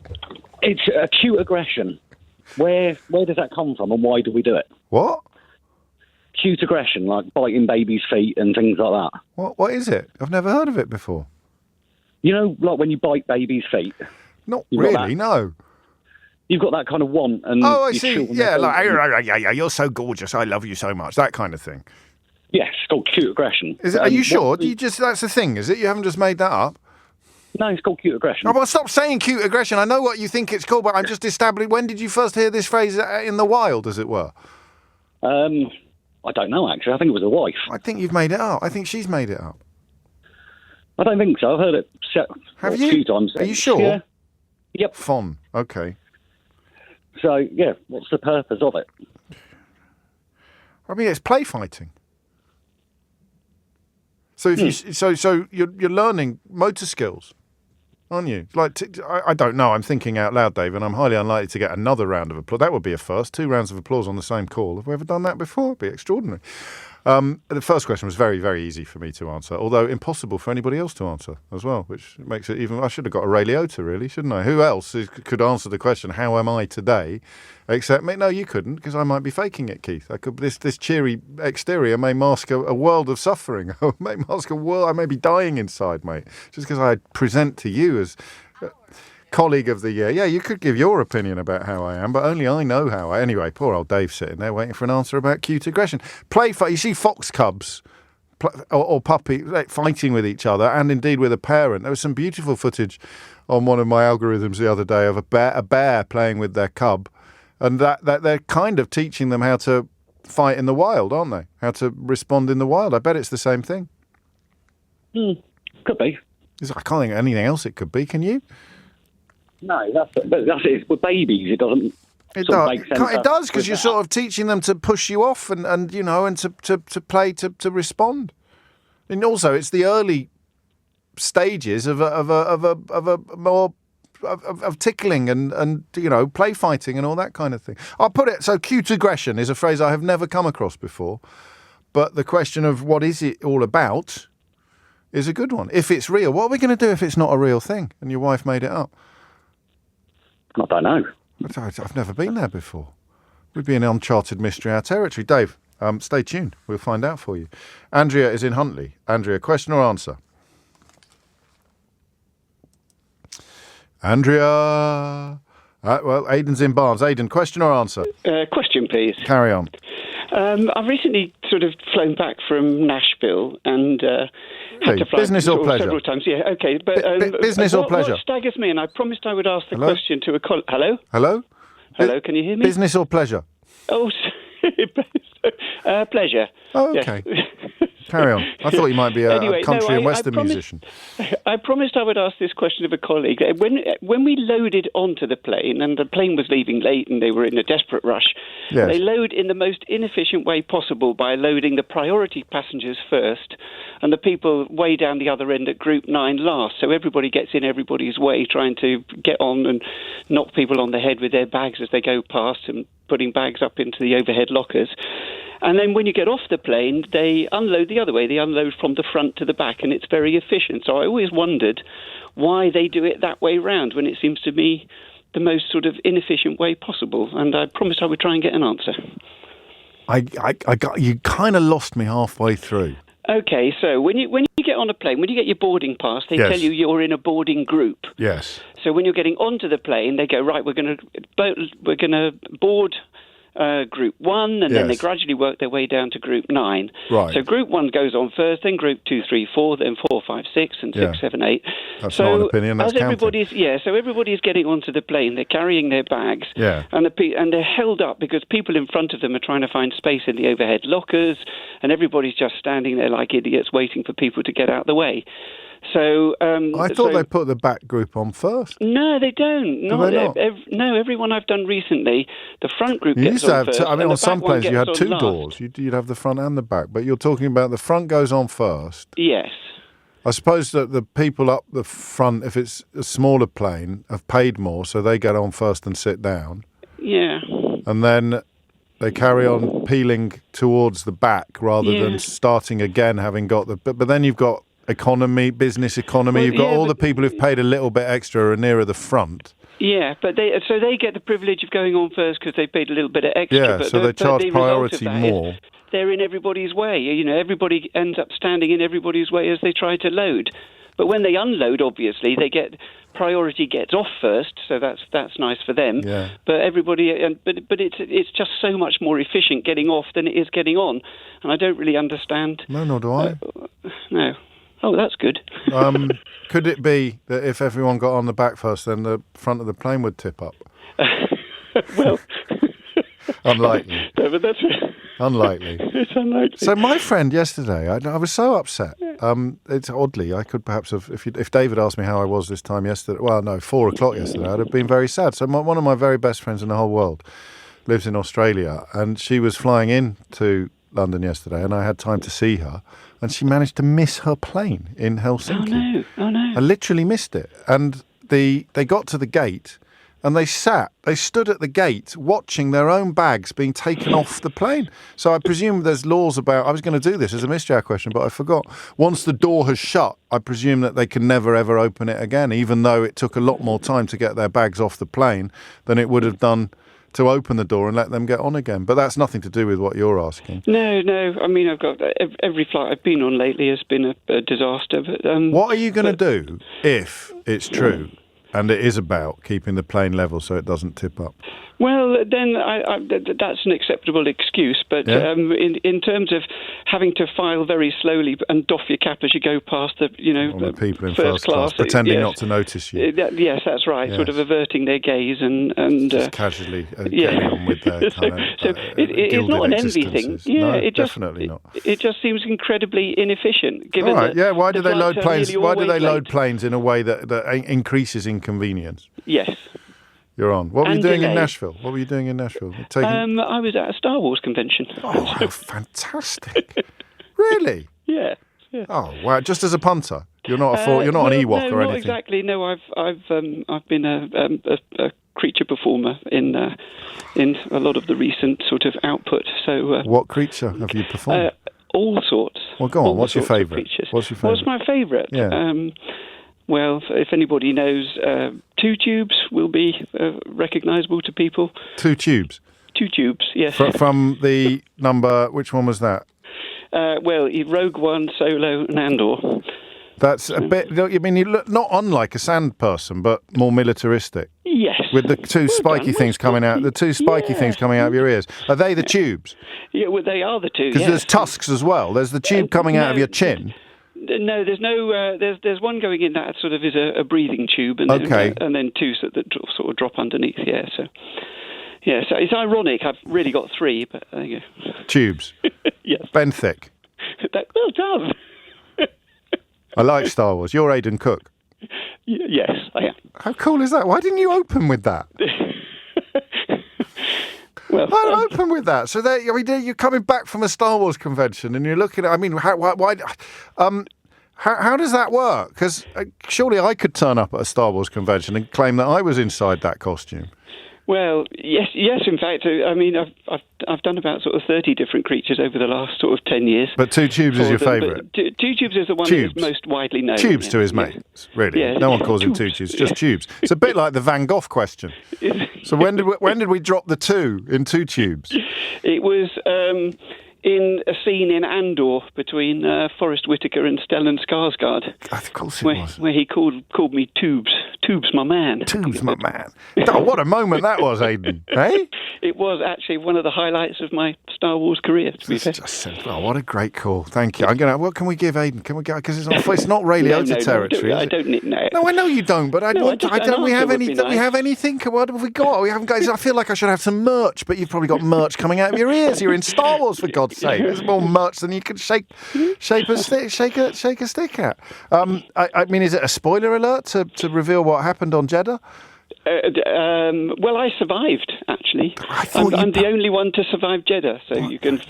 [SPEAKER 17] It's acute aggression. Where does that come from and why do we do it?
[SPEAKER 1] What?
[SPEAKER 17] Acute aggression, like biting babies' feet and things like that.
[SPEAKER 1] What is it? I've never heard of it before.
[SPEAKER 17] You know, like when you bite babies' feet?
[SPEAKER 1] Not really, no.
[SPEAKER 17] You've got that kind of want. And
[SPEAKER 1] I see. Yeah, like, yeah, you're so gorgeous. I love you so much. That kind of thing.
[SPEAKER 17] Yes, it's called acute aggression.
[SPEAKER 1] Is it? Are you sure? That's the thing, is it? You haven't just made that up?
[SPEAKER 17] No, it's called acute aggression.
[SPEAKER 1] Oh, well, stop saying acute aggression. I know what you think it's called, but I'm just establishing. When did you first hear this phrase in the wild, as it were?
[SPEAKER 17] I don't know, actually. I think it was a wife.
[SPEAKER 1] I think you've made it up. I think she's made it up.
[SPEAKER 17] I don't think so. I've heard it a few times.
[SPEAKER 1] Are you sure?
[SPEAKER 17] Yeah. Yep.
[SPEAKER 1] Fun. Okay.
[SPEAKER 17] So, yeah, what's the purpose of it?
[SPEAKER 1] I mean, it's play fighting. So if you're learning motor skills, aren't you? Like I don't know. I'm thinking out loud, Dave, and I'm highly unlikely to get another round of applause. That would be a first. 2 rounds of applause on the same call. Have we ever done that before? It'd be extraordinary. The first question was very, very easy for me to answer, although impossible for anybody else to answer as well, which makes it even... I should have got a Ray Liotta, really, shouldn't I? Who else could answer the question, how am I today, except me? No, you couldn't, because I might be faking it, Keith. This cheery exterior may mask a world of suffering. May mask a world... I may be dying inside, mate, just because I present to you as... colleague of the year. Yeah, you could give your opinion about how I am, but only I know how I... Anyway, poor old Dave sitting there waiting for an answer about cute aggression. You see fox cubs or puppy fighting with each other and indeed with a parent. There was some beautiful footage on one of my algorithms the other day of a bear playing with their cub, and that they're kind of teaching them how to fight in the wild, aren't they? How to respond in the wild. I bet it's the same thing.
[SPEAKER 17] Could be.
[SPEAKER 1] I can't think of anything else it could be. Can you?
[SPEAKER 17] No, that's it. With babies, it doesn't. Make sense.
[SPEAKER 1] It does, because you're sort of teaching them to push you off and you know, and to play to respond. And also, it's the early stages of tickling and you know, play fighting and all that kind of thing. I'll put it so. Cute aggression is a phrase I have never come across before, but the question of what is it all about is a good one. If it's real, what are we going to do if it's not a real thing and your wife made it up?
[SPEAKER 17] I don't know.
[SPEAKER 1] I've never been there before. We'd be in uncharted mystery hour territory. Dave, stay tuned. We'll find out for you. Andrea is in Huntley. Andrea, question or answer? Andrea. Well, Aidan's in Barnes. Aidan, question or answer?
[SPEAKER 18] Question, please.
[SPEAKER 1] Carry on.
[SPEAKER 18] I've recently sort of flown back from Nashville and had to fly
[SPEAKER 1] business or pleasure?
[SPEAKER 18] several times. Yeah, okay. But
[SPEAKER 1] business or pleasure?
[SPEAKER 18] What staggers me, and I promised I would ask the question to a colleague. Hello?
[SPEAKER 1] Hello?
[SPEAKER 18] Hello, can you hear me?
[SPEAKER 1] Business or pleasure?
[SPEAKER 18] Oh, pleasure.
[SPEAKER 1] Oh, okay.
[SPEAKER 18] Yes.
[SPEAKER 1] Carry on. I thought you might be a country and western musician.
[SPEAKER 18] I promised I would ask this question of a colleague. When we loaded onto the plane, and the plane was leaving late and they were in a desperate rush, they load in the most inefficient way possible by loading the priority passengers first and the people way down the other end at Group 9 last. So everybody gets in everybody's way, trying to get on and knock people on the head with their bags as they go past and putting bags up into the overhead lockers. And then when you get off the plane, they unload the other way. They unload from the front to the back, and it's very efficient. So I always wondered why they do it that way round when it seems to me the most sort of inefficient way possible. And I promised I would try and get an answer.
[SPEAKER 1] You kind of lost me halfway through.
[SPEAKER 18] Okay, so when you get on a plane, when you get your boarding pass, they tell you you're in a boarding group.
[SPEAKER 1] Yes.
[SPEAKER 18] So when you're getting onto the plane, they go, right, we're going to board Group 1, and then they gradually work their way down to Group 9.
[SPEAKER 1] Right.
[SPEAKER 18] So Group 1 goes on first, then Group 2, 3, 4, then 4, 5, 6, and 6, 7, 8.
[SPEAKER 1] That's not an opinion, that's counting.
[SPEAKER 18] So everybody's getting onto the plane, they're carrying their bags, and they're held up because people in front of them are trying to find space in the overhead lockers, and everybody's just standing there like idiots waiting for people to get out of the way. So
[SPEAKER 1] I thought they put the back group on first.
[SPEAKER 18] No, they don't.
[SPEAKER 1] Do they not?
[SPEAKER 18] No, everyone I've done recently, the front group gets on first.
[SPEAKER 1] On some planes you had two doors. You'd have the front and the back, but you're talking about the front goes on first.
[SPEAKER 18] Yes.
[SPEAKER 1] I suppose that the people up the front, if it's a smaller plane, have paid more, so they get on first and sit down.
[SPEAKER 18] Yeah.
[SPEAKER 1] And then they carry on peeling towards the back rather than starting again, having got the... But then you've got business economy. You've got all the people who've paid a little bit extra are nearer the front.
[SPEAKER 18] Yeah, but they get the privilege of going on first because they paid a little bit of extra.
[SPEAKER 1] Yeah, so they charge priority more.
[SPEAKER 18] They're in everybody's way. Everybody ends up standing in everybody's way as they try to load. But when they unload, obviously, priority gets off first, so that's nice for them.
[SPEAKER 1] Yeah.
[SPEAKER 18] But everybody, but it's just so much more efficient getting off than it is getting on, and I don't really understand.
[SPEAKER 1] No, nor do I.
[SPEAKER 18] No. Oh, that's good.
[SPEAKER 1] Could it be that if everyone got on the back first, then the front of the plane would tip up?
[SPEAKER 18] Well,
[SPEAKER 1] unlikely.
[SPEAKER 18] No, but that's
[SPEAKER 1] unlikely.
[SPEAKER 18] It's unlikely.
[SPEAKER 1] So my friend yesterday, I was so upset. It's oddly, I could perhaps have, if David asked me how I was this time yesterday, 4:00 yesterday, I'd have been very sad. So one of my very best friends in the whole world lives in Australia, and she was flying in to London yesterday, and I had time to see her, and she managed to miss her plane in Helsinki.
[SPEAKER 18] Oh no!
[SPEAKER 1] I literally missed it, and they got to the gate, and they stood at the gate watching their own bags being taken off the plane. So I presume there's laws about, I was going to do this as a mystery hour question, but I forgot. Once the door has shut, I presume that they can never ever open it again, even though it took a lot more time to get their bags off the plane than it would have done to open the door and let them get on again. But that's nothing to do with what you're asking.
[SPEAKER 18] No. I mean, I've got every flight I've been on lately has been a disaster. But
[SPEAKER 1] what are you going to do if it's true and it is about keeping the plane level so it doesn't tip up?
[SPEAKER 18] Well, then that's an acceptable excuse. But in terms of having to file very slowly and doff your cap as you go past the
[SPEAKER 1] people in first class pretending not to notice you.
[SPEAKER 18] Yes, that's right. Yes. Sort of averting their gaze and
[SPEAKER 1] just casually getting on with their kind
[SPEAKER 18] so it's not an envy thing. Yeah,
[SPEAKER 1] no, definitely not.
[SPEAKER 18] It just seems incredibly inefficient. Given
[SPEAKER 1] all right.
[SPEAKER 18] that
[SPEAKER 1] why do they load planes?
[SPEAKER 18] Why do they
[SPEAKER 1] load planes in a way that increases inconvenience?
[SPEAKER 18] Yes.
[SPEAKER 1] You're on. What were you doing in Nashville? I
[SPEAKER 18] was at a Star Wars convention.
[SPEAKER 1] Oh, how fantastic! Really?
[SPEAKER 18] Yeah.
[SPEAKER 1] Oh, wow! Just as a punter, you're not an Ewok or anything.
[SPEAKER 18] Not exactly. No, I've been a creature performer in a lot of the recent sort of output. So,
[SPEAKER 1] what creature have you performed?
[SPEAKER 18] All sorts.
[SPEAKER 1] Well, go on. What's your favourite?
[SPEAKER 18] What's my favourite?
[SPEAKER 1] Yeah.
[SPEAKER 18] Well, if anybody knows, two tubes will be recognisable to people.
[SPEAKER 1] Two tubes?
[SPEAKER 18] Two tubes, yes.
[SPEAKER 1] From the number, which one was that?
[SPEAKER 18] Rogue One, Solo, and Andor.
[SPEAKER 1] That's a bit, I mean, you look not unlike a sand person, but more militaristic.
[SPEAKER 18] Yes.
[SPEAKER 1] With the two spiky things coming out. The two spiky things coming out of your ears. Are they the tubes?
[SPEAKER 18] Yeah, well, they are the two.
[SPEAKER 1] Because there's tusks as well. There's the tube coming out of your chin.
[SPEAKER 18] No, there's no. There's one going in that sort of is a breathing tube, and then two that sort of drop underneath. Yeah, so it's ironic. I've really got three, but there you go.
[SPEAKER 1] Tubes.
[SPEAKER 18] Yes.
[SPEAKER 1] Benthic.
[SPEAKER 18] Well done.
[SPEAKER 1] I like Star Wars. You're Aidan Cook.
[SPEAKER 18] Yes, I am.
[SPEAKER 1] How cool is that? Why didn't you open with that?
[SPEAKER 18] Well,
[SPEAKER 1] why open with that? So you're coming back from a Star Wars convention and you're looking at. I mean, how does that work? Because surely I could turn up at a Star Wars convention and claim that I was inside that costume.
[SPEAKER 18] Well, yes. In fact, I mean, I've done about sort of 30 different creatures over the last sort of 10 years.
[SPEAKER 1] But Two Tubes is your favourite.
[SPEAKER 18] Two Tubes is the one that's most widely known.
[SPEAKER 1] Tubes to his mates, really.
[SPEAKER 18] Yeah,
[SPEAKER 1] no one calls him Two Tubes, just Tubes. It's a bit like the Van Gogh question. So when did we drop the two in Two Tubes?
[SPEAKER 18] It was in a scene in Andor between Forrest Whitaker and Stellan Skarsgård.
[SPEAKER 1] Of course it was.
[SPEAKER 18] Where he called me Tubes. Tubes, my man.
[SPEAKER 1] Tubes, my man. Oh, what a moment that was, Aidan. Hey?
[SPEAKER 18] It was actually one of the highlights of my Star Wars career, to be fair.
[SPEAKER 1] Oh, what a great call. Thank you. What can we give Aidan? Can we go? Because it's not Ray Liotta territory.
[SPEAKER 18] I don't need no.
[SPEAKER 1] No, I know you don't, but don't we have any? Don't we have anything? What have we got? We haven't got. I feel like I should have some merch, but you've probably got merch coming out of your ears. You're in Star Wars, for God's sake. There's more merch than you could shake a stick at. I mean, is it a spoiler alert to reveal what happened on Jeddah?
[SPEAKER 18] Well, I survived, actually. I'm the only one to survive Jeddah, so you can.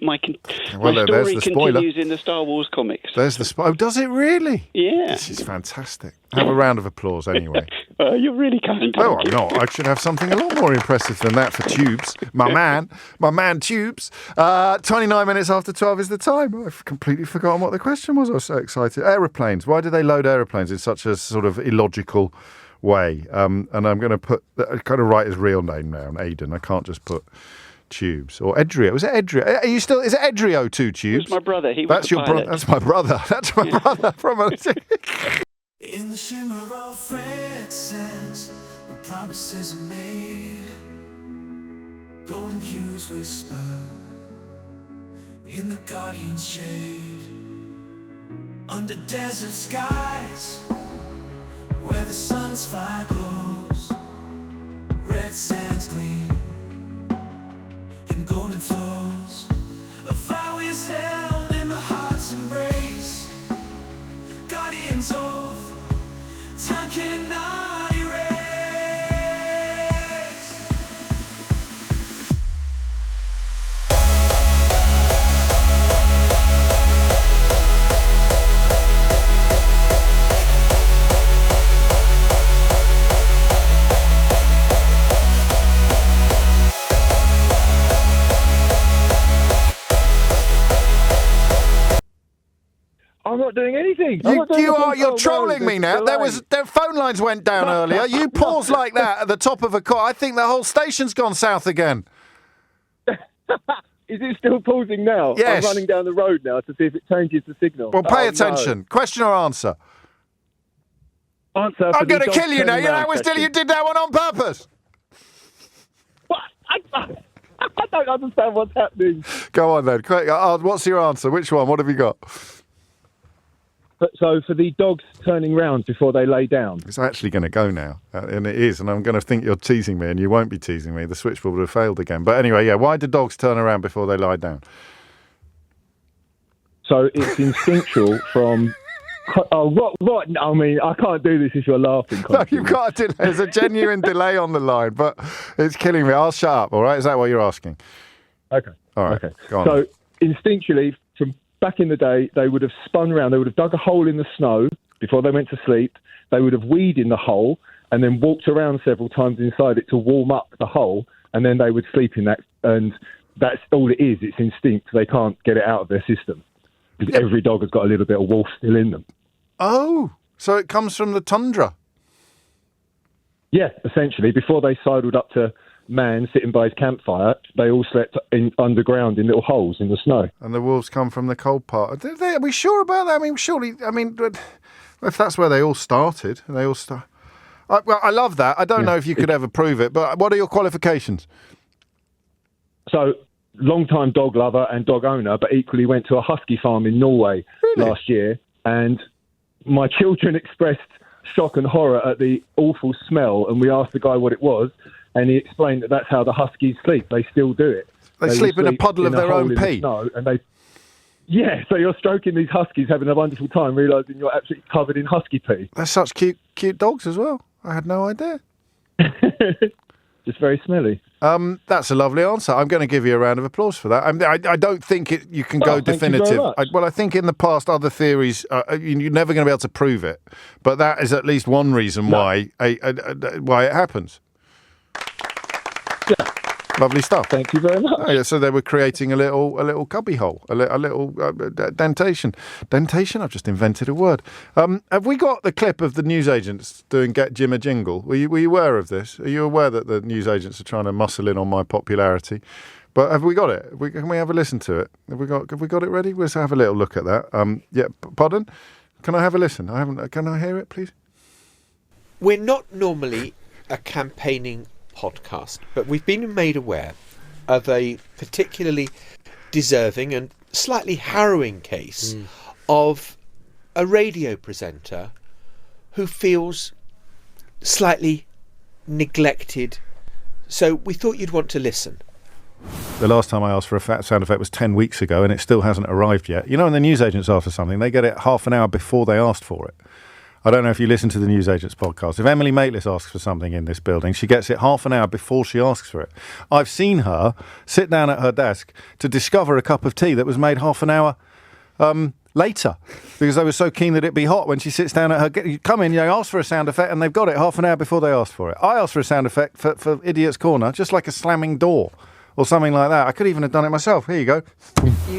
[SPEAKER 18] My story continues in the Star Wars comics.
[SPEAKER 1] There's the spoiler. Oh, does it really?
[SPEAKER 18] Yeah.
[SPEAKER 1] This is fantastic. Have a round of applause, anyway.
[SPEAKER 18] You're really kind.
[SPEAKER 1] Oh, I'm not. I should have something a lot more impressive than that for Tubes. My man, Tubes. 29 minutes after 12 is the time. I've completely forgotten what the question was. I was so excited. Aeroplanes. Why do they load aeroplanes in such a sort of illogical way? And I'm going to write his real name now, Aidan. I can't just put Tubes or Edrio. Was it Edrio? Is it Edrio Two Tubes?
[SPEAKER 18] It was my brother.
[SPEAKER 1] That's your brother. That's my brother. That's my brother from a.
[SPEAKER 19] In the shimmer of fragrances, when promises are made, golden hues whisper in the guardian's shade, under desert skies, where the sun's fire glows, red sands gleam, and golden flows, a vow is held in the heart's embrace, guardians of time cannot erase.
[SPEAKER 20] I'm not doing anything.
[SPEAKER 1] You're trolling me now. Their phone lines went down earlier. You pause like that at the top of a call. I think the whole station's gone south again.
[SPEAKER 20] Is it still pausing now?
[SPEAKER 1] Yes.
[SPEAKER 20] I'm running down the road now to see if it changes the signal.
[SPEAKER 1] Well, pay attention. No. Question or answer?
[SPEAKER 20] Answer.
[SPEAKER 1] I'm going to kill you now. You did that one on purpose.
[SPEAKER 20] What? I don't understand what's happening.
[SPEAKER 1] Go on then. What's your answer? Which one? What have you got?
[SPEAKER 20] So for the dogs turning round before they lay down.
[SPEAKER 1] It's actually going to go now, and it is, and I'm going to think you're teasing me, and you won't be teasing me. The switchboard would have failed again. But anyway, yeah, why do dogs turn around before they lie down?
[SPEAKER 20] So it's instinctual from... Oh, what? I mean, I can't do this if you're laughing.
[SPEAKER 1] No, you've got a delay. There's a genuine delay on the line, but it's killing me. I'll shut up, all right? Is that what you're asking?
[SPEAKER 20] Okay.
[SPEAKER 1] All right.
[SPEAKER 20] Okay.
[SPEAKER 1] Go on.
[SPEAKER 20] So instinctually, from back in the day, they would have spun around. They would have dug a hole in the snow before they went to sleep. They would have weed in the hole and then walked around several times inside it to warm up the hole, and then they would sleep in that. And that's all it is. It's instinct. They can't get it out of their system. Because every dog has got a little bit of wolf still in them.
[SPEAKER 1] Oh, so it comes from the tundra?
[SPEAKER 20] Yeah, essentially. Before they sidled up to man sitting by his campfire, they all slept underground in little holes in the snow.
[SPEAKER 1] And the wolves come from the cold part. Are we sure about that? I mean, surely, if that's where they all started, Well, I love that. I don't know if you could ever prove it, but what are your qualifications?
[SPEAKER 20] So, long-time dog lover and dog owner, but equally went to a husky farm in Norway last year, and my children expressed shock and horror at the awful smell, and we asked the guy what it was, and he explained that that's how the huskies sleep. They still do it.
[SPEAKER 1] They sleep in a puddle of their own pee.
[SPEAKER 20] Yeah, so you're stroking these huskies, having a wonderful time, realising you're absolutely covered in husky pee.
[SPEAKER 1] They're such cute dogs as well. I had no idea.
[SPEAKER 20] Just very smelly.
[SPEAKER 1] That's a lovely answer. I'm going to give you a round of applause for that. I don't think you can go definitive. I think in the past other theories, you're never going to be able to prove it. But that is at least one reason why it happens.
[SPEAKER 20] Yeah.
[SPEAKER 1] Lovely stuff.
[SPEAKER 20] Thank you very much.
[SPEAKER 1] Oh, yeah, so they were creating a little cubby hole, a little dentation. Dentation? I've just invented a word. Have we got the clip of the newsagents doing Get Jim a Jingle? Were you aware of this? Are you aware that the newsagents are trying to muscle in on my popularity? But have we got it? Can we have a listen to it? Have we got it ready? Let's have a little look at that. Yeah, pardon? Can I have a listen? Can I hear it, please?
[SPEAKER 21] We're not normally a campaigning podcast, but we've been made aware of a particularly deserving and slightly harrowing case of a radio presenter who feels slightly neglected. So we thought you'd want to listen.
[SPEAKER 1] The last time I asked for a sound effect was 10 weeks ago, and it still hasn't arrived yet. You know, when the newsagents ask for something, they get it half an hour before they asked for it. I don't know if you listen to the Newsagents podcast. If Emily Maitlis asks for something in this building, she gets it half an hour before she asks for it. I've seen her sit down at her desk to discover a cup of tea that was made half an hour later, because they were so keen that it be hot when she sits down at her... You come in, you ask for a sound effect, and they've got it half an hour before they asked for it. I asked for a sound effect for Idiot's Corner, just like a slamming door or something like that. I could even have done it myself. Here you go.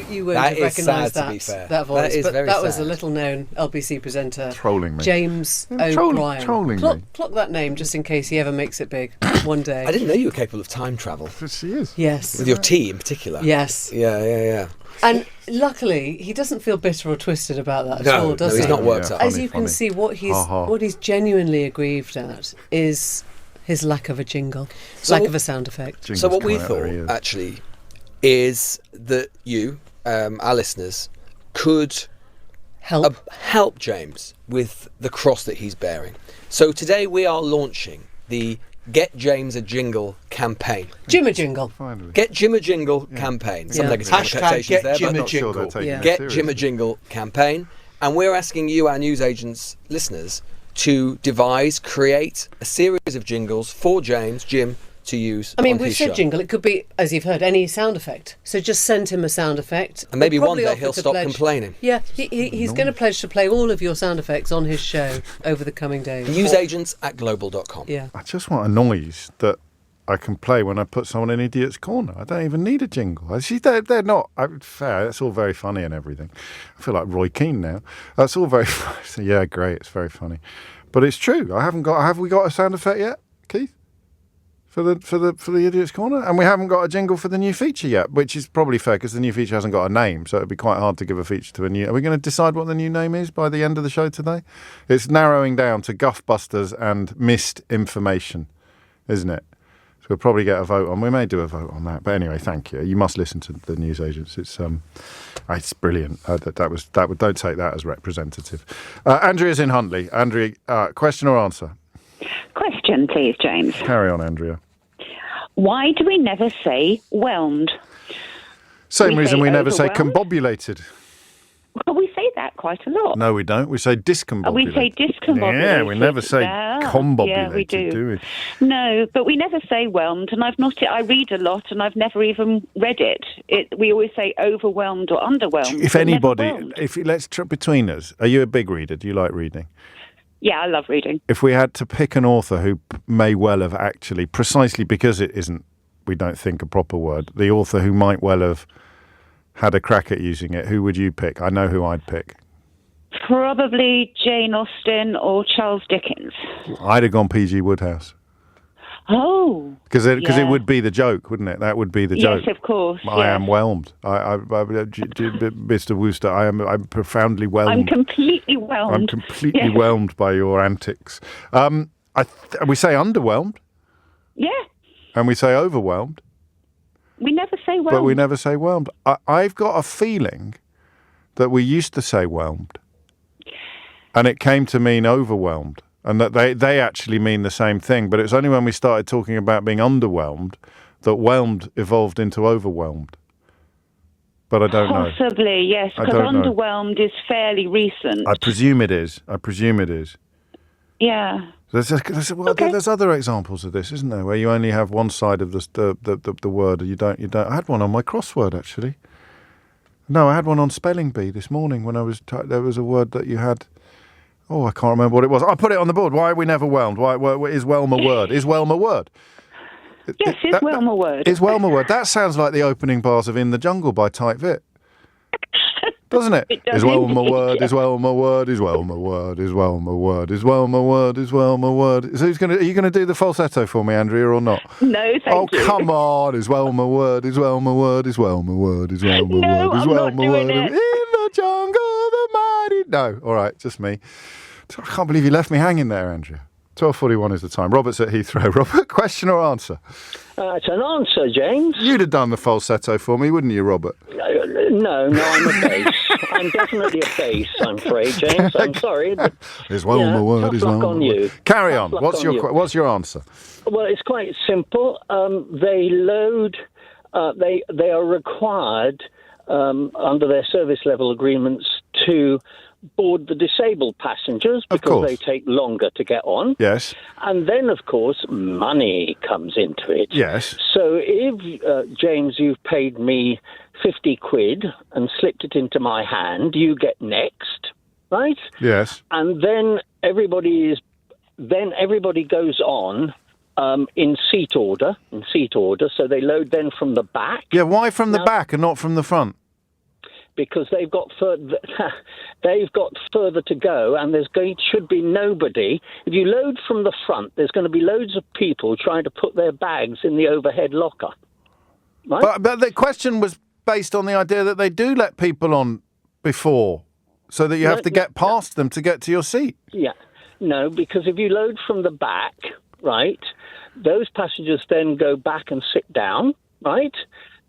[SPEAKER 22] You wouldn't have recognised that voice,
[SPEAKER 21] that is
[SPEAKER 22] but
[SPEAKER 21] very
[SPEAKER 22] that was
[SPEAKER 21] sad.
[SPEAKER 22] a little-known LBC presenter.
[SPEAKER 1] Trolling me.
[SPEAKER 22] James O'Brien.
[SPEAKER 1] Trolling me.
[SPEAKER 22] Pluck that name just in case he ever makes it big one day.
[SPEAKER 21] I didn't know you were capable of time travel.
[SPEAKER 1] She is.
[SPEAKER 22] Yes.
[SPEAKER 21] With your tea in particular.
[SPEAKER 22] Yes.
[SPEAKER 21] Yeah.
[SPEAKER 22] And luckily, he doesn't feel bitter or twisted about that at all, does he?
[SPEAKER 21] No, he's not worked up.
[SPEAKER 22] As you can see, what he's genuinely aggrieved at is his lack of a jingle, lack of a sound effect.
[SPEAKER 21] So what we thought, actually, is that you, our listeners, could help James with the cross that he's bearing. So today we are launching the Get James a Jingle campaign.
[SPEAKER 22] Jim a Jingle.
[SPEAKER 21] Get Jim a Jingle campaign. Some negative connotations there, but not
[SPEAKER 22] Jingle.
[SPEAKER 21] Get Jim a Jingle campaign. And we're asking you, our newsagents listeners, to create a series of jingles for Jim, to use.
[SPEAKER 22] I mean,
[SPEAKER 21] on
[SPEAKER 22] we've
[SPEAKER 21] his
[SPEAKER 22] said
[SPEAKER 21] show.
[SPEAKER 22] jingle. It could be, as you've heard, any sound effect. So just send him a sound effect.
[SPEAKER 21] And maybe
[SPEAKER 22] We'll
[SPEAKER 21] one
[SPEAKER 22] probably
[SPEAKER 21] day
[SPEAKER 22] offer
[SPEAKER 21] he'll
[SPEAKER 22] to
[SPEAKER 21] stop
[SPEAKER 22] pledge-
[SPEAKER 21] complaining.
[SPEAKER 22] Yeah, he's going to pledge to play all of your sound effects on his show over the coming days.
[SPEAKER 21] Newsagents@global.com.
[SPEAKER 22] Yeah.
[SPEAKER 1] I just want a noise that I can play when I put someone in Idiot's Corner. I don't even need a jingle. They're not fair. That's all very funny and everything. I feel like Roy Keane now. That's all very funny. Yeah, great. It's very funny. But it's true. Have we got a sound effect yet, Keith? For the Idiot's Corner? And we haven't got a jingle for the new feature yet, which is probably fair because the new feature hasn't got a name, so it'd be quite hard to give a feature to a new... Are we going to decide what the new name is by the end of the show today? It's narrowing down to Guffbusters and Missed Information, isn't it? So we'll probably get a vote on. We may do a vote on that. But anyway, thank you. You must listen to the newsagents. It's brilliant. Don't take that as representative. Andrea's in Huntley. Andrea, question or answer?
[SPEAKER 23] Question, please, James.
[SPEAKER 1] Carry on, Andrea.
[SPEAKER 23] Why do we never say whelmed?
[SPEAKER 1] Same reason we never say combobulated.
[SPEAKER 23] Well, we say that quite a lot.
[SPEAKER 1] No, we don't. We say discombobulated.
[SPEAKER 23] We say discombobulated.
[SPEAKER 1] Yeah, we never say combobulated,
[SPEAKER 23] yeah, we do
[SPEAKER 1] we?
[SPEAKER 23] No, but we never say whelmed, and I read a lot, and I've never even read it. We always say overwhelmed or underwhelmed.
[SPEAKER 1] If anybody, let's between us, are you a big reader? Do you like reading?
[SPEAKER 23] Yeah, I love reading.
[SPEAKER 1] If we had to pick an author who may well have actually, precisely because it isn't, we don't think a proper word, the author who might well have had a crack at using it, who would you pick? I know who I'd pick.
[SPEAKER 23] Probably Jane Austen or Charles Dickens.
[SPEAKER 1] I'd have gone P.G. Wodehouse.
[SPEAKER 23] Oh.
[SPEAKER 1] Because it would be the joke, wouldn't it? That would be the joke.
[SPEAKER 23] Yes, of course.
[SPEAKER 1] I am whelmed. Mr. Wooster, I'm profoundly whelmed.
[SPEAKER 23] I'm completely whelmed.
[SPEAKER 1] I'm completely whelmed by your antics. we say underwhelmed.
[SPEAKER 23] Yeah.
[SPEAKER 1] And we say overwhelmed.
[SPEAKER 23] We never say whelmed.
[SPEAKER 1] But we never say whelmed. I've got a feeling that we used to say whelmed. And it came to mean overwhelmed. And that they actually mean the same thing. But it's only when we started talking about being underwhelmed that whelmed evolved into overwhelmed. But I don't know.
[SPEAKER 23] Possibly, yes, because underwhelmed is fairly recent.
[SPEAKER 1] I presume it is.
[SPEAKER 23] Yeah.
[SPEAKER 1] There's other examples of this, isn't there, where you only have one side of the word, and you don't. I had one on my crossword actually. No, I had one on spelling bee this morning when there was a word that you had. Oh, I can't remember what it was. I put it on the board. Why are we never whelmed? Why is whelm a word? Is whelm a word?
[SPEAKER 23] Yes, is whelm a word?
[SPEAKER 1] Is whelm a word? That sounds like the opening bars of In the Jungle by Tight Vit. Doesn't it?
[SPEAKER 23] It does
[SPEAKER 1] is Whelm a word?
[SPEAKER 23] yeah.
[SPEAKER 1] Is Whelm a word? Is Whelm a word? Is Whelm a word? Is Whelm a word? Is Whelm a word? So are you going to do the falsetto for me, Andrea, or not?
[SPEAKER 23] No, thank you.
[SPEAKER 1] Oh, come on. Is Whelm a word? Is Whelm a word? Is Whelm a word? Is Whelm a word? Is Whelm a word? In the jungle, the mighty... No, all right, just me. I can't believe you left me hanging there, Andrea. 12:41 is the time. Robert's at Heathrow. Robert, question or answer?
[SPEAKER 2] It's an answer, James.
[SPEAKER 1] You'd have done the falsetto for me, wouldn't you, Robert?
[SPEAKER 2] No, I'm a bass. I'm definitely a bass, I'm afraid, James. I'm sorry. But,
[SPEAKER 1] is Whelm a word? Is Whelm a word?
[SPEAKER 2] You.
[SPEAKER 1] Carry on. What's your answer?
[SPEAKER 2] Well, it's quite simple. They load... They are required, under their service level agreements, to board the disabled passengers because they take longer to get on.
[SPEAKER 1] Yes.
[SPEAKER 2] And then, of course, money comes into it.
[SPEAKER 1] Yes.
[SPEAKER 2] So if, James, you've paid me 50 quid and slipped it into my hand, you get next, right?
[SPEAKER 1] Yes.
[SPEAKER 2] And then everybody goes on in seat order, so they load then from the back.
[SPEAKER 1] Yeah, why from the back and not from the front?
[SPEAKER 2] Because they've got further to go, and should be nobody. If you load from the front, there's going to be loads of people trying to put their bags in the overhead locker. Right?
[SPEAKER 1] But the question was based on the idea that they do let people on before, so that you have to get past them to get to your seat.
[SPEAKER 2] Yeah, no, because if you load from the back, right, those passengers then go back and sit down, right.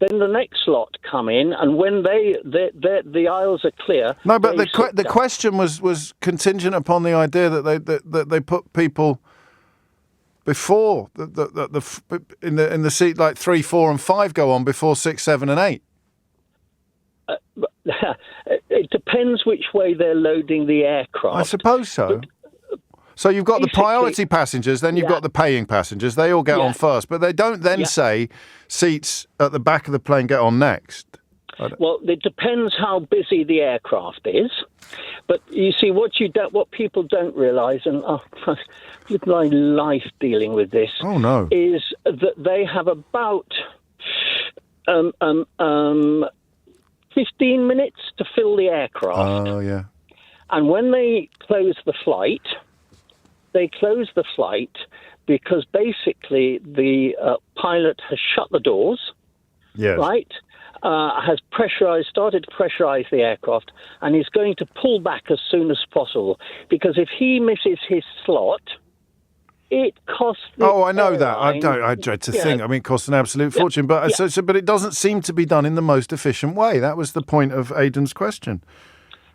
[SPEAKER 2] Then the next lot come in, and when the aisles are clear...
[SPEAKER 1] No, but the question was contingent upon the idea that they put people before in the seat, like 3, 4 and 5 go on before 6, 7 and 8.
[SPEAKER 2] It depends which way they're loading the aircraft.
[SPEAKER 1] I suppose so. So you've got the priority passengers, then you've got the paying passengers. They all get on first, but they don't then say seats at the back of the plane get on next.
[SPEAKER 2] Well, it depends how busy the aircraft is. But you see, what people don't realise, and with my life dealing with this, is that they have about 15 minutes to fill the aircraft.
[SPEAKER 1] Oh, yeah.
[SPEAKER 2] And when they close the flight... They close the flight because basically the pilot has shut the doors, right? Has started to pressurize the aircraft, and is going to pull back as soon as possible. Because if he misses his slot, it costs.
[SPEAKER 1] I know that. I dread to think. I mean, it costs an absolute fortune. But but it doesn't seem to be done in the most efficient way. That was the point of Aidan's question.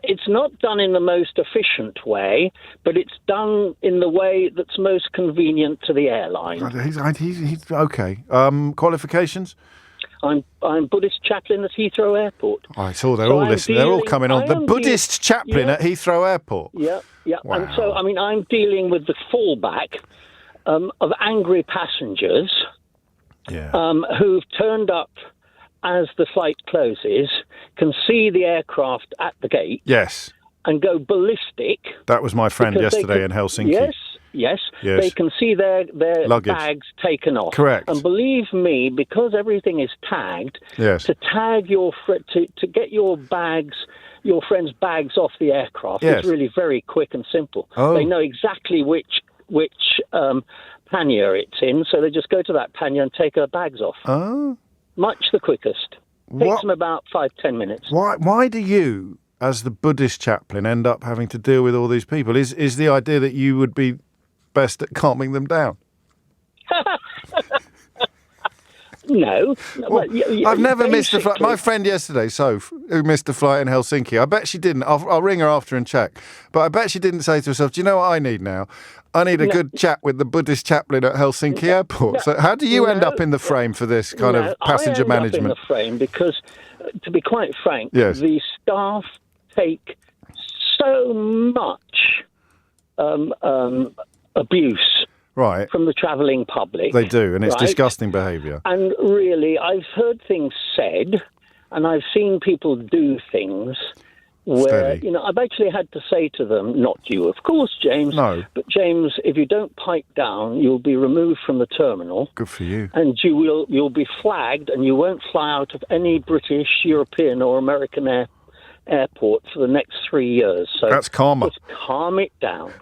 [SPEAKER 2] It's not done in the most efficient way, but it's done in the way that's most convenient to the airline.
[SPEAKER 1] He's okay. Qualifications?
[SPEAKER 2] I'm Buddhist chaplain at Heathrow Airport.
[SPEAKER 1] I saw they're all listening. They're all coming on. The Buddhist chaplain at Heathrow Airport.
[SPEAKER 2] Yeah.
[SPEAKER 1] Wow.
[SPEAKER 2] And so, I mean, I'm dealing with the fallback of angry passengers who've turned up as the flight closes, can see the aircraft at the gate.
[SPEAKER 1] Yes.
[SPEAKER 2] And go ballistic.
[SPEAKER 1] That was my friend yesterday in Helsinki.
[SPEAKER 2] Yes. They can see their bags taken off.
[SPEAKER 1] Correct.
[SPEAKER 2] And believe me, because everything is tagged, to tag to get your friend's bags off the aircraft is really very quick and simple.
[SPEAKER 1] Oh.
[SPEAKER 2] They know exactly which pannier it's in, so they just go to that pannier and take her bags off.
[SPEAKER 1] Oh.
[SPEAKER 2] Much the quickest. Takes them about 5-10 minutes.
[SPEAKER 1] Why do you, as the Buddhist chaplain, end up having to deal with all these people? Is the idea that you would be best at calming them down?
[SPEAKER 2] No.
[SPEAKER 1] Well, I've never missed a flight. My friend yesterday, Soph, who missed a flight in Helsinki, I bet she didn't. I'll ring her after and check. But I bet she didn't say to herself, do you know what I need now? I need a good chat with the Buddhist chaplain at Helsinki Airport. So how do you end up in the frame for this kind of passenger management?
[SPEAKER 2] I end up in the frame because, to be quite frank,
[SPEAKER 1] yes.
[SPEAKER 2] the staff take so much abuse from the travelling public.
[SPEAKER 1] They do, and it's disgusting behaviour.
[SPEAKER 2] And really, I've heard things said, and I've seen people do things where,
[SPEAKER 1] Steady.
[SPEAKER 2] I've actually had to say to them, not you, of course, James, but James, if you don't pipe down, you'll be removed from the terminal.
[SPEAKER 1] Good for you.
[SPEAKER 2] And you'll be flagged, and you won't fly out of any British, European or American airport for the next 3 years. So
[SPEAKER 1] that's karma.
[SPEAKER 2] Just calm it down.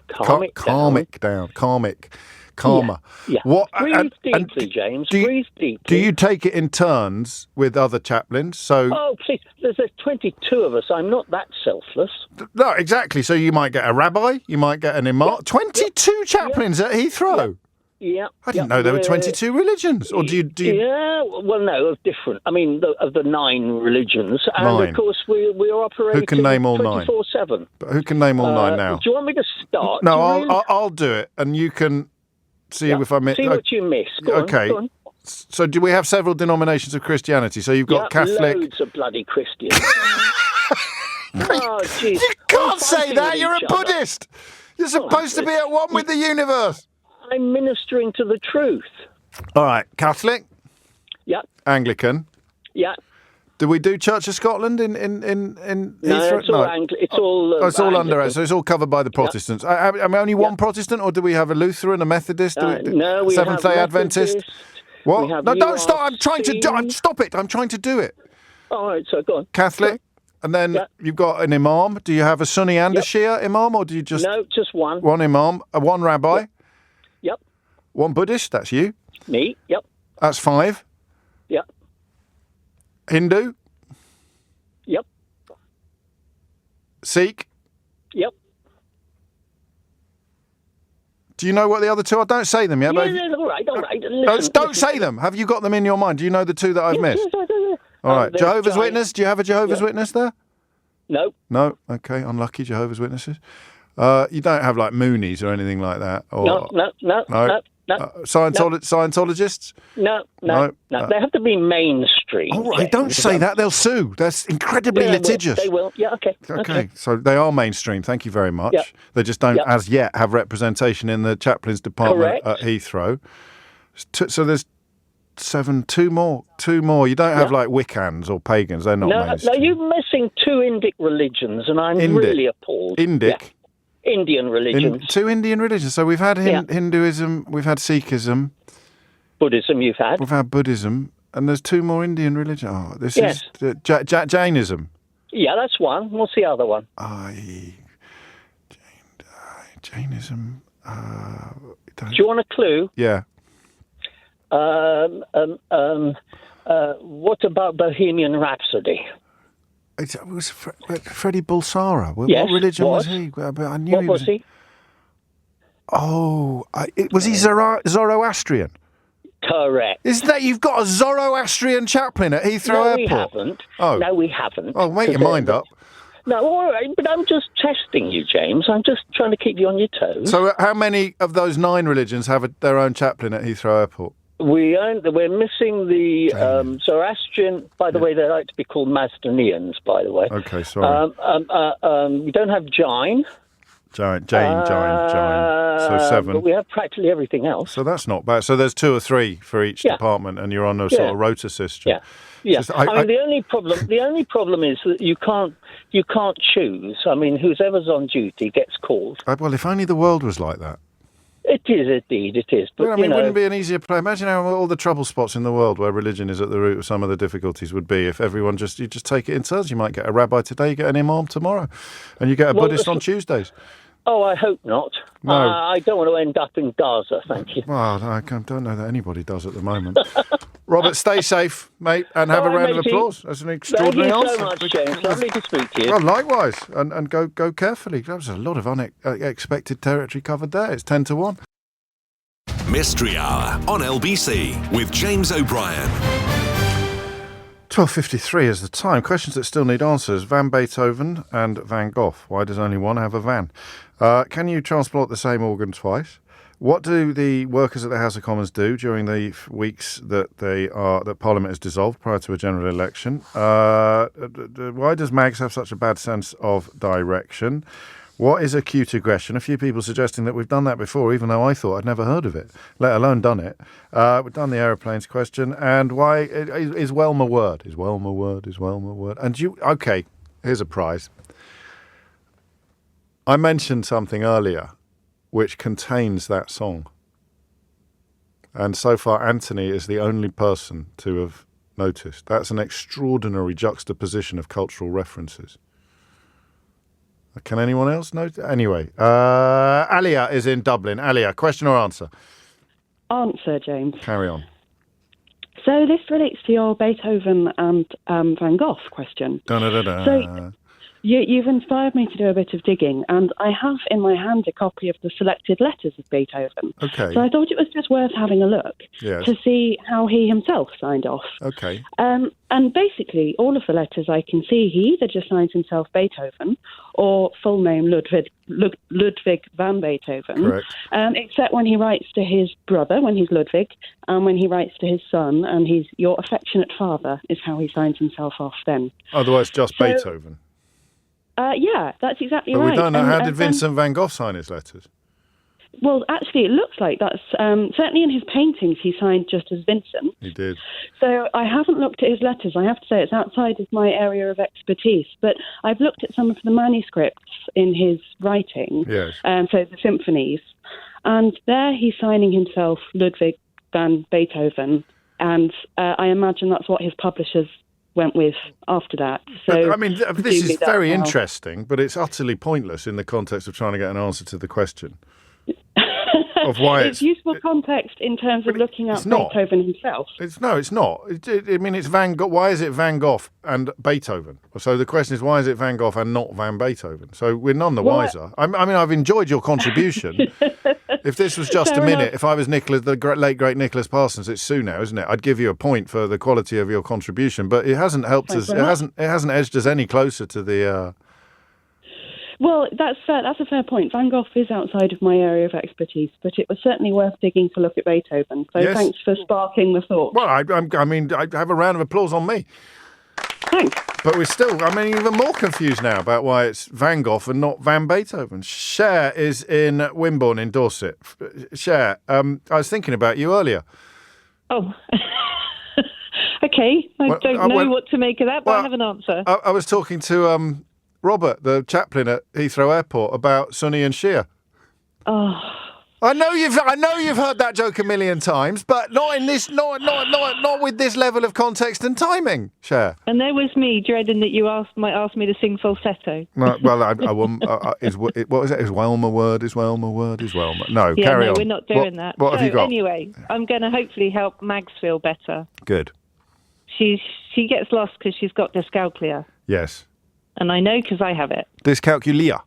[SPEAKER 1] Calmer.
[SPEAKER 2] Yeah.
[SPEAKER 1] What?
[SPEAKER 2] Breathe deeply, James. Breathe deeply.
[SPEAKER 1] Do you take it in turns with other chaplains? So.
[SPEAKER 2] Oh, please. There's 22 of us. I'm not that selfless.
[SPEAKER 1] No, exactly. So you might get a rabbi, you might get an imam. 22 chaplains at Heathrow.
[SPEAKER 2] Yeah.
[SPEAKER 1] I didn't know there were 22 religions. Or do you?
[SPEAKER 2] Yeah. Well, no, of different. I mean, of the 9 religions, and
[SPEAKER 1] 9.
[SPEAKER 2] Of course we are operating.
[SPEAKER 1] Who can name all 9?
[SPEAKER 2] 24/7.
[SPEAKER 1] But who can name all 9 now?
[SPEAKER 2] Do you want me to start?
[SPEAKER 1] No, I'll do it, and you can see if I miss.
[SPEAKER 2] See what you miss. Go
[SPEAKER 1] okay.
[SPEAKER 2] On.
[SPEAKER 1] So do we have several denominations of Christianity? So you've got Catholic.
[SPEAKER 2] Loads of bloody Christians. Oh, jeez.
[SPEAKER 1] You can't say that. You're a Buddhist. You're supposed to be at one with the universe.
[SPEAKER 2] I'm ministering to the truth.
[SPEAKER 1] All right, Catholic.
[SPEAKER 2] Yeah.
[SPEAKER 1] Anglican.
[SPEAKER 2] Yeah.
[SPEAKER 1] Do we do Church of Scotland in
[SPEAKER 2] No,
[SPEAKER 1] Heathrow?
[SPEAKER 2] it's all it's all.
[SPEAKER 1] It's all under it, so it's all covered by the Protestants. I mean, only one Protestant, or do we have a Lutheran, a Methodist,
[SPEAKER 2] no, we
[SPEAKER 1] Seventh-day
[SPEAKER 2] have
[SPEAKER 1] Adventist?
[SPEAKER 2] Methodist,
[SPEAKER 1] What? No, don't stop! I'm trying to stop it. I'm trying to do it.
[SPEAKER 2] All right, so go on.
[SPEAKER 1] Catholic, and then you've got an imam. Do you have a Sunni and a Shia imam, or do you just
[SPEAKER 2] just one?
[SPEAKER 1] One imam, one rabbi.
[SPEAKER 2] Yep.
[SPEAKER 1] One Buddhist. That's you.
[SPEAKER 2] Me. Yep.
[SPEAKER 1] That's 5.
[SPEAKER 2] Yep.
[SPEAKER 1] Hindu.
[SPEAKER 2] Yep.
[SPEAKER 1] Sikh.
[SPEAKER 2] Yep.
[SPEAKER 1] Do you know what the other 2 are? Don't say them yet.
[SPEAKER 2] Yeah, all right. Listen,
[SPEAKER 1] don't say them. Have you got them in your mind? Do you know the 2 that I've missed?
[SPEAKER 2] Yes, I do.
[SPEAKER 1] All right. Jehovah's Witness. Do you have a Jehovah's Witness there?
[SPEAKER 2] No.
[SPEAKER 1] No. Okay. Unlucky Jehovah's Witnesses. You don't have like Moonies or anything like that. Or,
[SPEAKER 2] No.
[SPEAKER 1] Scientologists?
[SPEAKER 2] No. They have to be mainstream.
[SPEAKER 1] All right. Don't say that. They'll sue. That's incredibly litigious.
[SPEAKER 2] They will. Yeah.
[SPEAKER 1] Okay. So they are mainstream. Thank you very much.
[SPEAKER 2] Yep.
[SPEAKER 1] They just don't, as yet, have representation in the chaplains department at Heathrow. So there's 7. 2 more. You don't have like Wiccans or pagans. They're not mainstream.
[SPEAKER 2] No, you're missing 2 Indic religions, and I'm really appalled.
[SPEAKER 1] Indic.
[SPEAKER 2] Yeah. Indian religions.
[SPEAKER 1] 2 Indian religions. So we've had Hinduism, we've had Sikhism.
[SPEAKER 2] Buddhism you've had.
[SPEAKER 1] We've had Buddhism, and there's 2 more Indian religions. Oh, this is Jainism.
[SPEAKER 2] Yeah, that's one. What's the other one?
[SPEAKER 1] Jainism.
[SPEAKER 2] Do you want a clue?
[SPEAKER 1] Yeah.
[SPEAKER 2] What about Bohemian Rhapsody?
[SPEAKER 1] It was Freddie Bulsara. What religion was he? I knew
[SPEAKER 2] what was he?
[SPEAKER 1] Oh, was he Zoroastrian?
[SPEAKER 2] Correct.
[SPEAKER 1] Is that you've got a Zoroastrian chaplain at Heathrow Airport?
[SPEAKER 2] No, we haven't.
[SPEAKER 1] Oh, make your mind up.
[SPEAKER 2] No, all right, but I'm just testing you, James. I'm just trying to keep you on your toes.
[SPEAKER 1] So how many of those 9 religions have their own chaplain at Heathrow Airport?
[SPEAKER 2] We're missing the Zoroastrian. By the way, they like to be called Macedonians. By the way.
[SPEAKER 1] Okay, sorry.
[SPEAKER 2] We don't have Jain.
[SPEAKER 1] Jain. So 7.
[SPEAKER 2] But we have practically everything else.
[SPEAKER 1] So that's not bad. So there's 2 or 3 for each department, and you're on a sort of rota system.
[SPEAKER 2] Yeah. I mean, the only problem is that you can't choose. I mean, whoever's on duty gets called.
[SPEAKER 1] Well, if only the world was like that.
[SPEAKER 2] It is indeed, it is. But,
[SPEAKER 1] it wouldn't be an easier play. Imagine how all the trouble spots in the world where religion is at the root of some of the difficulties would be if everyone you just take it in turns. You might get a rabbi today, you get an imam tomorrow, and you get a Buddhist on Tuesdays.
[SPEAKER 2] Oh, I hope not.
[SPEAKER 1] No.
[SPEAKER 2] I don't want to end up in Gaza, thank you.
[SPEAKER 1] Well, I don't know that anybody does at the moment. Robert, stay safe, mate, and have a round of applause. That's an extraordinary answer.
[SPEAKER 2] Thank you so much, James. Lovely to speak to you.
[SPEAKER 1] Well, likewise, and go carefully. That was a lot of unexpected territory covered there. It's 10-1.
[SPEAKER 12] Mystery Hour on LBC with James O'Brien.
[SPEAKER 1] 12:53 is the time. Questions that still need answers. Van Beethoven and Van Gogh. Why does only one have a van? Can you transport the same organ twice? What do the workers at the House of Commons do during the weeks that that Parliament is dissolved prior to a general election? Why does Mags have such a bad sense of direction? What is acute aggression? A few people suggesting that we've done that before, even though I thought I'd never heard of it, let alone done it. We've done the aeroplanes question. And why is Welma word? Is Welma word? Is Welma word? And okay, here's a prize. I mentioned something earlier which contains that song. And so far, Anthony is the only person to have noticed. That's an extraordinary juxtaposition of cultural references. Can anyone else know? Anyway, Alia is in Dublin. Alia, question or answer?
[SPEAKER 3] Answer, James.
[SPEAKER 1] Carry on.
[SPEAKER 3] So this relates to your Beethoven and Van Gogh question.
[SPEAKER 1] Da-da-da-da.
[SPEAKER 3] So you've inspired me to do a bit of digging, and I have in my hand a copy of the selected letters of Beethoven.
[SPEAKER 1] Okay.
[SPEAKER 3] So I thought it was just worth having a look to see how he himself signed off.
[SPEAKER 1] Okay.
[SPEAKER 3] And basically, all of the letters I can see, he either just signs himself Beethoven or full name Ludwig van Beethoven.
[SPEAKER 1] Correct.
[SPEAKER 3] Except when he writes to his brother, when he's Ludwig, and when he writes to his son, and he's your affectionate father, is how he signs himself off then.
[SPEAKER 1] Otherwise, just Beethoven.
[SPEAKER 3] Yeah, that's exactly
[SPEAKER 1] but
[SPEAKER 3] right.
[SPEAKER 1] But we don't know, how did Vincent van Gogh sign his letters?
[SPEAKER 3] Well, actually, it looks like that's... certainly in his paintings, he signed just as Vincent.
[SPEAKER 1] He did.
[SPEAKER 3] So I haven't looked at his letters. I have to say it's outside of my area of expertise. But I've looked at some of the manuscripts in his writing,
[SPEAKER 1] yes.
[SPEAKER 3] So the symphonies, and there he's signing himself Ludwig van Beethoven, and I imagine that's what his publishers went with after that. So
[SPEAKER 1] but, I mean, this is very interesting, but it's utterly pointless in the context of trying to get an answer to the question. Of why
[SPEAKER 3] it's useful context in terms of looking at Beethoven himself.
[SPEAKER 1] It's not. It's Van Gogh. Why is it Van Gogh and Beethoven? So the question is, why is it Van Gogh and not Van Beethoven? So we're none the wiser. I mean, I've enjoyed your contribution. If this was just a minute, if I was the late great Nicholas Parsons, it's Sue now, isn't it? I'd give you a point for the quality of your contribution, but it hasn't helped us. It hasn't edged us any closer to the.
[SPEAKER 3] Well, that's fair. That's a fair point. Van Gogh is outside of my area of expertise, but it was certainly worth digging to look at Beethoven. So Thanks for sparking the thought.
[SPEAKER 1] Well, I mean, I have a round of applause on me.
[SPEAKER 3] Thanks.
[SPEAKER 1] But we're still, even more confused now about why it's Van Gogh and not Van Beethoven. Cher is in Wimborne in Dorset. Cher, I was thinking about you earlier.
[SPEAKER 3] Oh. Okay. I don't know what to make of that, but I have an answer.
[SPEAKER 1] I was talking to Robert, the chaplain at Heathrow Airport, about Sonny and Cher.
[SPEAKER 3] Oh.
[SPEAKER 1] I know you've heard that joke a million times, but not in this, not with this level of context and timing, Cher.
[SPEAKER 3] And there was me dreading that you might ask me to sing falsetto.
[SPEAKER 1] No, well, I won't. What was it? Is Welma word? Is Welma word? Is Welma? No, carry on.
[SPEAKER 3] We're not doing that.
[SPEAKER 1] What have you got?
[SPEAKER 3] Anyway, I'm going to hopefully help Mags feel better.
[SPEAKER 1] Good.
[SPEAKER 3] She gets lost because she's got dyscalculia.
[SPEAKER 1] Yes.
[SPEAKER 3] And I know because I have it.
[SPEAKER 1] Dyscalculia.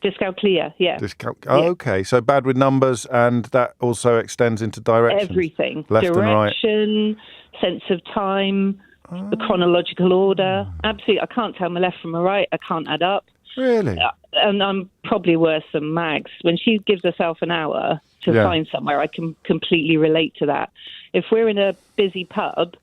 [SPEAKER 3] Dyscalculia, yeah.
[SPEAKER 1] Okay, so bad with numbers, and that also extends into direction.
[SPEAKER 3] Everything.
[SPEAKER 1] Left
[SPEAKER 3] Direction,
[SPEAKER 1] and
[SPEAKER 3] right. Sense of time, the chronological order. Absolutely, I can't tell my left from my right. I can't add up.
[SPEAKER 1] Really?
[SPEAKER 3] And I'm probably worse than Mags. When she gives herself an hour to find somewhere, I can completely relate to that. If we're in a busy pub...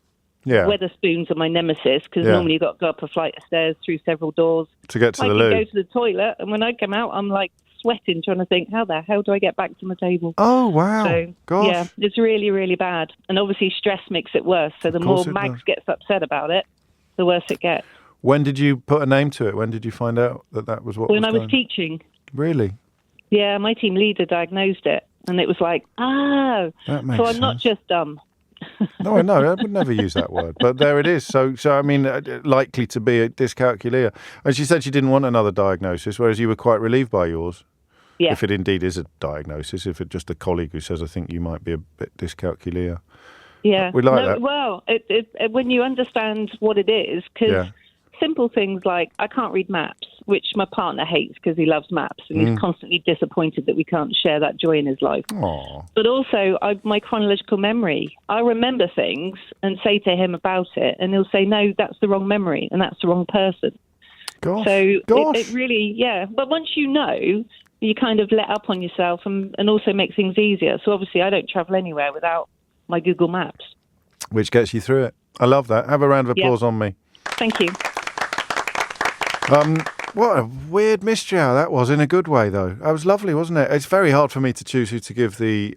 [SPEAKER 1] Yeah.
[SPEAKER 3] Weatherspoons are my nemesis because normally you've got to go up a flight of stairs through several doors
[SPEAKER 1] to get to the loo.
[SPEAKER 3] I can go to the toilet, and when I come out, I'm like sweating, trying to think, how the hell do I get back to my table?
[SPEAKER 1] Oh, wow.
[SPEAKER 3] So,
[SPEAKER 1] gosh.
[SPEAKER 3] yeah, it's really, really bad. And obviously stress makes it worse. So the more Mags gets upset about it, the worse it gets.
[SPEAKER 1] When did you put a name to it? When did you find out that was what
[SPEAKER 3] When I was teaching.
[SPEAKER 1] Really?
[SPEAKER 3] Yeah, my team leader diagnosed it. And it was like,
[SPEAKER 1] that makes
[SPEAKER 3] so I'm
[SPEAKER 1] sense.
[SPEAKER 3] not just dumb.
[SPEAKER 1] No, I would never use that word. But there it is. So I mean, likely to be a dyscalculia. And she said she didn't want another diagnosis, whereas you were quite relieved by yours.
[SPEAKER 3] Yeah.
[SPEAKER 1] If it indeed is a diagnosis, if it's just a colleague who says, I think you might be a bit dyscalculia.
[SPEAKER 3] Yeah.
[SPEAKER 1] We like that.
[SPEAKER 3] Well, when you understand what it is, because simple things like I can't read maps.
[SPEAKER 23] which my partner hates because he loves maps and he's constantly disappointed that we can't share that joy in his life.
[SPEAKER 1] Aww.
[SPEAKER 23] But also, my chronological memory. I remember things and say to him about it, and he'll say, no, that's the wrong memory and that's the wrong person.
[SPEAKER 1] Gosh.
[SPEAKER 23] So it really, yeah. But once you know, you kind of let up on yourself and also make things easier. So obviously I don't travel anywhere without my Google Maps.
[SPEAKER 1] Which gets you through it. I love that. Have a round of applause on me.
[SPEAKER 23] Thank you.
[SPEAKER 1] What a weird mystery hour that was, in a good way, though. That was lovely, wasn't it? It's very hard for me to choose who to give the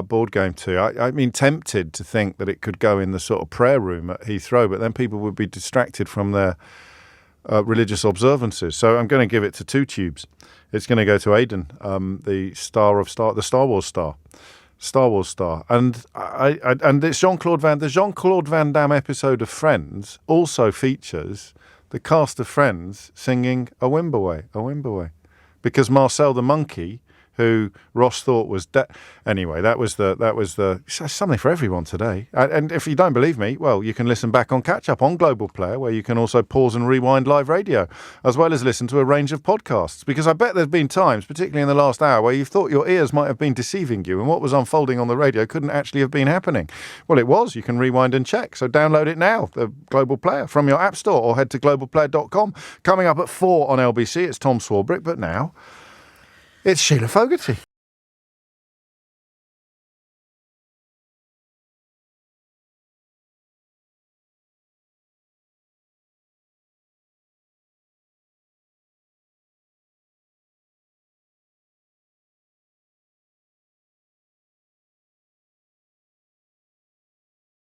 [SPEAKER 1] board game to. I mean, tempted to think that it could go in the sort of prayer room at Heathrow, but then people would be distracted from their religious observances. So I'm going to give it to Two Tubes. It's going to go to Aidan, the Star Wars star. And it's the Jean-Claude Van Damme episode of Friends also features the cast of Friends singing A Wimble Away. Because Marcel the monkey, who Ross thought was dead. Anyway, that was the something for everyone today. And if you don't believe me, well, you can listen back on Catch Up on Global Player, where you can also pause and rewind live radio, as well as listen to a range of podcasts. Because I bet there's been times, particularly in the last hour, where you thought your ears might have been deceiving you and what was unfolding on the radio couldn't actually have been happening. Well, it was. You can rewind and check. So download it now, the Global Player, from your app store or head to globalplayer.com. Coming up at 4 on LBC, it's Tom Swarbrick, but now it's Sheila Fogarty.